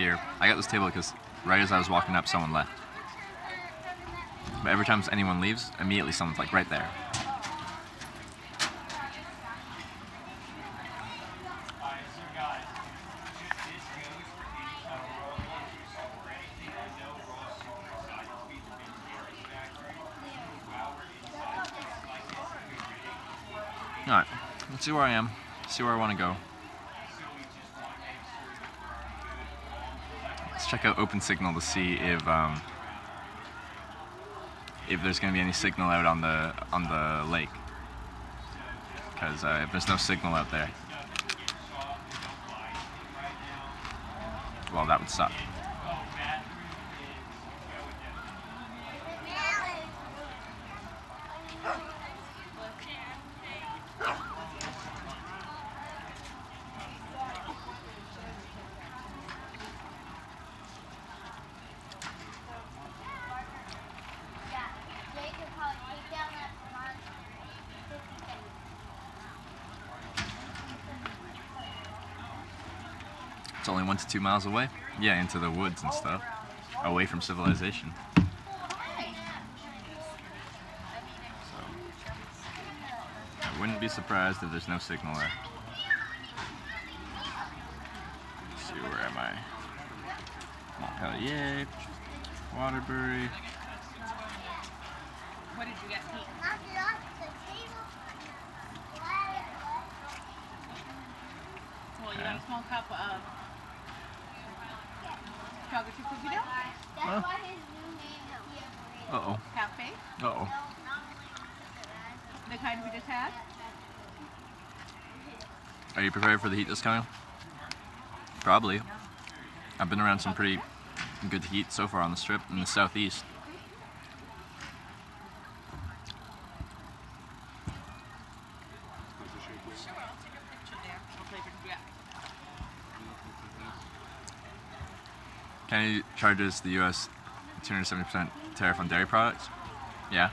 this table because right as I was walking up, someone left. But every time anyone leaves, immediately someone's like right there. Alright, let's see where I am, see where I want to go. Let's check out Open Signal to see if there's going to be any signal out on the lake. Because if there's no signal out there, well, that would suck. It's only 1 to 2 miles away. Yeah, into the woods and stuff. Away from civilization. So, I wouldn't be surprised if there's no signal there. Let's see, where am I? Montpellier, Waterbury.
What did you get, Pete? Well, you got a small cup of chocolate chip cookie dough?
Huh? Uh-oh.
Cafe?
Uh-oh.
The kind we just had?
Are you prepared for the heat that's coming? Probably. I've been around some pretty good heat so far on the strip in the southeast. Kennedy charges the U.S. 270% tariff on dairy products. Yeah.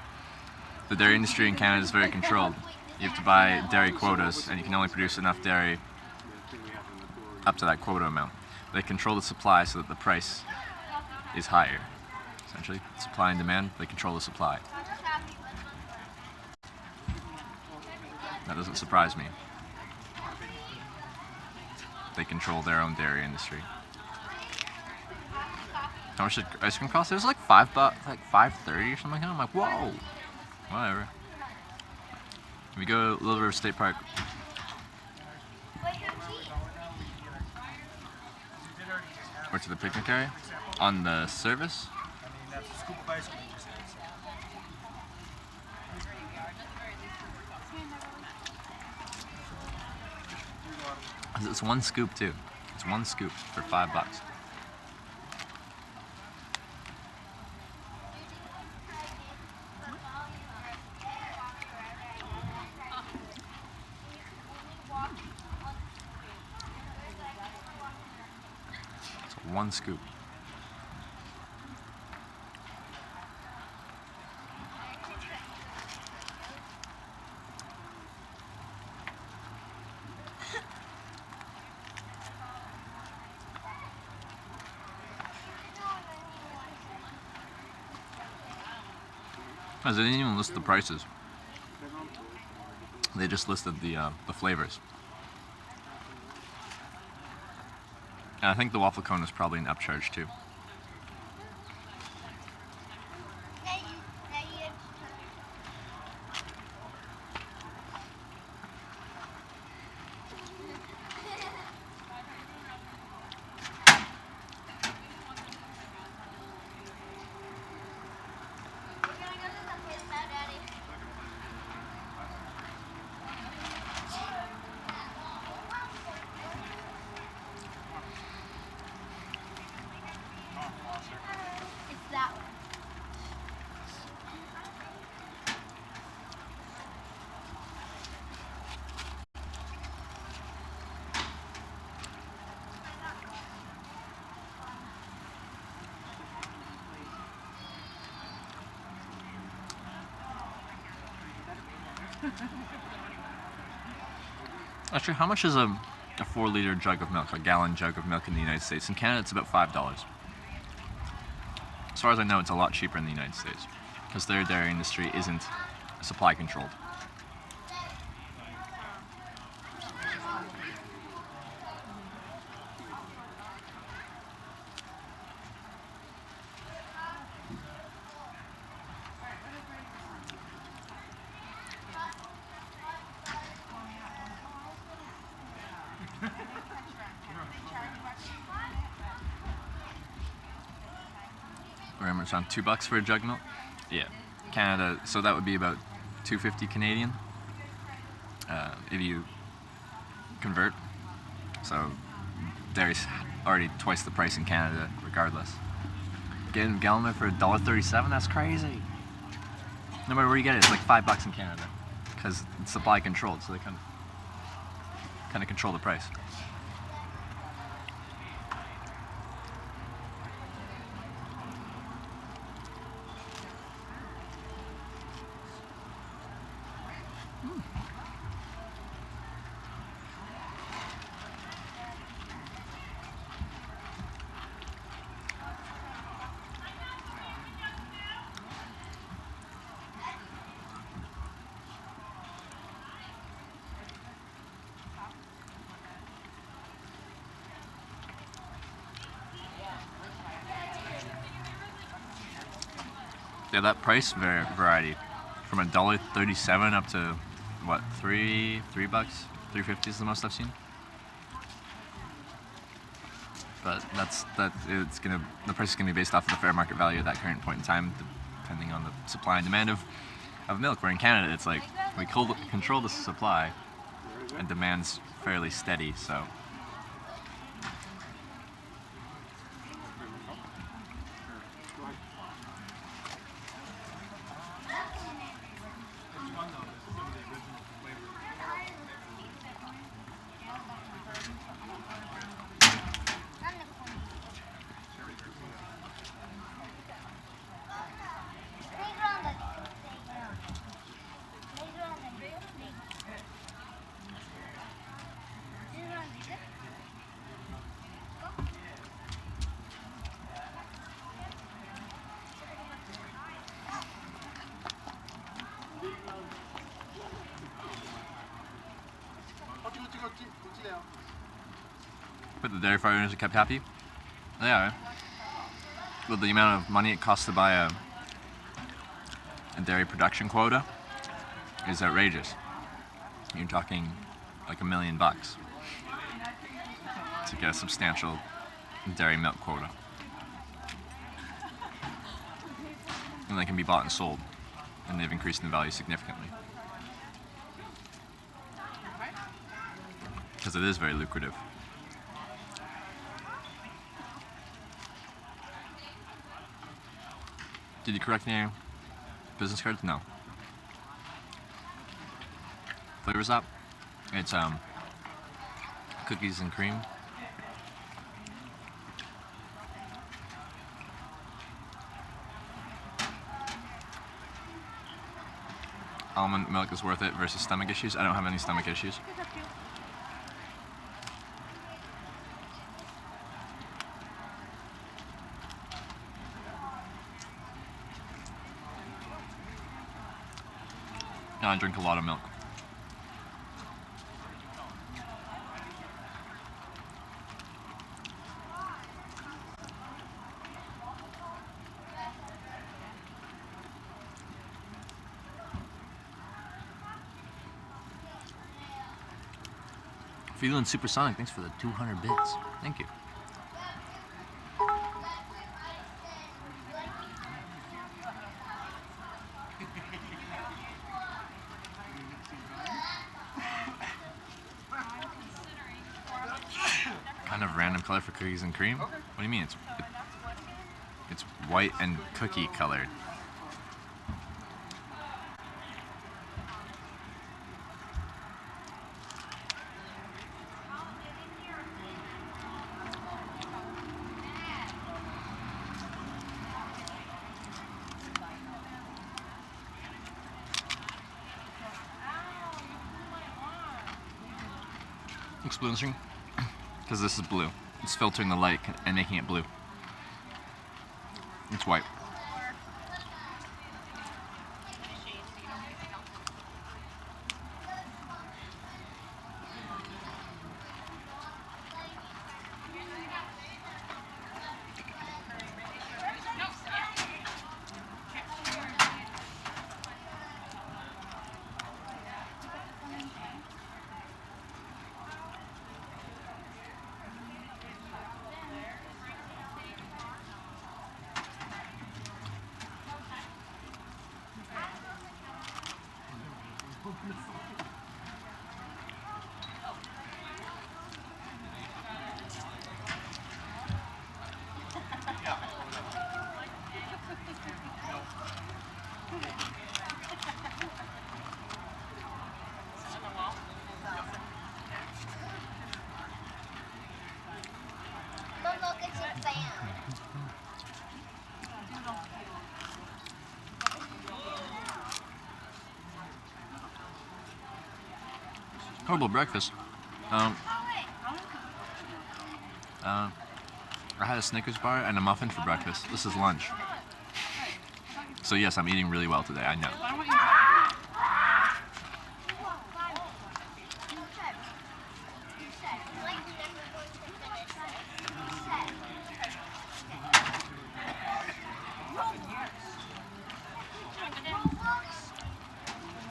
The dairy industry in Canada is very controlled. You have to buy dairy quotas, and you can only produce enough dairy up to that quota amount. They control the supply so that the price is higher. Essentially, supply and demand, they control the supply. That doesn't surprise me. They control their own dairy industry. How much did ice cream cost? It was like $5, like $5.30 or something like that. I'm like, whoa, whatever. We go to Little River State Park. Or to the picnic area on the service. It's one scoop too. It's one scoop for $5. One scoop. They didn't even list the prices. They just listed the flavors. And I think the waffle cone is probably an upcharge too. Actually, how much is a 4-liter jug of milk, a gallon jug of milk in the United States? In Canada, it's about $5. As far as I know, it's a lot cheaper in the United States because their dairy industry isn't supply controlled. Remember, it's around $2 for a jug milk. Yeah, Canada. So that would be about $2.50 Canadian if you convert. So dairy's already twice the price in Canada, regardless. Getting a gallon milk for $1.37. That's crazy. No matter where you get it, it's like $5 in Canada because it's supply controlled. So they kind of control the price. Yeah, that price variety from $1.37 up to what, $3, $3.50 is the most I've seen. But the price is gonna be based off of the fair market value at that current point in time, depending on the supply and demand of milk. Where in Canada, it's like we control the supply, and demand's fairly steady. So. But the dairy farmers are kept happy? They are. With the amount of money it costs to buy a dairy production quota is outrageous. You're talking like $1 million to get a substantial dairy milk quota. And they can be bought and sold, and they've increased in value significantly. Because it is very lucrative. Did you correct any business cards? No. Flavors up. It's cookies and cream. Almond milk is worth it versus stomach issues. I don't have any stomach issues. No, I drink a lot of milk. Feeling supersonic, thanks for the 200 bits. Thank you. Kind of random color for cookies and cream? What do you mean? It's white and cookie colored. Exposing, because this is blue. It's filtering the light and making it blue. It's white. Horrible breakfast. I had a Snickers bar and a muffin for breakfast. This is lunch. So yes, I'm eating really well today, I know.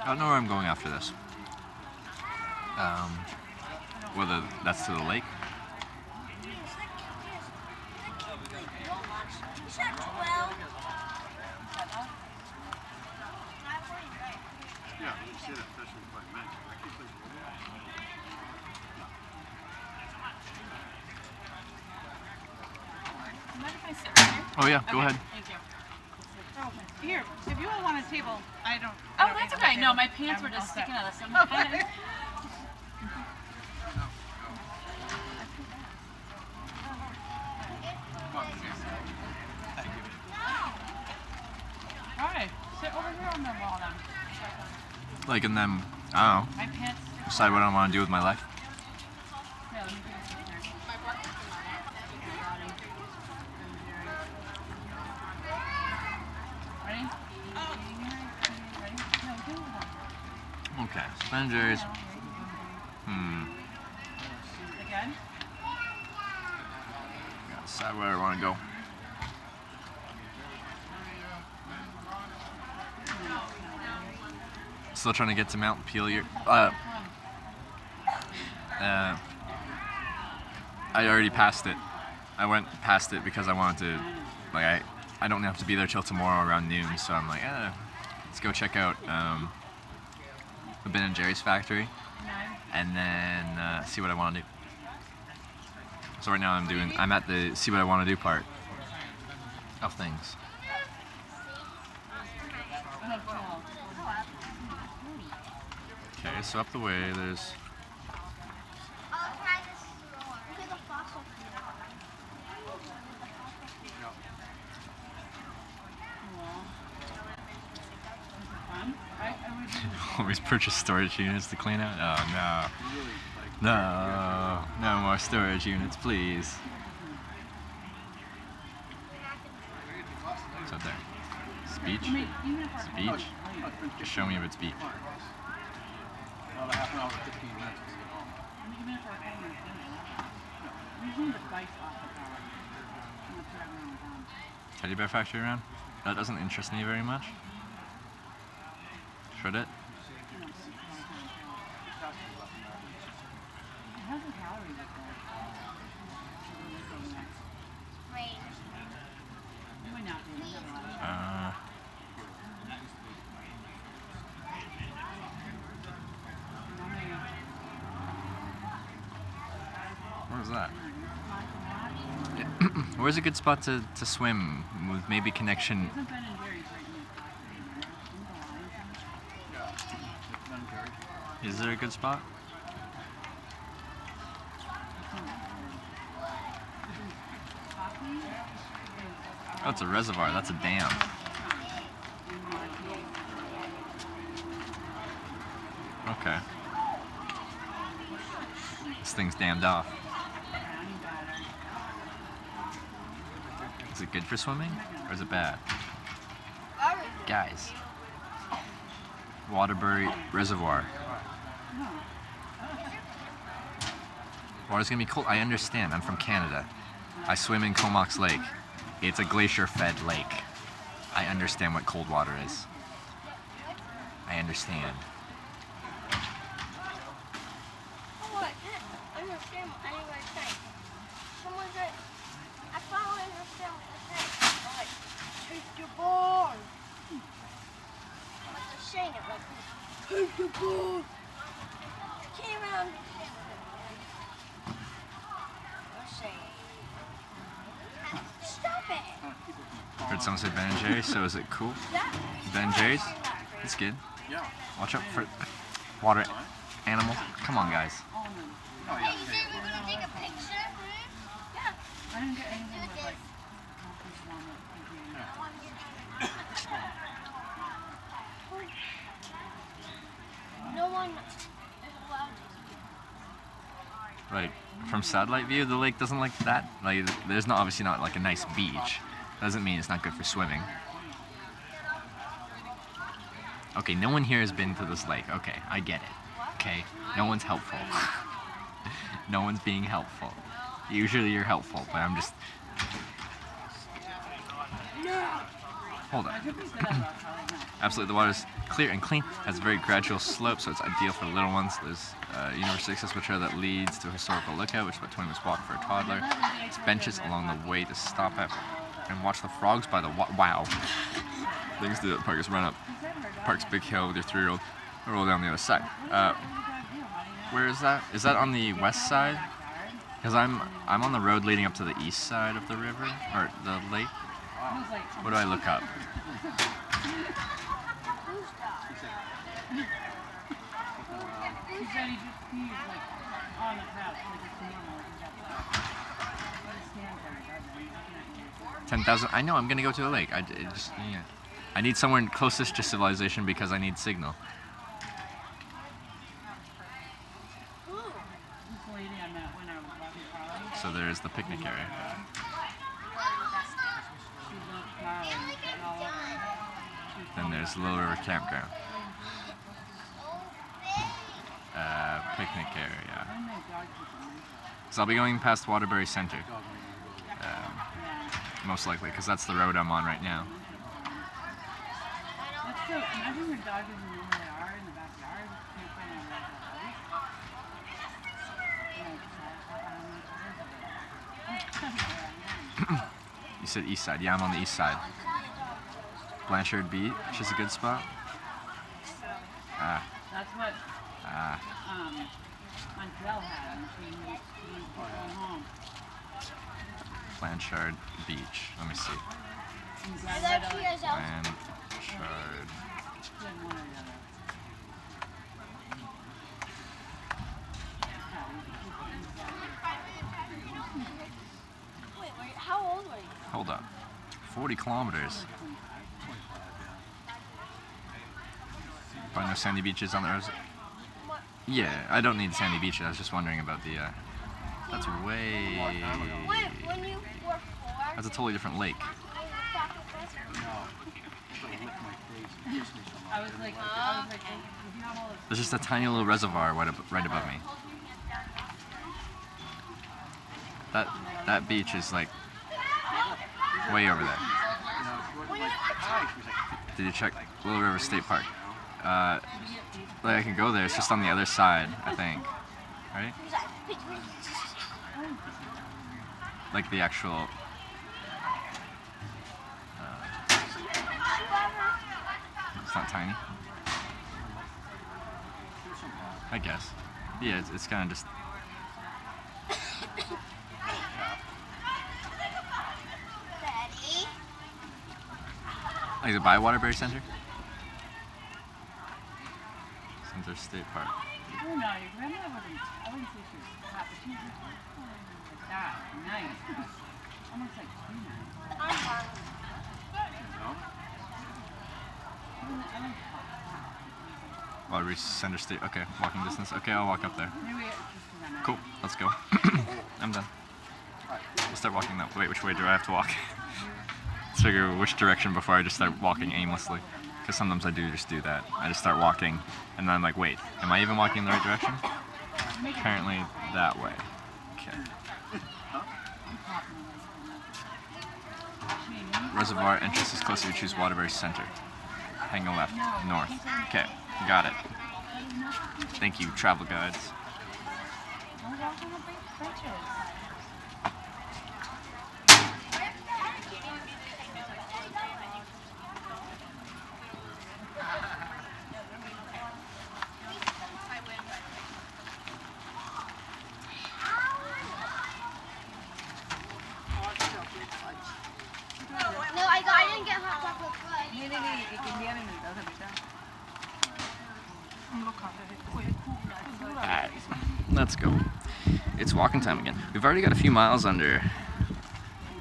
I don't know where I'm going after this. Whether that's to the lake. Oh yeah, go ahead.
Thank you. Here, if you all want a table, I don't.
Oh, that's okay. No, my pants were just sticking out of some kind of.
All right, sit over here on the wall then.
Like, and then, I don't know,
My pants.
decide what I want to do with my life.
Yeah, let me put this in here. Ready? Ready? No, do that.
Okay, Ben & Jerry's.
Again?
Gotta decide where I want to go. Still trying to get to Mount Pelier. I already passed it. I went past it because I wanted to, like, I don't have to be there till tomorrow around noon, so I'm like, let's go check out the Ben & Jerry's factory, and then see what I want to do. So right now I'm at the see what I want to do part of things. Okay, so up the way there's
I'll try this more. Look at the fossil
always purchase storage units to clean out. Oh no. No more storage units, please. What's up there? Speech? Speech? Just show me if it's speech. Teddy bear factory around? That doesn't interest me very much. Should it? Where's that? Where's a good spot to swim with maybe connection? Is there a good spot? Oh, it's a reservoir. That's a dam. Okay. This thing's dammed off. Is it good for swimming or is it bad? Guys, Waterbury Reservoir. Water's gonna be cold. I understand. I'm from Canada. I swim in Comox Lake. It's a glacier-fed lake. I understand what cold water is. I understand.
Oh, I can't understand what anyone's saying. Someone said, I finally understand what they're saying. I'm like, take your ball. But they're saying it like this. Take your ball. I can't even understand what they're saying. Stop it.
Heard someone say Ben & Jerry's, so is it cool? Ben & Jerry's? It's good.
Yeah.
Watch out for water animals. Come on, guys.
Hey, you said we could take a picture? Yeah.
I didn't get anything
Do
with
this.
like
No one is allowed to.
Right. From satellite view, the lake doesn't like that. Like, there's not obviously not like a nice beach. Doesn't mean it's not good for swimming. Okay, no one here has been to this lake. Okay, I get it. Okay, no one's helpful. No one's being helpful. Usually you're helpful, but I'm just... Hold on. Absolutely, the water's clear and clean. Has a very gradual slope, so it's ideal for little ones. There's University Access Trail that leads to a historical lookout, which is about 20 minutes walk for a toddler. There's benches along the way to stop at and watch the frogs by the wow. Things to do at the park is run up Park's big hill with your 3-year-old and roll down the other side. Where is that? Is that on the west side? Because I'm on the road leading up to the east side of the river or the lake. What do I look up?
He said he just pees like on the couch, like it's normal. But his hands are
10,000. I know. I'm gonna go to the lake. I need somewhere closest to civilization because I need signal.
This lady I met when I was walking college.
So there's the picnic area.
She looked Carly and all over.
Then there's Little River Campground. Picnic area. So I'll be going past Waterbury Center. Most likely, because that's the road I'm on right now.
That's so, imagine your dog doesn't know where they are in the backyard. You can't find out where
You said east side. Yeah, I'm on the east side. Blanchard Beach is a good spot.
That's what Montel had when she moved home.
Blanchard Beach. Let me see.
Are there cheers out?
Blanchard.
She had one or the other.
Wait, how old were you?
Hold up. 40 kilometers. Probably no sandy beaches on the road. Yeah, I don't need sandy beaches. I was just wondering about the. That's way.
Wait, when you were 4?
That's a totally different lake.
I was like, if you have all this.
There's just a tiny little reservoir right above me. That beach is like way over there. Did you check Little River State Park? Like I can go there. It's just on the other side, I think. Right? Like the actual. It's not tiny. I guess. Yeah, it's kind of just.
Daddy?
Like the by Waterbury Center? Center State Park.
Oh no, your grandma wasn't, I wouldn't say she was hot, but she was like that, nice. Almost like too nice.
I'm fine.
Waterbury Center State. Okay, walking distance. Okay, I'll walk up there. Cool, let's go. I'm done. We'll start walking that way. Which way do I have to walk? Let's figure which direction before I just start walking aimlessly. Because sometimes I do just do that. I just start walking, and then I'm like, wait, am I even walking in the right direction? Apparently that way. Okay. Reservoir entrance is closer to choose Waterbury Center. Hang a left, north. Okay, got it. Thank you, travel guides.
No, I didn't get hot chocolate fudge.
Alright, let's go. It's walking time again. We've already got a few miles under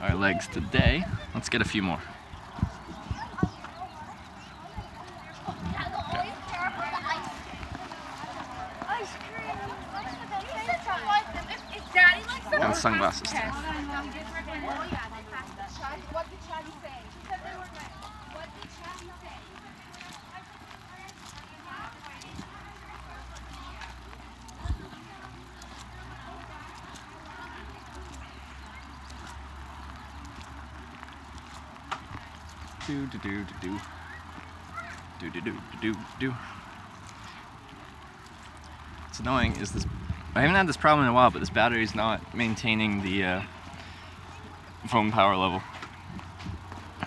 our legs today. Let's get a few more. And sunglasses too.
What did Chaddy say? She said they were good. What did Chaddy say?
Do do do do do do do do do. What's annoying is this. I haven't had this problem in a while, but this battery's not maintaining the phone power level.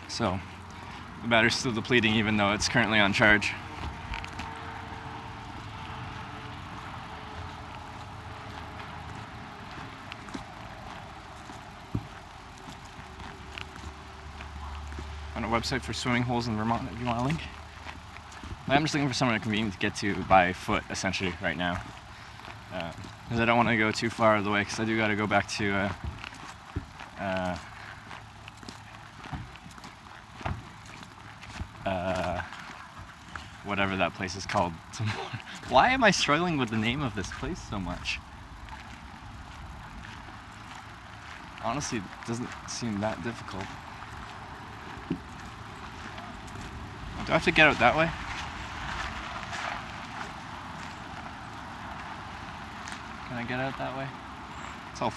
So the battery's still depleting even though it's currently on charge. On a website for swimming holes in Vermont if you want a link. I'm just looking for somewhere convenient to get to by foot essentially right now. Because I don't want to go too far out of the way because I do got to go back to whatever that place is called. Why am I struggling with the name of this place so much? Honestly, it doesn't seem that difficult. Do I have to get out that way? Can I get out that way?